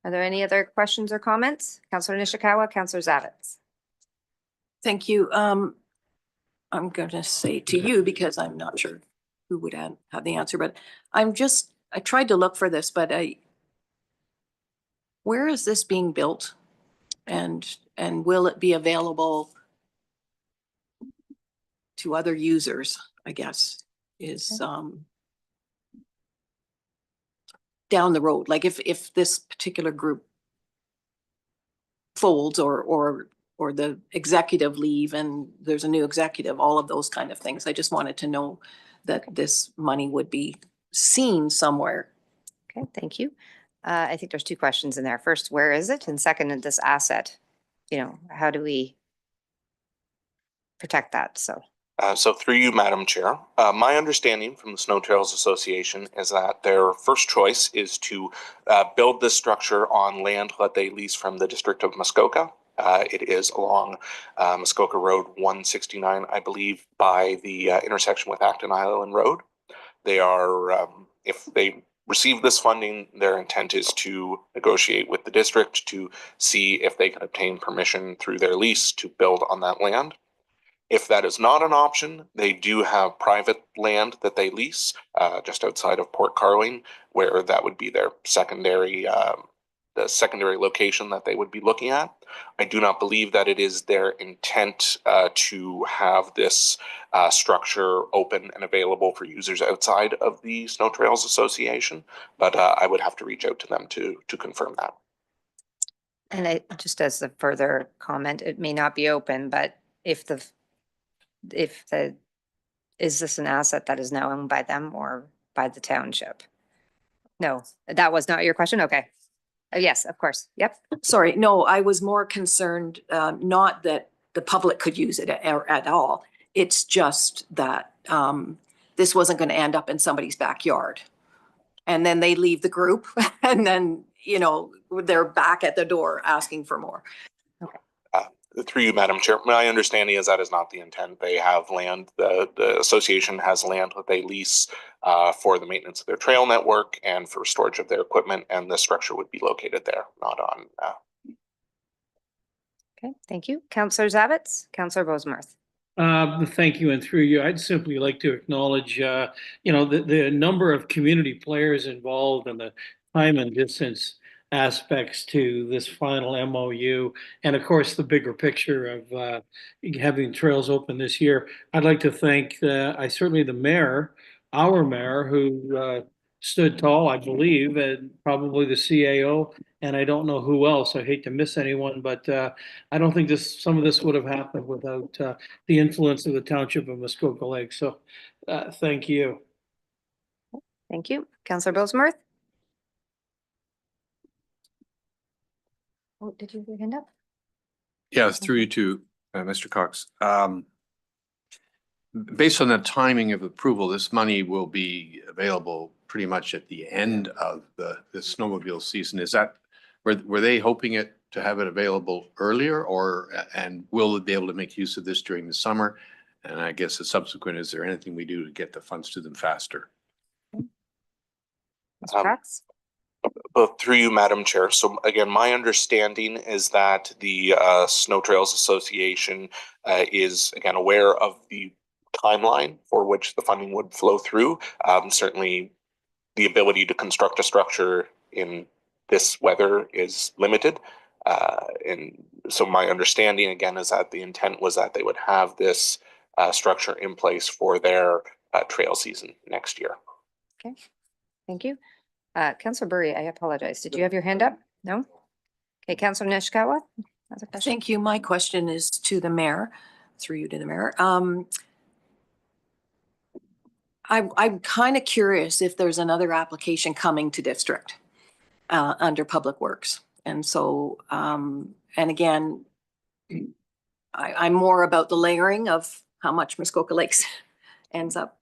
Are there any other questions or comments? Councillor Nishikawa, Councillor Zavitz. Thank you. I'm going to say to you, because I'm not sure who would have the answer, but I tried to look for this, but where is this being built? And will it be available to other users, I guess, is down the road? Like if this particular group folds or the executive leave and there's a new executive, all of those kind of things. I just wanted to know that this money would be seen somewhere. Okay, thank you. I think there's two questions in there. First, where is it? And second, this asset, how do we protect that? So through you, Madam Chair, my understanding from the Snow Trails Association is that their first choice is to build this structure on land that they lease from the District of Muskoka. It is along Muskoka Road 169, I believe, by the intersection with Acton Island Road. They are, if they receive this funding, their intent is to negotiate with the district to see if they can obtain permission through their lease to build on that land. If that is not an option, they do have private land that they lease just outside of Port Carling, where that would be their secondary location that they would be looking at. I do not believe that it is their intent to have this structure open and available for users outside of the Snow Trails Association, but I would have to reach out to them to confirm that. And just as a further comment, it may not be open, but is this an asset that is now owned by them or by the township? No, that was not your question. Okay. Yes, of course. Yep. Sorry, no, I was more concerned, not that the public could use it at all. It's just that this wasn't going to end up in somebody's backyard. And then they leave the group and then, they're back at the door asking for more. Okay. Through you, Madam Chair, my understanding is that is not the intent. They have land, the association has land that they lease for the maintenance of their trail network and for storage of their equipment, and the structure would be located there, not on. Okay, thank you. Councillor Zavitz, Councillor Rosemouth. Thank you, and through you, I'd simply like to acknowledge, the number of community players involved and the time and distance aspects to this final MOU, and of course, the bigger picture of having trails open this year. I'd like to thank, certainly the mayor, our mayor, who stood tall, I believe, and probably the CAO, and I don't know who else. I hate to miss anyone, but I don't think some of this would have happened without the influence of the township of Muskoka Lake. So thank you. Thank you. Councillor Rosemouth. Oh, did you have your hand up? Yeah, through you to Mr. Cox. Based on the timing of approval, this money will be available pretty much at the end of the snowmobile season. Is that, were they hoping to have it available earlier, and will they be able to make use of this during the summer? And I guess the subsequent, is there anything we do to get the funds to them faster? Mr. Cox. Through you, Madam Chair. So again, my understanding is that the Snow Trails Association is again aware of the timeline for which the funding would flow through. Certainly the ability to construct a structure in this weather is limited. And so my understanding again is that the intent was that they would have this structure in place for their trail season next year. Okay, thank you. Councillor Burry, I apologize. Did you have your hand up? No? Okay, Councillor Nishikawa. Thank you. My question is to the mayor, through you to the mayor. I'm kind of curious if there's another application coming to district under Public Works. And so, and again, I'm more about the layering of how much Muskoka Lakes ends up,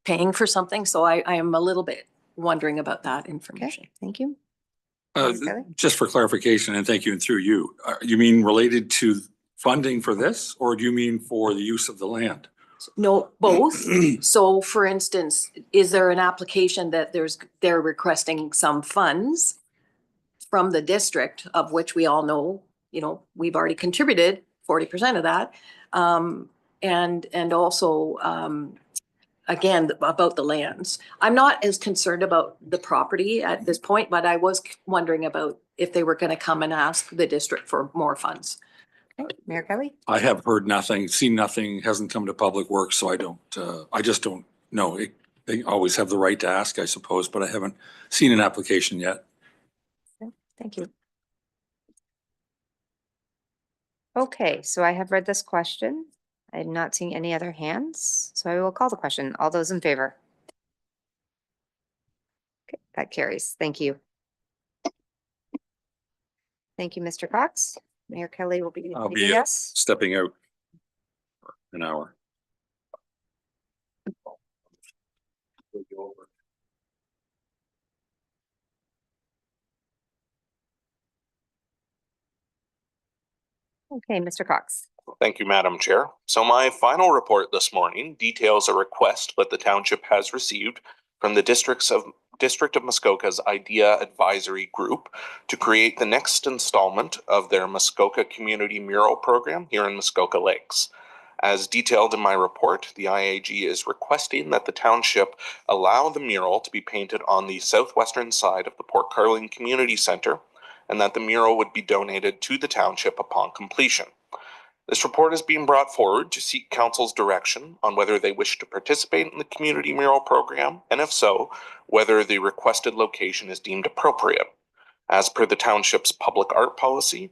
paying for something. So I am a little bit wondering about that information. Okay, thank you. Just for clarification, and thank you, and through you, you mean related to funding for this, or do you mean for the use of the land? No, both. So for instance, is there an application that they're requesting some funds from the district, of which we all know, we've already contributed 40% of that. And also, again, about the lands. I'm not as concerned about the property at this point, but I was wondering about if they were going to come and ask the district for more funds. Okay, Mayor Kelley. I have heard nothing, seen nothing, hasn't come to Public Works, so I just don't know. They always have the right to ask, I suppose, but I haven't seen an application yet. Okay, thank you. Okay, so I have read this question. I am not seeing any other hands, so I will call the question. All those in favor? Okay, that carries. Thank you. Thank you, Mr. Cox. Mayor Kelley will be I'll be leaving us. stepping out for an hour. Okay, Mr. Cox. Thank you, Madam Chair. So my final report this morning details a request that the township has received from the District of Muskoka's IDEA Advisory Group to create the next installment of their Muskoka Community Mural Program here in Muskoka Lakes. As detailed in my report, the IAG is requesting that the township allow the mural to be painted on the southwestern side of the Port Carling Community Center, and that the mural would be donated to the township upon completion. This report is being brought forward to seek council's direction on whether they wish to participate in the community mural program, and if so, whether the requested location is deemed appropriate. As per the township's public art policy,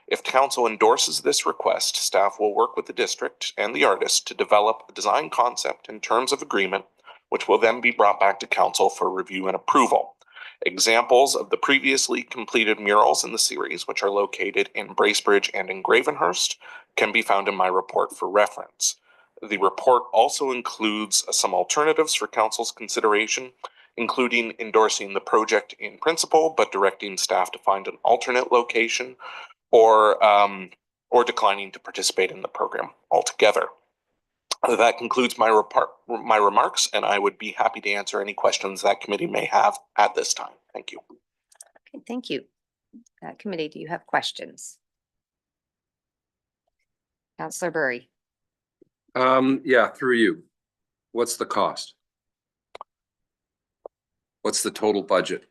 if council endorses this request, staff will work with the district and the artist to develop a design concept and terms of agreement, which will then be brought back to council for review and approval. Examples of the previously completed murals in the series, which are located in Bracebridge and in Gravenhurst, can be found in my report for reference. The report also includes some alternatives for council's consideration, including endorsing the project in principle, but directing staff to find an alternate location, or or declining to participate in the program altogether. That concludes my remarks, and I would be happy to answer any questions that committee may have at this time. Thank you. Okay, thank you. Committee, do you have questions? Councillor Burry. Yeah, through you. What's the cost? What's the total budget?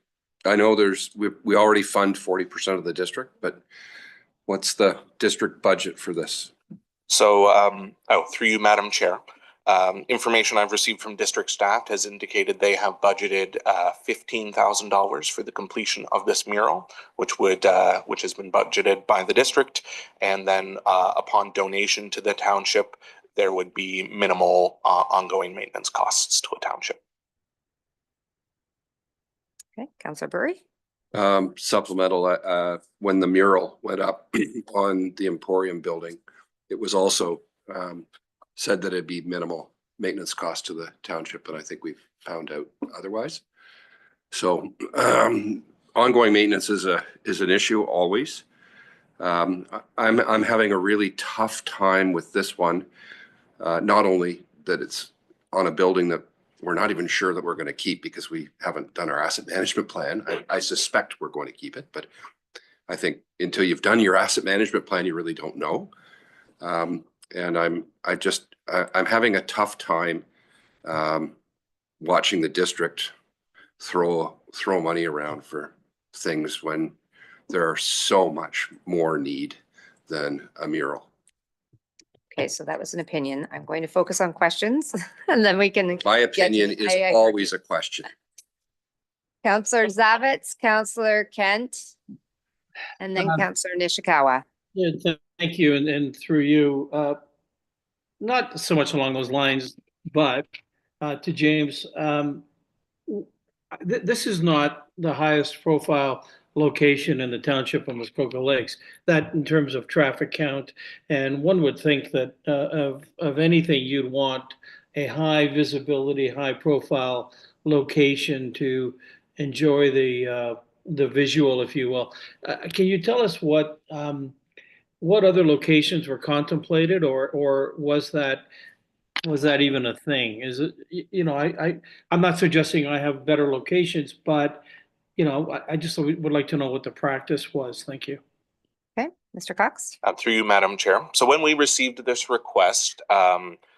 I know we already fund 40% of the district, but what's the district budget for this? So, through you, Madam Chair, information I've received from district staff has indicated they have budgeted $15,000 for the completion of this mural, which has been budgeted by the district, and then upon donation to the township, there would be minimal ongoing maintenance costs to a township. Okay, Councillor Burry. Supplemental, when the mural went up on the Emporium building, it was also said that it'd be minimal maintenance cost to the township, but I think we've found out otherwise. So ongoing maintenance is an issue always. I'm having a really tough time with this one. Not only that it's on a building that we're not even sure that we're going to keep because we haven't done our asset management plan. I suspect we're going to keep it, but I think until you've done your asset management plan, you really don't know. And I'm having a tough time watching the district throw money around for things when there are so much more need than a mural. Okay, so that was an opinion. I'm going to focus on questions and then we can. My opinion is always a question. Councillor Zavitz, Councillor Kent, and then Councillor Nishikawa. Yeah, thank you. And through you, not so much along those lines, but to James, this is not the highest profile location in the township of Muskoka Lakes, that in terms of traffic count. And one would think that of anything, you'd want a high visibility, high profile location to enjoy the visual, if you will. Can you tell us what other locations were contemplated, or was that even a thing? Is it, I'm not suggesting I have better locations, but I just would like to know what the practice was. Thank you. Okay, Mr. Cox. Through you, Madam Chair. So when we received this request,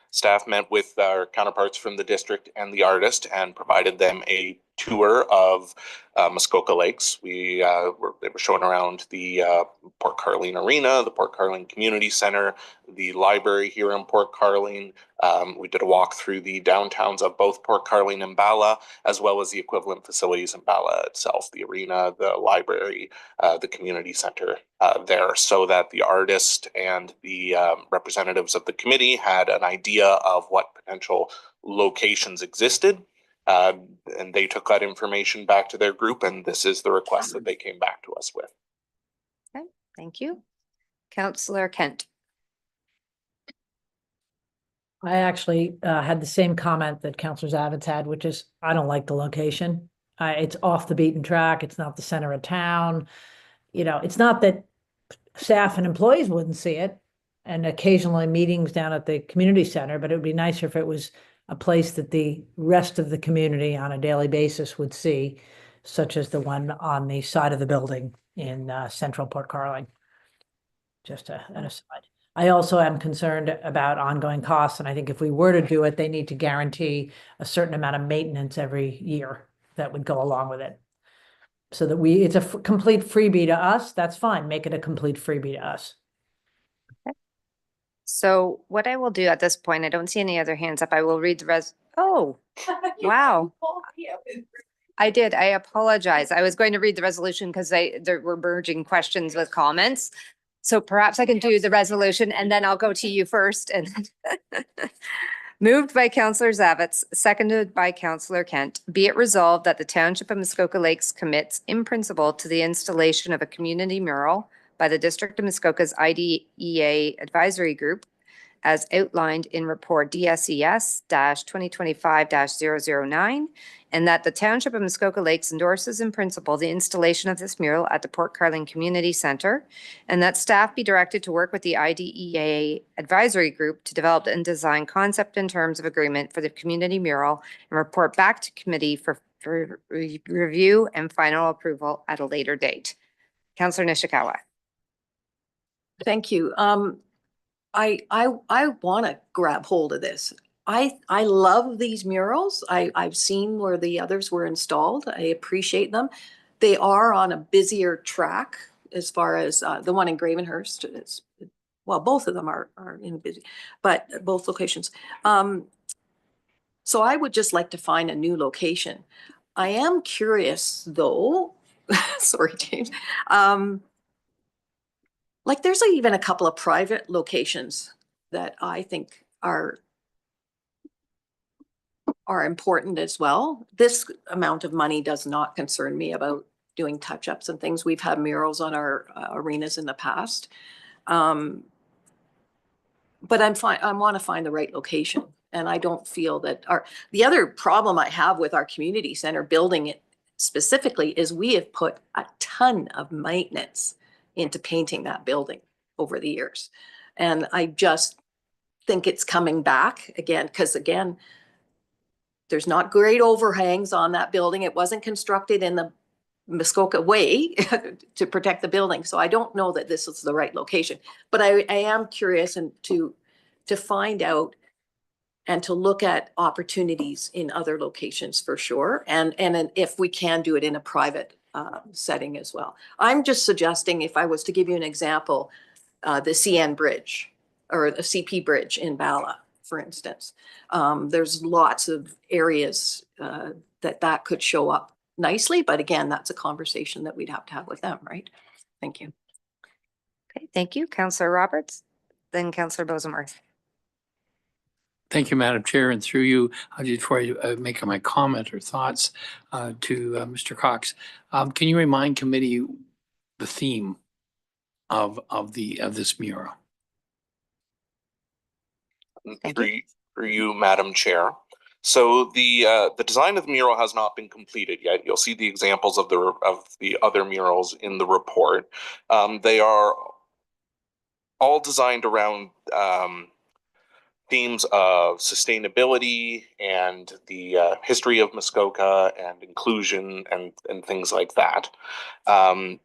staff met with our counterparts from the district and the artist and provided them a tour of Muskoka Lakes. They were shown around the Port Carling Arena, the Port Carling Community Center, the library here in Port Carling. We did a walk through the downtowns of both Port Carling and Bala, as well as the equivalent facilities in Bala itself, the arena, the library, the community center there, so that the artist and the representatives of the committee had an idea of what potential locations existed. And they took that information back to their group, and this is the request that they came back to us with. Okay, thank you. Councillor Kent. I actually had the same comment that Councillor Zavitz had, which is I don't like the location. It's off the beaten track. It's not the center of town. It's not that staff and employees wouldn't see it, and occasionally meetings down at the community center, but it would be nicer if it was a place that the rest of the community on a daily basis would see, such as the one on the side of the building in central Port Carling. Just an aside. I also am concerned about ongoing costs, and I think if we were to do it, they need to guarantee a certain amount of maintenance every year that would go along with it. So that it's a complete freebie to us, that's fine. Make it a complete freebie to us. So what I will do at this point, I don't see any other hands up. I will read the oh, wow. I did. I apologize. I was going to read the resolution because there were merging questions with comments. So perhaps I can do the resolution and then I'll go to you first. And moved by Councillor Zavitz, seconded by Councillor Kent. Be it resolved that the Township of Muskoka Lakes commits in principle to the installation of a community mural by the District of Muskoka's IDEA Advisory Group as outlined in report DSES-2025-009, and that the Township of Muskoka Lakes endorses in principle the installation of this mural at the Port Carling Community Center, and that staff be directed to work with the IDEA advisory group to develop and design concept and terms of agreement for the community mural and report back to committee for review and final approval at a later date. Councillor Nishikawa. Thank you. I want to grab hold of this. I love these murals. I've seen where the others were installed. I appreciate them. They are on a busier track as far as the one in Gravenhurst. Well, both of them are in busy, but both locations. So I would just like to find a new location. I am curious though, sorry, James. Like there's even a couple of private locations that I think are important as well. This amount of money does not concern me about doing touch-ups and things. We've had murals on our arenas in the past. But I want to find the right location. And I don't feel that the other problem I have with our community center building it specifically is we have put a ton of maintenance into painting that building over the years. And I just think it's coming back again, because again, there's not great overhangs on that building. It wasn't constructed in the Muskoka way to protect the building. So I don't know that this is the right location, but I am curious and to find out and to look at opportunities in other locations for sure. And if we can do it in a private setting as well. I'm just suggesting, if I was to give you an example, the CN Bridge or the CP Bridge in Bala, for instance. There's lots of areas that could show up nicely, but again, that's a conversation that we'd have to have with them, right? Thank you. Okay, thank you. Councillor Roberts, then Councillor Bosemarth. Thank you, Madam Chair, and through you, before I make my comment or thoughts to Mr. Cox, can you remind committee the theme of this mural? For you, Madam Chair. So the design of the mural has not been completed yet. You'll see the examples of the other murals in the report. They are all designed around themes of sustainability and the history of Muskoka and inclusion and things like that. The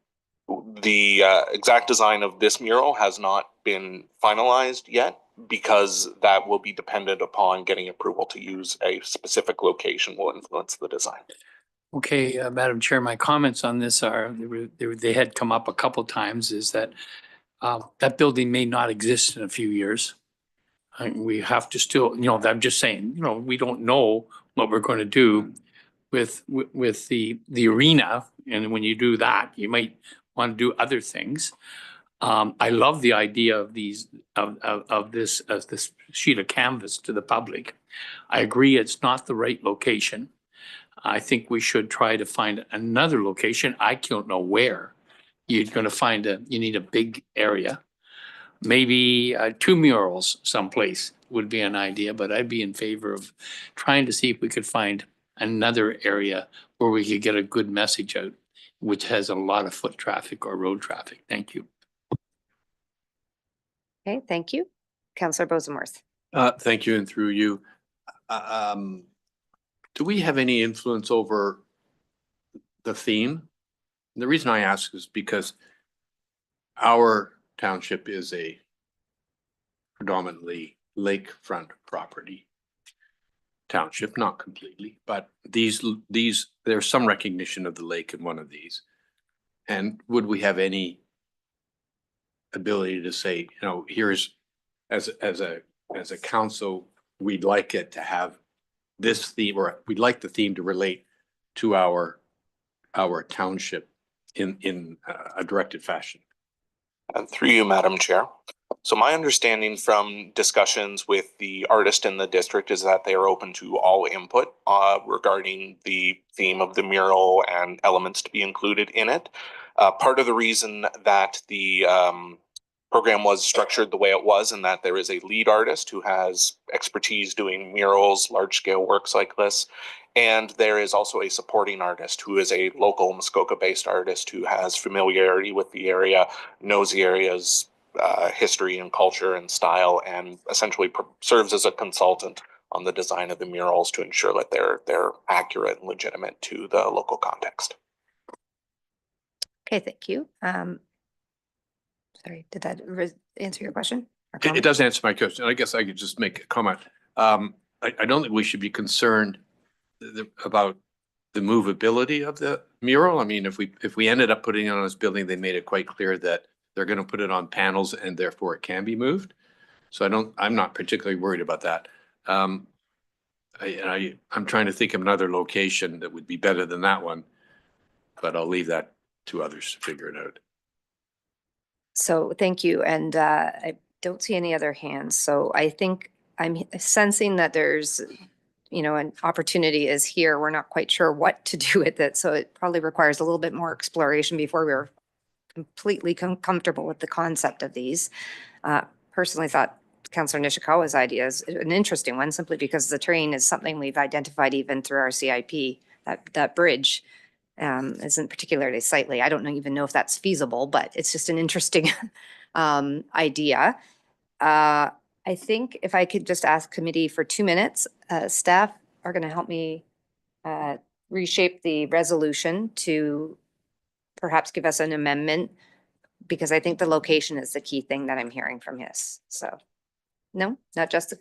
exact design of this mural has not been finalized yet, because that will be dependent upon getting approval to use a specific location will influence the design. Okay, Madam Chair, my comments on this are, they had come up a couple times, is that that building may not exist in a few years. We have to still, I'm just saying, we don't know what we're going to do with the arena. And when you do that, you might want to do other things. I love the idea of this sheet of canvas to the public. I agree it's not the right location. I think we should try to find another location. I don't know where. You're going to find you need a big area. Maybe 2 murals someplace would be an idea, but I'd be in favor of trying to see if we could find another area where we could get a good message out, which has a lot of foot traffic or road traffic. Thank you. Okay, thank you. Councillor Bosemarth. Thank you, and through you. Do we have any influence over the theme? And the reason I ask is because our township is a predominantly lakefront property township, not completely, but there's some recognition of the lake in one of these. And would we have any ability to say, here's as a council, we'd like it to have this theme, or we'd like the theme to relate to our township in a directed fashion? And through you, Madam Chair. So my understanding from discussions with the artist in the district is that they are open to all input regarding the theme of the mural and elements to be included in it. Part of the reason that the program was structured the way it was, and that there is a lead artist who has expertise doing murals, large scale works like this. And there is also a supporting artist who is a local Muskoka based artist who has familiarity with the area, knows the area's history and culture and style, and essentially serves as a consultant on the design of the murals to ensure that they're accurate and legitimate to the local context. Okay, thank you. Sorry, did that answer your question? It does answer my question. I guess I could just make a comment. I don't think we should be concerned about the movability of the mural. I mean, if we ended up putting it on this building, they made it quite clear that they're going to put it on panels and therefore it can be moved. So I'm not particularly worried about that. I'm trying to think of another location that would be better than that one, but I'll leave that to others to figure it out. So thank you. And I don't see any other hands. So I think I'm sensing that there's, an opportunity is here. We're not quite sure what to do with it. So it probably requires a little bit more exploration before we're completely comfortable with the concept of these. Personally thought Councillor Nishikawa's idea is an interesting one, simply because the train is something we've identified even through our CIP. That bridge isn't particularly sightly. I don't even know if that's feasible, but it's just an interesting idea. I think if I could just ask committee for 2 minutes, staff are going to help me reshape the resolution to perhaps give us an amendment, because I think the location is the key thing that I'm hearing from his. So, no, not just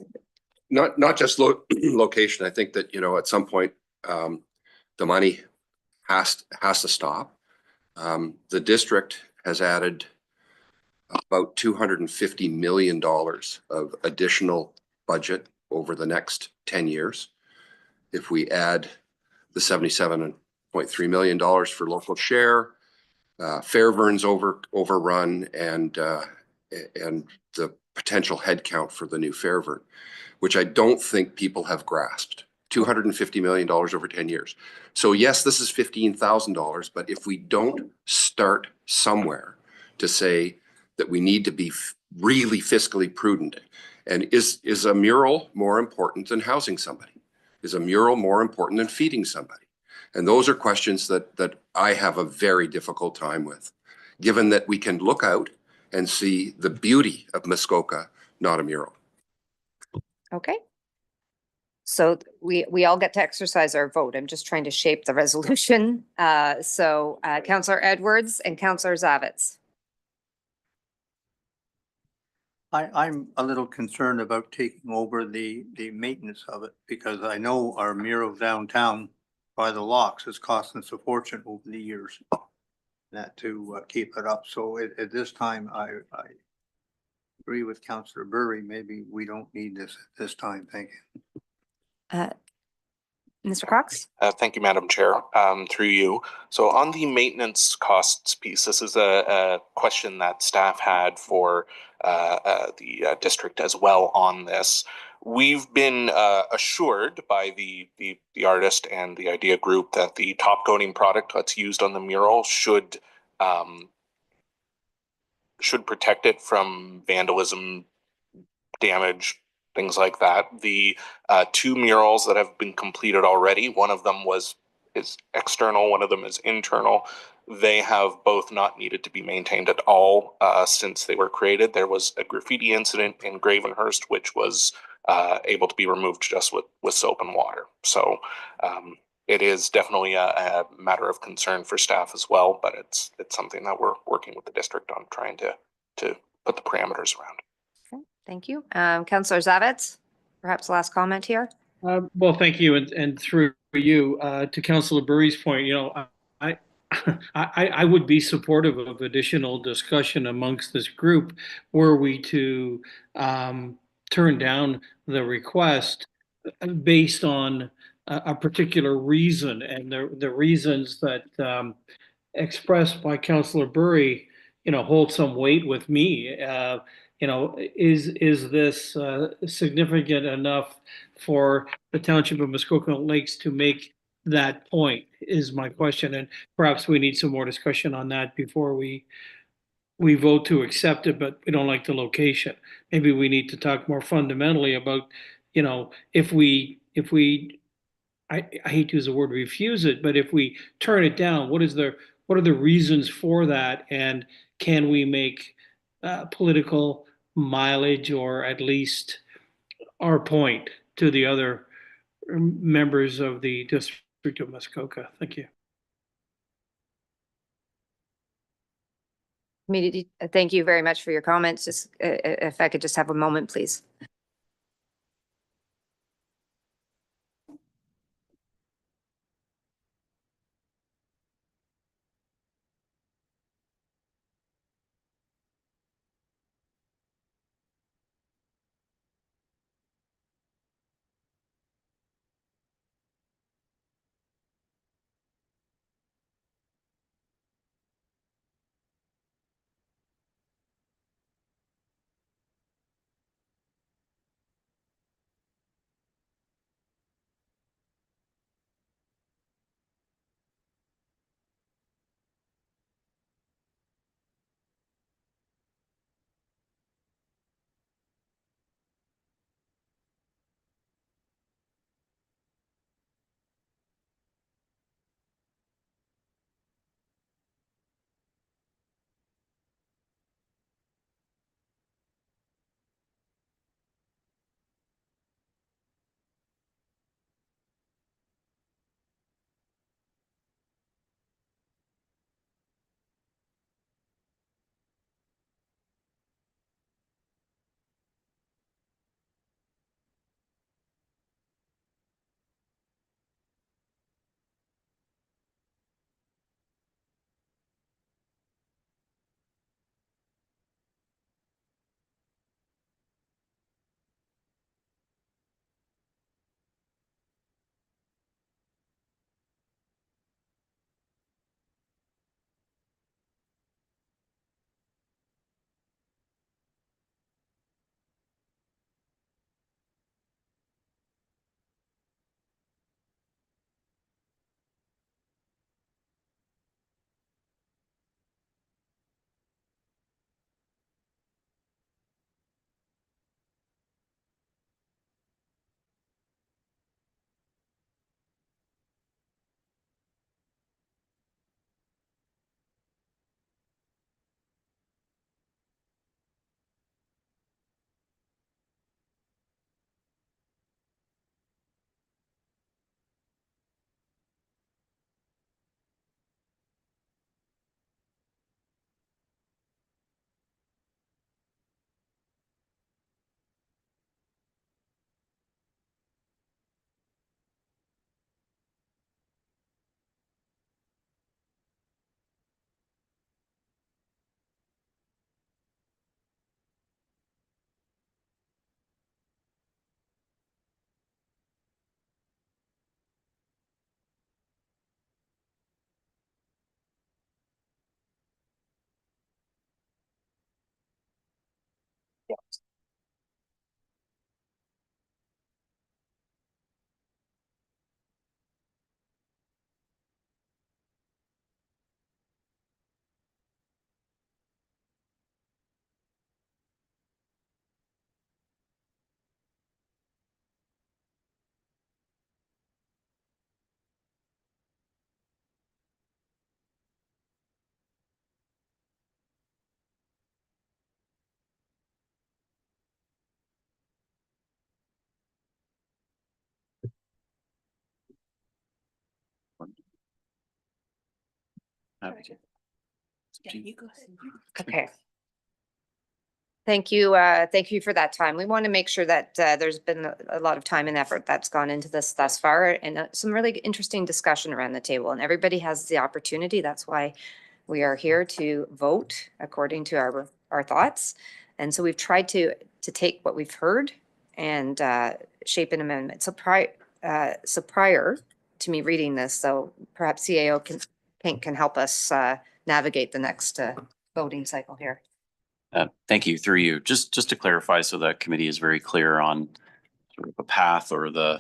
not just location. I think that, at some point, the money has to stop. The district has added about $250 million of additional budget over the next 10 years. If we add the $77.3 million for local share, Fairvern's overrun, and the potential headcount for the new Fairvern, which I don't think people have grasped. $250 million over 10 years. So yes, this is $15,000, but if we don't start somewhere to say that we need to be really fiscally prudent, and is a mural more important than housing somebody? Is a mural more important than feeding somebody? And those are questions that I have a very difficult time with, given that we can look out and see the beauty of Muskoka, not a mural. okay. So we all get to exercise our vote. I'm just trying to shape the resolution. Councillor Edwards and Councillor Zavitz. I'm a little concerned about taking over the maintenance of it, because I know our mural downtown by the locks has cost us a fortune over the years to keep it up. So at this time, I agree with Councillor Burry. Maybe we don't need this at this time. Thank you. Mr. Cox? Thank you, Madam Chair. Through you. So on the maintenance costs piece, this is a question that staff had for the district as well on this. We've been assured by the artist and the idea group that the top coating product that's used on the mural should protect it from vandalism, damage, things like that. The 2 murals that have been completed already, one of them is external, one of them is internal. They have both not needed to be maintained at all since they were created. There was a graffiti incident in Gravenhurst, which was able to be removed just with soap and water. So it is definitely a matter of concern for staff as well, but it's something that we're working with the district on trying to put the parameters around. Okay, thank you. Councillor Zavitz, perhaps last comment here. Well, thank you. And through you, to Councillor Burry's point, I would be supportive of additional discussion amongst this group were we to turn down the request based on a particular reason, and the reasons that expressed by Councillor Burry, hold some weight with me. Is this significant enough for the Township of Muskoka Lakes to make that point, is my question. And perhaps we need some more discussion on that before we we vote to accept it, but we don't like the location. Maybe we need to talk more fundamentally about, you know, if we, I hate to use the word refuse it, but if we turn it down, what are the reasons for that? And can we make political mileage or at least our point to the other members of the District of Muskoka? Thank you. Thank you very much for your comments. Just if I could just have a moment, please. Okay. Thank you. Thank you for that time. We want to make sure that there's been a lot of time and effort that's gone into this thus far, and some really interesting discussion around the table, and everybody has the opportunity. That's why we are here to vote according to our thoughts. And so we've tried to take what we've heard and shape an amendment. So prior to me reading this, so perhaps CAO can help us navigate the next voting cycle here. Thank you. Through you, just to clarify, so that committee is very clear on sort of the path or the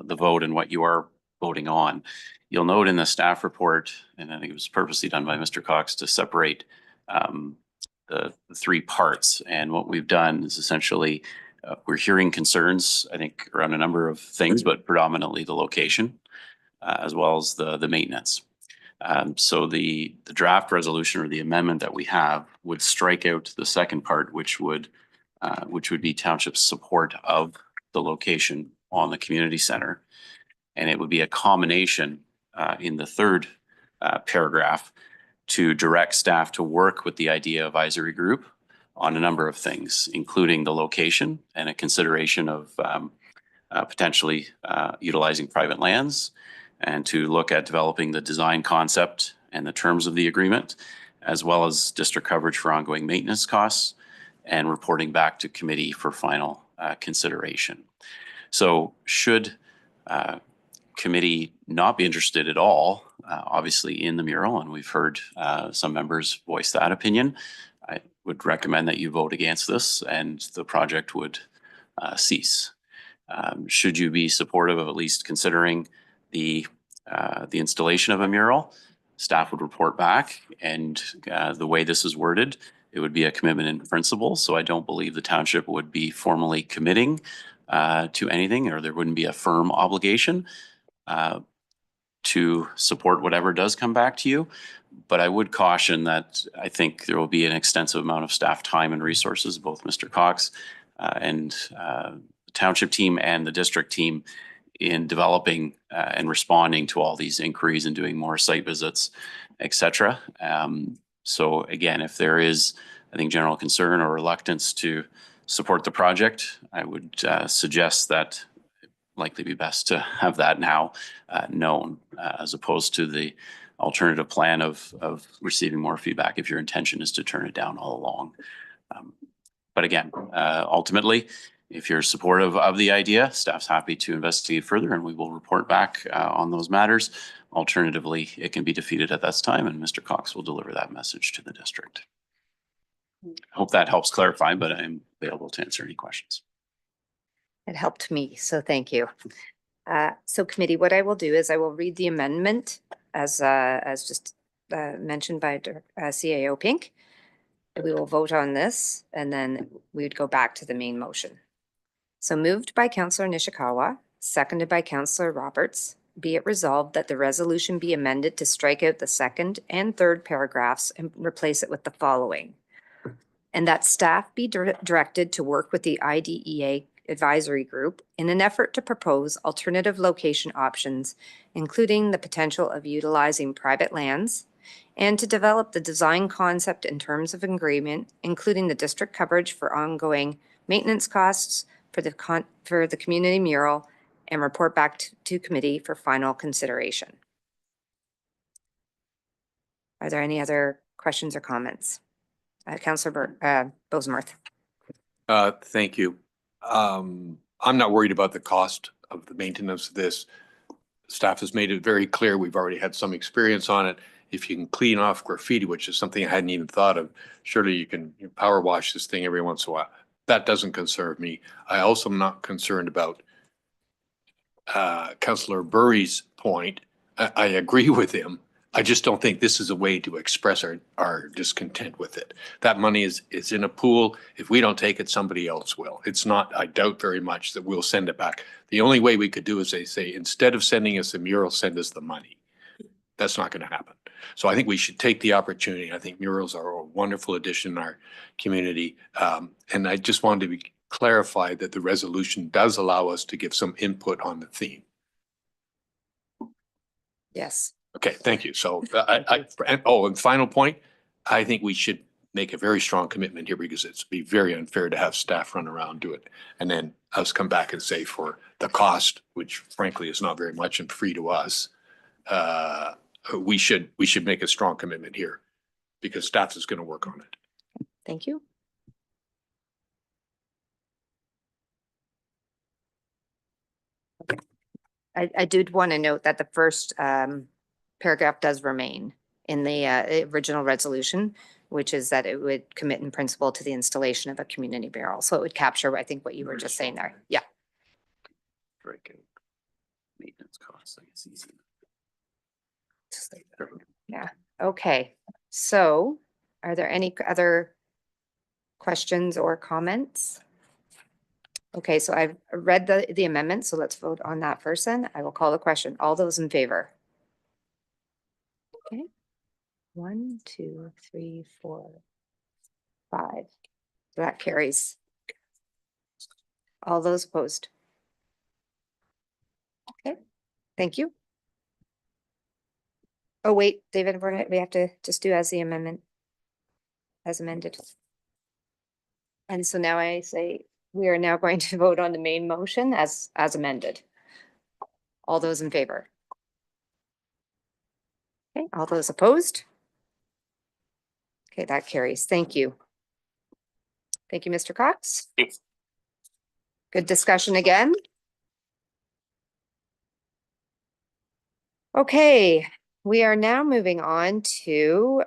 vote and what you are voting on. You'll note in the staff report, and I think it was purposely done by Mr. Cox to separate the three parts. And what we've done is essentially, we're hearing concerns, I think, around a number of things, but predominantly the location, as well as the maintenance. So the draft resolution or the amendment that we have would strike out the second part, which would be township's support of the location on the community center. And it would be a combination in the third paragraph to direct staff to work with the IDEA advisory group on a number of things, including the location and a consideration of potentially utilizing private lands, and to look at developing the design concept and the terms of the agreement, as well as district coverage for ongoing maintenance costs, and reporting back to committee for final consideration. So should committee not be interested at all, obviously in the mural, and we've heard some members voice that opinion, I would recommend that you vote against this and the project would cease. Should you be supportive of at least considering the installation of a mural, staff would report back, and the way this is worded, it would be a commitment in principle. So I don't believe the township would be formally committing to anything, or there wouldn't be a firm obligation to support whatever does come back to you. But I would caution that I think there will be an extensive amount of staff time and resources, both Mr. Cox and the township team and the district team, in developing and responding to all these inquiries and doing more site visits, et cetera. So again, if there is, I think, general concern or reluctance to support the project, I would suggest that it likely be best to have that now known, as opposed to the alternative plan of receiving more feedback if your intention is to turn it down all along. But again, ultimately, if you're supportive of the idea, staff's happy to investigate further and we will report back on those matters. Alternatively, it can be defeated at this time and Mr. Cox will deliver that message to the district. Hope that helps clarify, but I'm available to answer any questions. It helped me, so thank you. So committee, what I will do is I will read the amendment as just mentioned by CAO Pink. We will vote on this and then we would go back to the main motion. So moved by Councillor Nishikawa, seconded by Councillor Roberts. Be it resolved that the resolution be amended to strike out the second and third paragraphs and replace it with the following. And that staff be directed to work with the IDEA advisory group in an effort to propose alternative location options, including the potential of utilizing private lands, and to develop the design concept and terms of agreement, including the district coverage for ongoing maintenance costs for the community mural, and report back to committee for final consideration. Are there any other questions or comments? Councillor Bosemarth. Thank you. I'm not worried about the cost of the maintenance of this. Staff has made it very clear. We've already had some experience on it. If you can clean off graffiti, which is something I hadn't even thought of, surely you can power wash this thing every once in a while. That doesn't concern me. I also am not concerned about Councillor Burry's point. I agree with him. I just don't think this is a way to express our discontent with it. That money is in a pool. If we don't take it, somebody else will. It's not, I doubt very much that we'll send it back. The only way we could do is they say, instead of sending us a mural, send us the money. That's not going to happen. So I think we should take the opportunity. I think murals are a wonderful addition in our community. And I just wanted to be clarified that the resolution does allow us to give some input on the theme. Yes. Okay, thank you. So and final point, I think we should make a very strong commitment here because it's be very unfair to have staff run around do it. And then us come back and say for the cost, which frankly is not very much and free to us, we should make a strong commitment here because staff is going to work on it. Thank you. Okay. I did want to note that the first paragraph does remain in the original resolution, which is that it would commit in principle to the installation of a community mural. So it would capture, I think, what you were just saying there. Yeah. Maintenance costs, I guess, easy. Yeah. Okay. So are there any other questions or comments? Okay, so I've read the amendment, so let's vote on that first then. I will call the question. All those in favor? Okay. 1, 2, 3, 4, 5. So that carries. All those opposed? Okay, thank you. Oh, wait, David, we have to just do as the amendment, as amended. And so now I say, we are now going to vote on the main motion as amended. All those in favor? Okay, all those opposed? Okay, that carries. Thank you. Thank you, Mr. Cox. Good discussion again. Okay, we are now moving on to,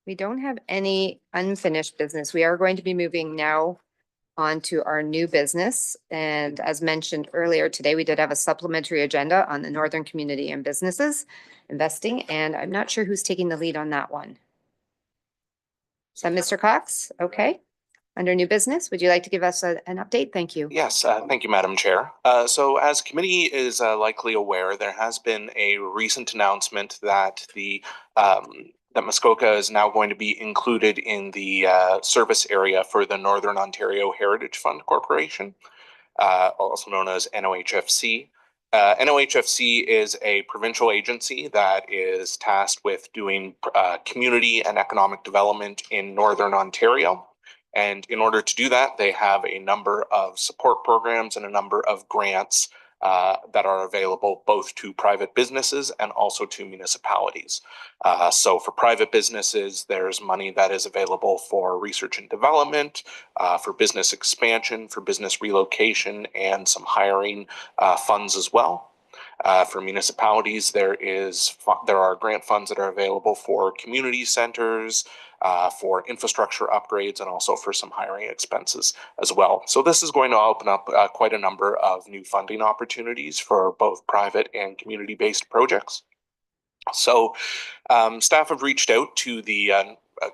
we don't have any unfinished business. We are going to be moving now on to our new business. And as mentioned earlier today, we did have a supplementary agenda on the Northern Community and Businesses investing, and I'm not sure who's taking the lead on that one. Is that Mr. Cox? Okay. Under new business, would you like to give us an update? Thank you. Yes, thank you, Madam Chair. So as committee is likely aware, there has been a recent announcement that that Muskoka is now going to be included in the service area for the Northern Ontario Heritage Fund Corporation, also known as NOHFC. NOHFC is a provincial agency that is tasked with doing community and economic development in Northern Ontario. And in order to do that, they have a number of support programs and a number of grants that are available both to private businesses and also to municipalities. So for private businesses, there's money that is available for research and development, for business expansion, for business relocation, and some hiring funds as well. For municipalities, there are grant funds that are available for community centers, for infrastructure upgrades, and also for some hiring expenses as well. So this is going to open up quite a number of new funding opportunities for both private and community-based projects. So staff have reached out to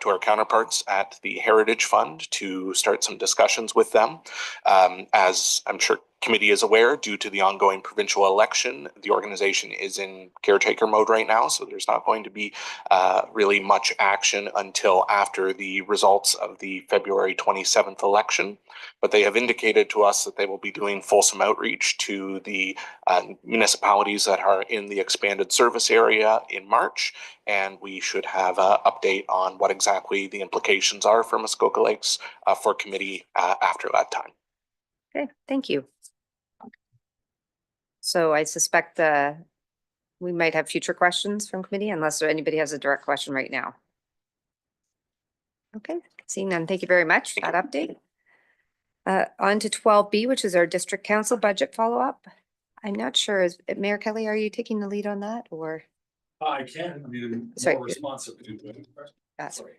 our counterparts at the Heritage Fund to start some discussions with them. As I'm sure committee is aware, due to the ongoing provincial election, the organization is in caretaker mode right now, so there's not going to be really much action until after the results of the February 27th election. But they have indicated to us that they will be doing fulsome outreach to the municipalities that are in the expanded service area in March, and we should have an update on what exactly the implications are for Muskoka Lakes for committee after that time. Okay, thank you. So I suspect we might have future questions from committee unless anybody has a direct question right now. Okay, seeing none, thank you very much for that update. On to 12B, which is our district council budget follow-up. I'm not sure, Mayor Kelley, are you taking the lead on that or? I can, Sorry. more responsive to the question. Sorry.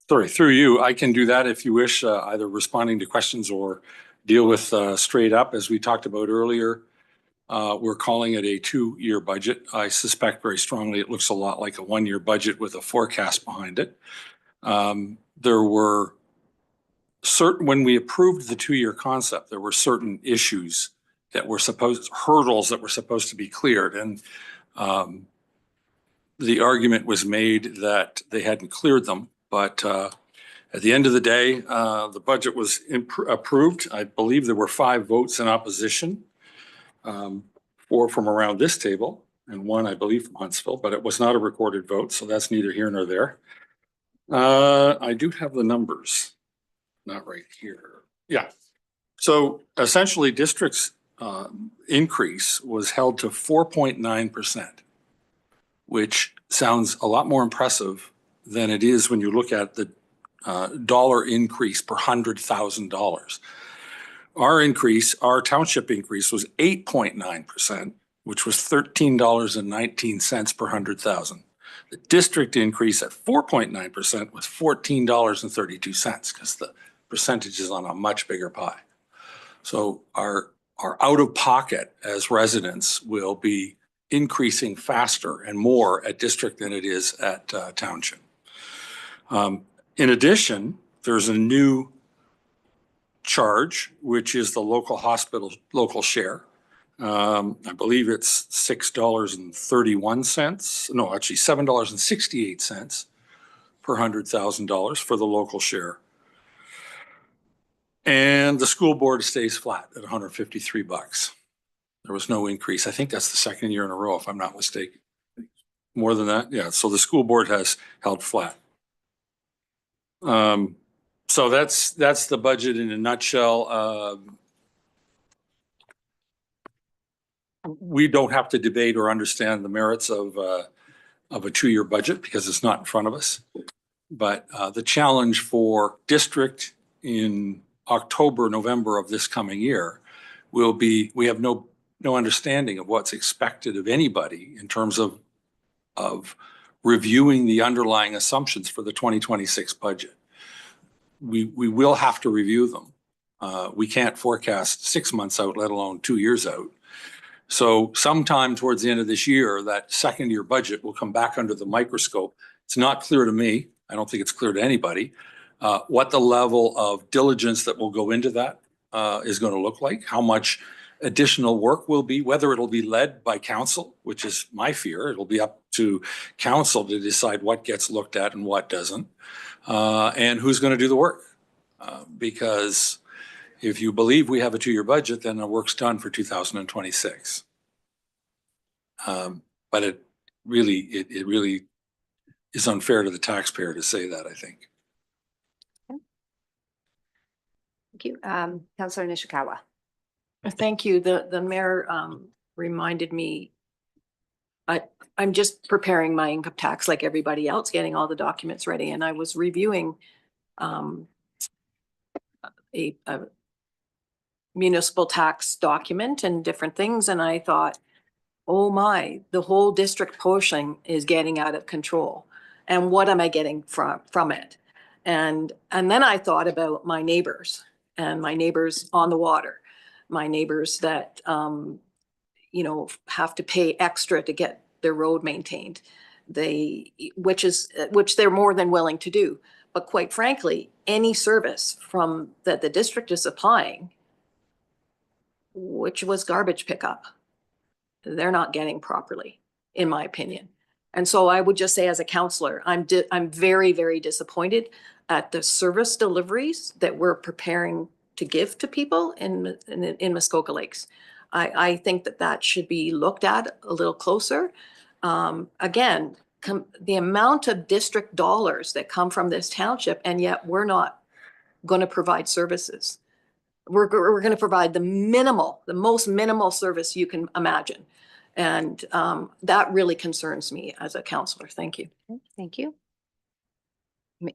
Sorry, through you, I can do that if you wish, either responding to questions or deal with straight up, as we talked about earlier. We're calling it a 2-year budget. I suspect very strongly it looks a lot like a 1-year budget with a forecast behind it. There were when we approved the 2-year concept, there were certain issues that were hurdles that were supposed to be cleared. And the argument was made that they hadn't cleared them. But at the end of the day, the budget was approved. I believe there were 5 votes in opposition. 4 from around this table and 1, I believe, from Huntsville, but it was not a recorded vote, so that's neither here nor there. I do have the numbers, not right here. Yeah. So essentially, district's increase was held to 4.9%, which sounds a lot more impressive than it is when you look at the dollar increase per $100,000. Our township increase was 8.9%, which was $13.19 per 100,000. The district increase at 4.9% was $14.32 because the percentage is on a much bigger pie. So our out of pocket as residents will be increasing faster and more at district than it is at township. In addition, there's a new charge, which is the local hospital, local share. I believe it's $6.31. No, actually $7.68 per $100,000 for the local share. And the school board stays flat at $153. There was no increase. I think that's the second year in a row, if I'm not mistaken. More than that? Yeah. So the school board has held flat. So that's the budget in a nutshell. We don't have to debate or understand the merits of a 2-year budget because it's not in front of us. But the challenge for district in October, November of this coming year will be, we have no understanding of what's expected of anybody in terms of reviewing the underlying assumptions for the 2026 budget. We will have to review them. We can't forecast 6 months out, let alone 2 years out. So sometime towards the end of this year, that second year budget will come back under the microscope. It's not clear to me. I don't think it's clear to anybody what the level of diligence that will go into that is going to look like, how much additional work will be, whether it'll be led by council, which is my fear. It'll be up to council to decide what gets looked at and what doesn't, and who's going to do the work. Because if you believe we have a 2-year budget, then the work's done for 2026. But it really is unfair to the taxpayer to say that, I think. Thank you. Councillor Nishikawa. Thank you. The mayor reminded me, I'm just preparing my income tax like everybody else, getting all the documents ready, and I was reviewing a municipal tax document and different things, and I thought, oh my, the whole district portion is getting out of control. And what am I getting from it? And then I thought about my neighbors and my neighbors on the water, my neighbors that have to pay extra to get their road maintained. Which they're more than willing to do. But quite frankly, any service that the district is supplying, which was garbage pickup, they're not getting properly, in my opinion. And so I would just say, as a councillor, I'm very, very disappointed at the service deliveries that we're preparing to give to people in Muskoka Lakes. I think that should be looked at a little closer. Again, the amount of district dollars that come from this township, and yet we're not going to provide services. We're going to provide the most minimal service you can imagine. And that really concerns me as a councillor. Thank you. Thank you.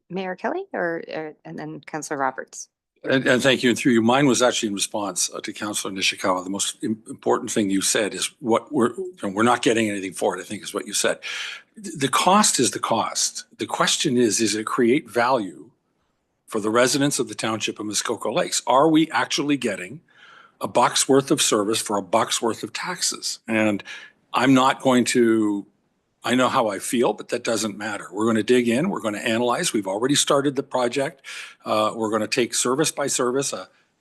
Mayor Kelley and then Councillor Roberts. And thank you. And through you, mine was actually in response to Councillor Nishikawa. The most important thing you said is what we're not getting anything for it, I think is what you said. The cost is the cost. The question is it create value for the residents of the township of Muskoka Lakes? Are we actually getting a buck's worth of service for a buck's worth of taxes? And I'm not going to, I know how I feel, but that doesn't matter. We're going to dig in. We're going to analyze. We've already started the project. We're going to take service by service,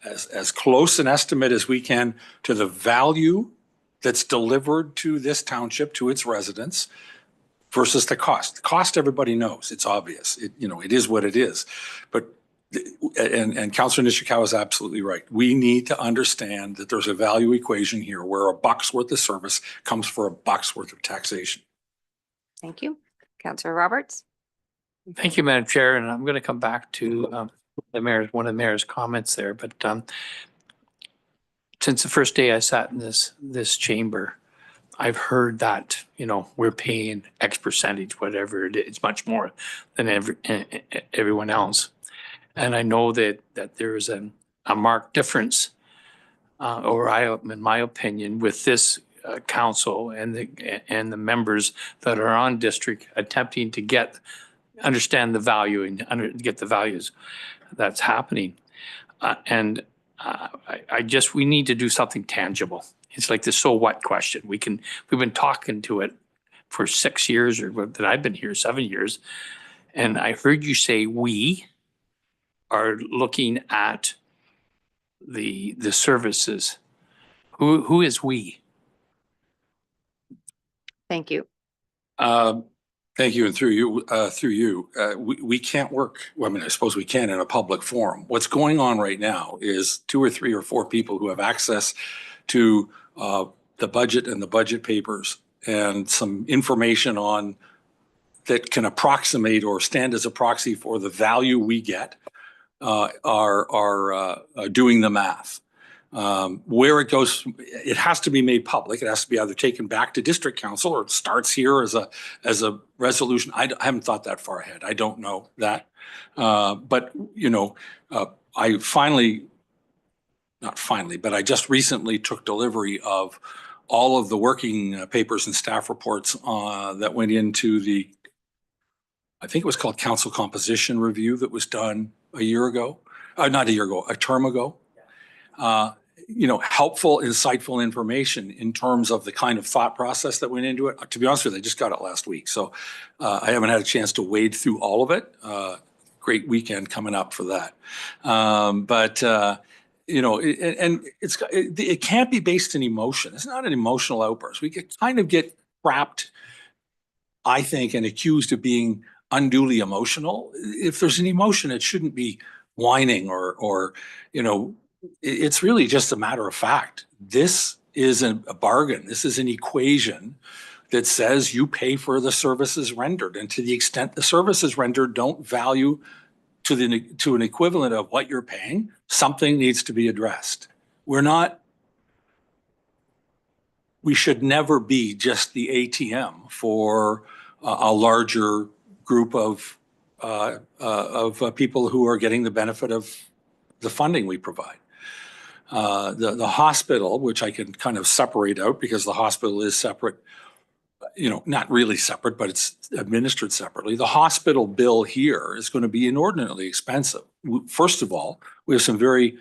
as close an estimate as we can to the value that's delivered to this township, to its residents, versus the cost. The cost, everybody knows. It's obvious. It is what it is. But and Councillor Nishikawa is absolutely right. We need to understand that there's a value equation here where a buck's worth of service comes for a buck's worth of taxation. Thank you. Councillor Roberts. Thank you, Madam Chair. And I'm going to come back to one of the mayor's comments there. But since the first day I sat in this chamber, I've heard that, we're paying X percentage, whatever it is. It's much more than everyone else. And I know that there is a marked difference, in my opinion, with this council and the members that are on district attempting to understand the value and get the values that's happening. We need to do something tangible. It's like the so what question. We've been talking to it for 6 years, or that I've been here 7 years. And I heard you say we are looking at the services. Who is we? Thank you. Thank you, and through you, we can't work. Well, I mean, I suppose we can in a public forum. What's going on right now is 2 or 3 or 4 people who have access to the budget and the budget papers and some information on that can approximate or stand as a proxy for the value we get are doing the math. Where it goes, it has to be made public. It has to be either taken back to district council or it starts here as a resolution. I haven't thought that far ahead. I don't know that. But, you know, I just recently took delivery of all of the working papers and staff reports that went into the, I think it was called council composition review that was done a year ago, not a year ago, a term ago. You know, helpful, insightful information in terms of the kind of thought process that went into it. To be honest with you, I just got it last week. So I haven't had a chance to wade through all of it. Great weekend coming up for that. You know, it can't be based in emotion. It's not an emotional outburst. We could kind of get trapped, I think, and accused of being unduly emotional. If there's an emotion, it shouldn't be whining or you know, it's really just a matter of fact. This is a bargain. This is an equation that says you pay for the services rendered. And to the extent the services rendered don't value to an equivalent of what you're paying, something needs to be addressed. We should never be just the ATM for a larger group of people who are getting the benefit of the funding we provide. The hospital, which I can kind of separate out because the hospital is separate, you know, not really separate, but it's administered separately. The hospital bill here is going to be inordinately expensive. First of all, we have some very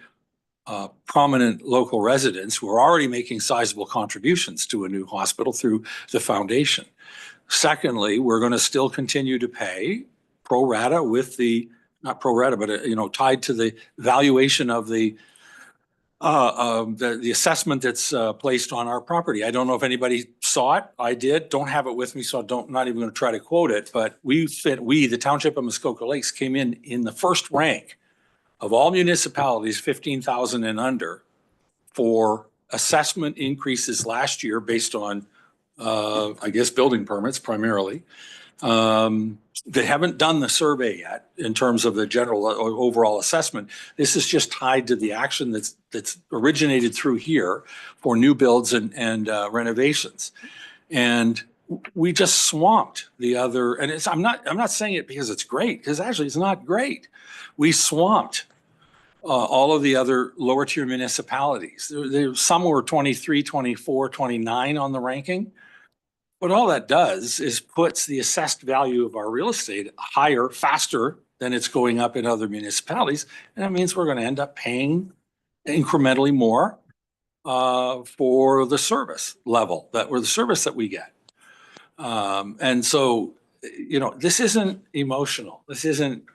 prominent local residents who are already making sizable contributions to a new hospital through the foundation. Secondly, we're going to still continue to pay pro rata with the, not pro rata, but you know, tied to the valuation of the assessment that's placed on our property. I don't know if anybody saw it. I did. Don't have it with me, so not even going to try to quote it. But the Township of Muskoka Lakes, came in the first rank of all municipalities, 15,000 and under, for assessment increases last year based on, I guess, building permits primarily. They haven't done the survey yet in terms of the general overall assessment. This is just tied to the action that's originated through here for new builds and renovations. And we just swamped the other, and I'm not saying it because it's great, because actually it's not great. We swamped all of the other lower tier municipalities. Some were 23, 24, 29 on the ranking. What all that does is puts the assessed value of our real estate higher, faster than it's going up in other municipalities. And that means we're going to end up paying incrementally more for the service level or the service that we get. And so, you know, this isn't emotional. This isn't,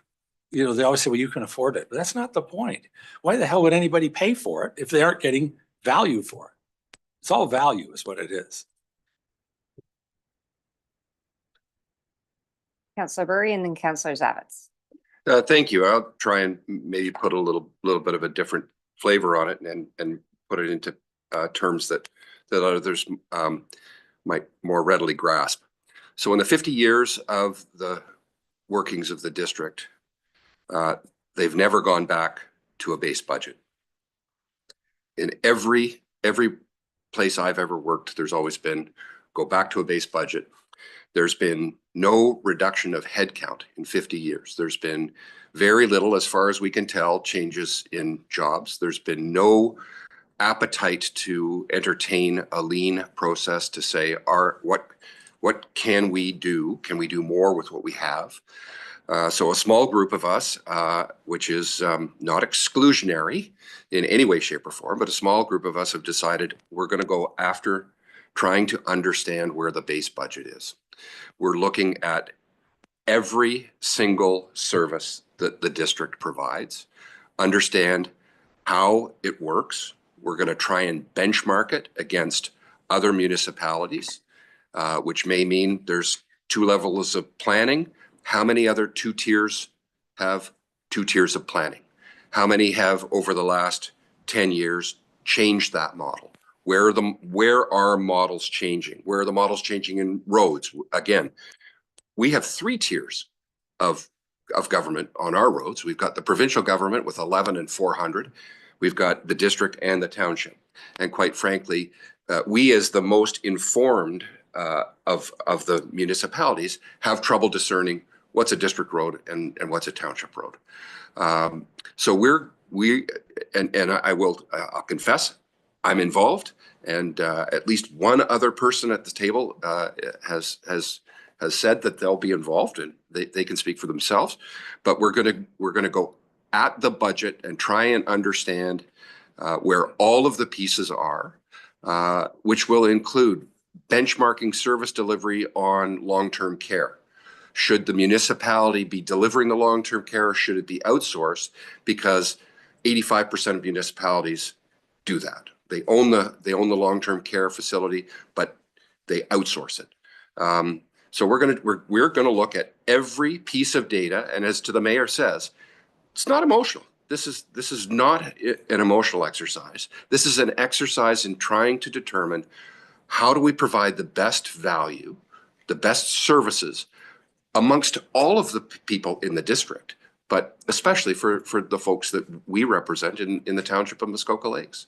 you know, they always say, well, you can afford it. But that's not the point. Why the hell would anybody pay for it if they aren't getting value for it? It's all value is what it is. Councillor Burry and then Councillor Zavitz. Thank you. I'll try and maybe put a little bit of a different flavor on it and put it into terms that others might more readily grasp. So in the 50 years of the workings of the district, they've never gone back to a base budget. In every place I've ever worked, there's always been go back to a base budget. There's been no reduction of headcount in 50 years. There's been very little, as far as we can tell, changes in jobs. There's been no appetite to entertain a lean process to say, what can we do? Can we do more with what we have? So a small group of us, which is not exclusionary in any way, shape, or form, but a small group of us have decided we're going to go after trying to understand where the base budget is. We're looking at every single service that the district provides, understand how it works. We're going to try and benchmark it against other municipalities, which may mean there's 2 levels of planning. How many other 2 tiers have 2 tiers of planning? How many have over the last 10 years changed that model? Where are models changing? Where are the models changing in roads? Again, we have 3 tiers of government on our roads. We've got the provincial government with 11 and 400. We've got the district and the township. And quite frankly, we as the most informed of the municipalities have trouble discerning what's a district road and what's a township road. So I'll confess, I'm involved, and at least one other person at the table has said that they'll be involved, and they can speak for themselves. But we're gonna go at the budget and try and understand where all of the pieces are, which will include benchmarking service delivery on long-term care. Should the municipality be delivering the long-term care, or should it be outsourced? Because 85% of municipalities do that. They own the long-term care facility, but they outsource it. So we're gonna look at every piece of data, and as to the mayor says, it's not emotional. This is not an emotional exercise. This is an exercise in trying to determine how do we provide the best value, the best services amongst all of the people in the district, but especially for the folks that we represent in the township of Muskoka Lakes.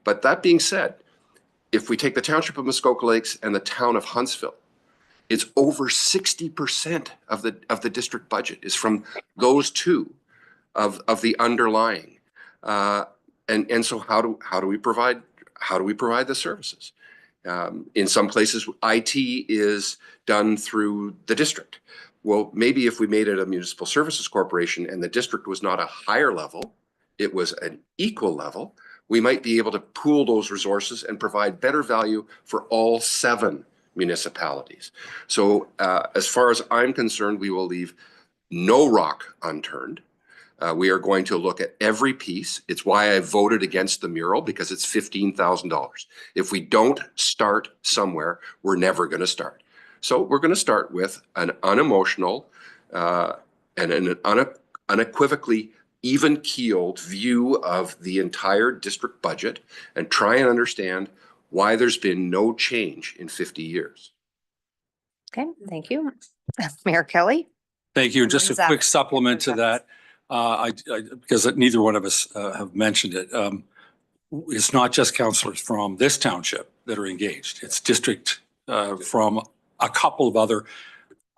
But that being said, if we take the township of Muskoka Lakes and the town of Huntsville, it's over 60% of the district budget is from those 2 of the underlying. And so how do we provide the services? In some places, IT is done through the district. Well, maybe if we made it a municipal services corporation and the district was not a higher level, it was an equal level, we might be able to pool those resources and provide better value for all 7 municipalities. So as far as I'm concerned, we will leave no rock unturned. We are going to look at every piece. It's why I voted against the mural, because it's $15,000. If we don't start somewhere, we're never going to start. So we're going to start with an unemotional and an unequivocally even-keeled view of the entire district budget and try and understand why there's been no change in 50 years. Okay, thank you. Mayor Kelley? Thank you. Just a quick supplement to that. Because neither one of us have mentioned it. It's not just councillors from this township that are engaged. It's district from a couple of other.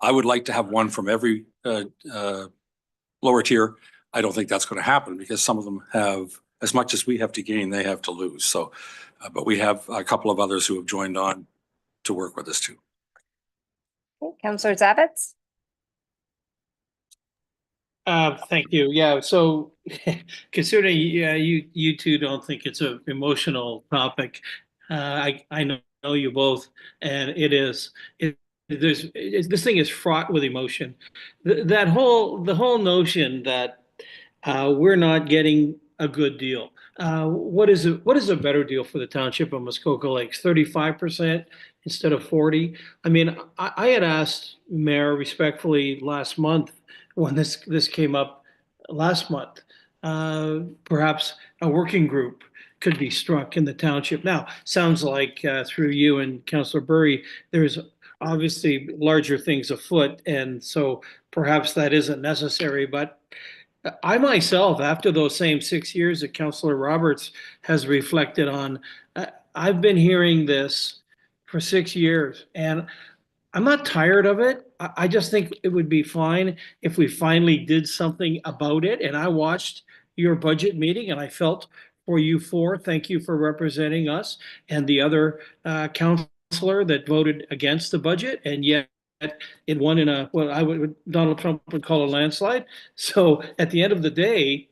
I would like to have one from every lower tier. I don't think that's going to happen because some of them have, as much as we have to gain, they have to lose. So, but we have a couple of others who have joined on to work with us too. Okay, Councillor Zavitz? Thank you. Yeah, so considering you 2 don't think it's an emotional topic, I know you both, and it is. This thing is fraught with emotion. The whole notion that we're not getting a good deal. What is a better deal for the township of Muskoka Lakes? 35% instead of 40%? I mean, I had asked Mayor respectfully last month when this came up last month, perhaps a working group could be struck in the township. Now, sounds like through you and Councillor Burry, there's obviously larger things afoot, and so perhaps that isn't necessary. But I myself, after those same 6 years that Councillor Roberts has reflected on, I've been hearing this for 6 years, and I'm not tired of it. I just think it would be fine if we finally did something about it. And I watched your budget meeting and I felt for you 4. Thank you for representing us and the other councillor that voted against the budget. And yet it won in Donald Trump would call a landslide. So at the end of the day,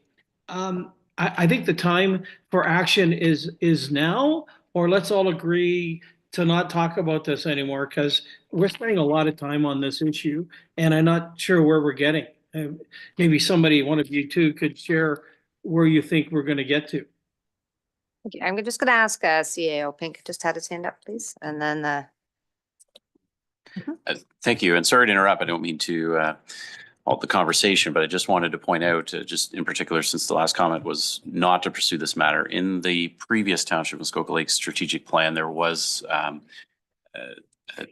I think the time for action is now, or let's all agree to not talk about this anymore because we're spending a lot of time on this issue and I'm not sure where we're getting. Maybe somebody, one of you two, could share where you think we're going to get to. Okay, I'm just gonna ask CAO Pink just had his hand up, please, and then Thank you. And sorry to interrupt. I don't mean to halt the conversation, but I just wanted to point out, just in particular, since the last comment was not to pursue this matter, in the previous Township Muskoka Lakes strategic plan, there was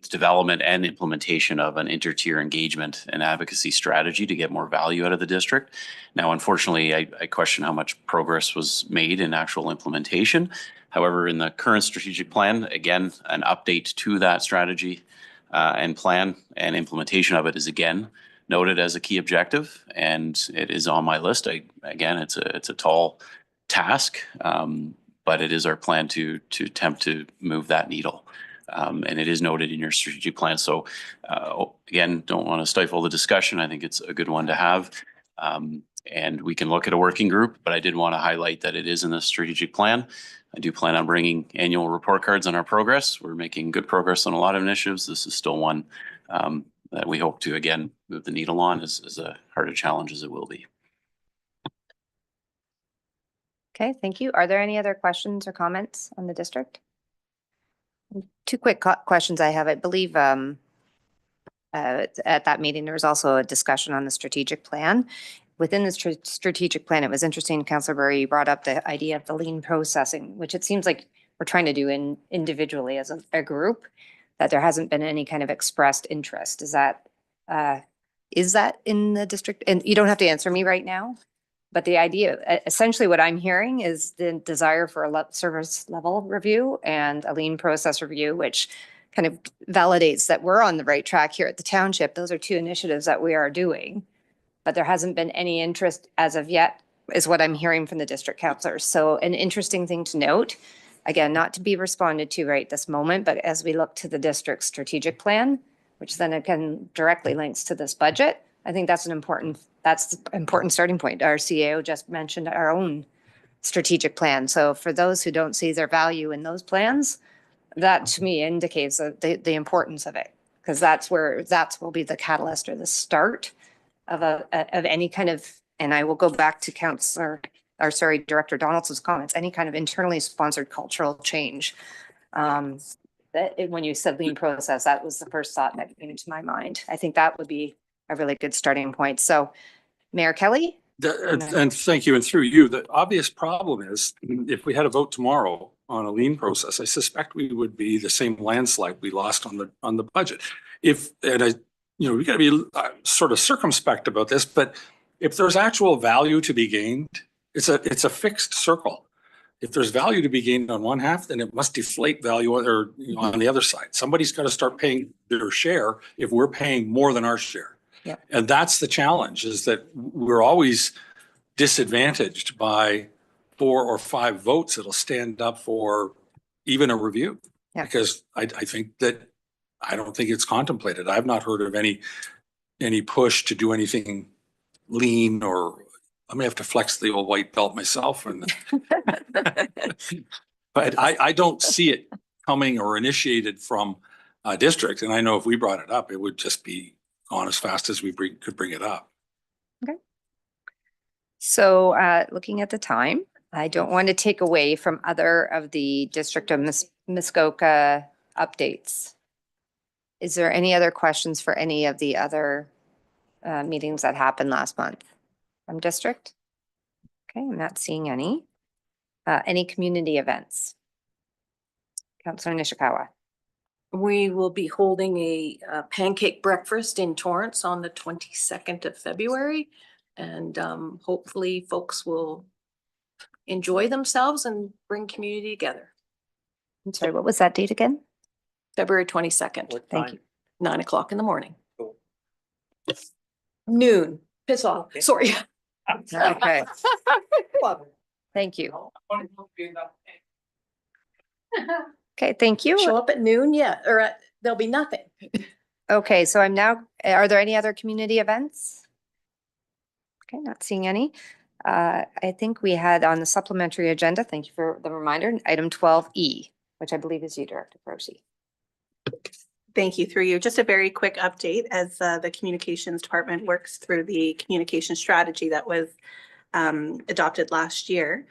development and implementation of an inter-tier engagement and advocacy strategy to get more value out of the district. Now, unfortunately, I question how much progress was made in actual implementation. However, in the current strategic plan, again, an update to that strategy and plan and implementation of it is again noted as a key objective, and it is on my list. Again, it's a tall task, but it is our plan to attempt to move that needle. And it is noted in your strategic plan. So again, don't want to stifle the discussion. I think it's a good one to have. And we can look at a working group, but I did want to highlight that it is in the strategic plan. I do plan on bringing annual report cards on our progress. We're making good progress on a lot of initiatives. This is still one that we hope to, again, move the needle on as a hard a challenge as it will be. okay, thank you. Are there any other questions or comments on the district? Two quick questions I have. I believe at that meeting, there was also a discussion on the strategic plan. Within the strategic plan, it was interesting, Councillor Burry, you brought up the idea of the lean processing, which it seems like we're trying to do individually as a group, that there hasn't been any kind of expressed interest. Is that in the district? And you don't have to answer me right now, but the idea, essentially what I'm hearing is the desire for a service level review and a lean process review, which kind of validates that we're on the right track here at the township. Those are two initiatives that we are doing, but there hasn't been any interest as of yet, is what I'm hearing from the district councillors. So an interesting thing to note, again, not to be responded to right this moment, but as we look to the district's strategic plan, which then again directly links to this budget, I think that's the important starting point. Our CAO just mentioned our own strategic plan. So for those who don't see their value in those plans, that to me indicates the importance of it, because that will be the catalyst or the start of any kind of, and I will go back to Director Donaldson's comments, any kind of internally sponsored cultural change. When you said lean process, that was the first thought that came into my mind. I think that would be a really good starting point. So Mayor Kelley? And thank you. And through you, the obvious problem is if we had a vote tomorrow on a lean process, I suspect we would be the same landslide we lost on the budget. We got to be sort of circumspect about this, but if there's actual value to be gained, it's a fixed circle. If there's value to be gained on one half, then it must deflate value on the other side. Somebody's got to start paying their share if we're paying more than our share. Yep. And that's the challenge, is that we're always disadvantaged by 4 or 5 votes that'll stand up for even a review. Yep. Because I don't think it's contemplated. I've not heard of any push to do anything lean, or I may have to flex the old white belt myself. But I don't see it coming or initiated from a district. And I know if we brought it up, it would just be on as fast as we could bring it up. Okay. So looking at the time, I don't want to take away from other of the District of Muskoka updates. Is there any other questions for any of the other meetings that happened last month from district? Okay, I'm not seeing any. Any community events? Councillor Nishikawa. We will be holding a pancake breakfast in Torrance on the 22nd of February. And hopefully folks will enjoy themselves and bring community together. I'm sorry, what was that date again? February 22nd. Thank you. 9 o'clock in the morning. Noon. Piss off. Sorry. Okay. Thank you. Okay, thank you. Show up at noon, yeah, or there'll be nothing. Okay, so are there any other community events? Okay, not seeing any. I think we had on the supplementary agenda, thank you for the reminder, item 12E. which I believe is you, Director Roshi. Thank you. Through you. Just a very quick update as the communications department works through the communication strategy that was adopted last year.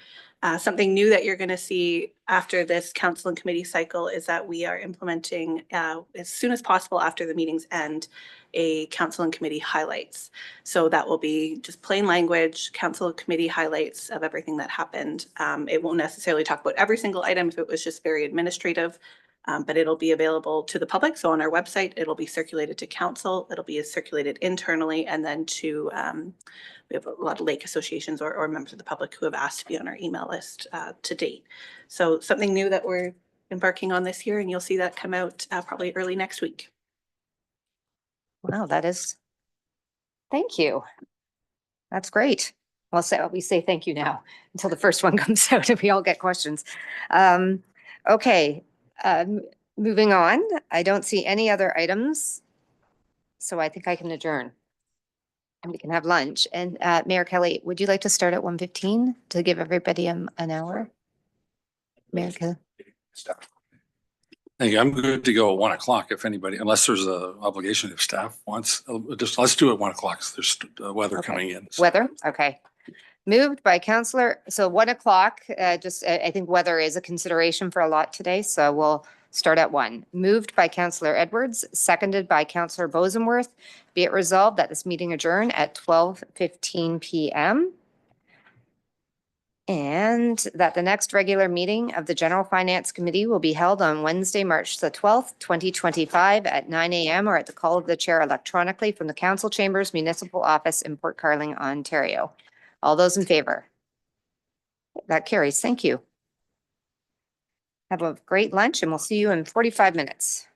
Something new that you're going to see after this council and committee cycle is that we are implementing as soon as possible after the meetings end a council and committee highlights. So that will be just plain language, council and committee highlights of everything that happened. It won't necessarily talk about every single item if it was just very administrative. But it'll be available to the public. So on our website, it'll be circulated to council, it'll be circulated internally, and then to, we have a lot of lake associations or members of the public who have asked to be on our email list to date. So something new that we're embarking on this year, and you'll see that come out probably early next week. Wow, that is, thank you. That's great. Well, so we say thank you now until the first one comes out and we all get questions. Okay. Moving on, I don't see any other items. So I think I can adjourn. And we can have lunch. And Mayor Kelley, would you like to start at 1:15 to give everybody an hour? Mayor Kelley? Thank you. I'm good to go at 1 o'clock if anybody, unless there's a obligation if staff wants, just let's do it at 1 o'clock. There's weather coming in. So. Weather, okay. Moved by Councillor, so 1 o'clock, I think weather is a consideration for a lot today, so we'll start at 1. Moved by Councillor Edwards, seconded by Councillor Bosenworth. Be it resolved that this meeting adjourn at 12:15 p.m. And that the next regular meeting of the General Finance Committee will be held on Wednesday, March the 12th, 2025 at 9 a.m. or at the call of the chair electronically from the Council Chambers Municipal Office in Port Carling, Ontario. All those in favor? That carries. Thank you. Have a great lunch and we'll see you in 45 minutes.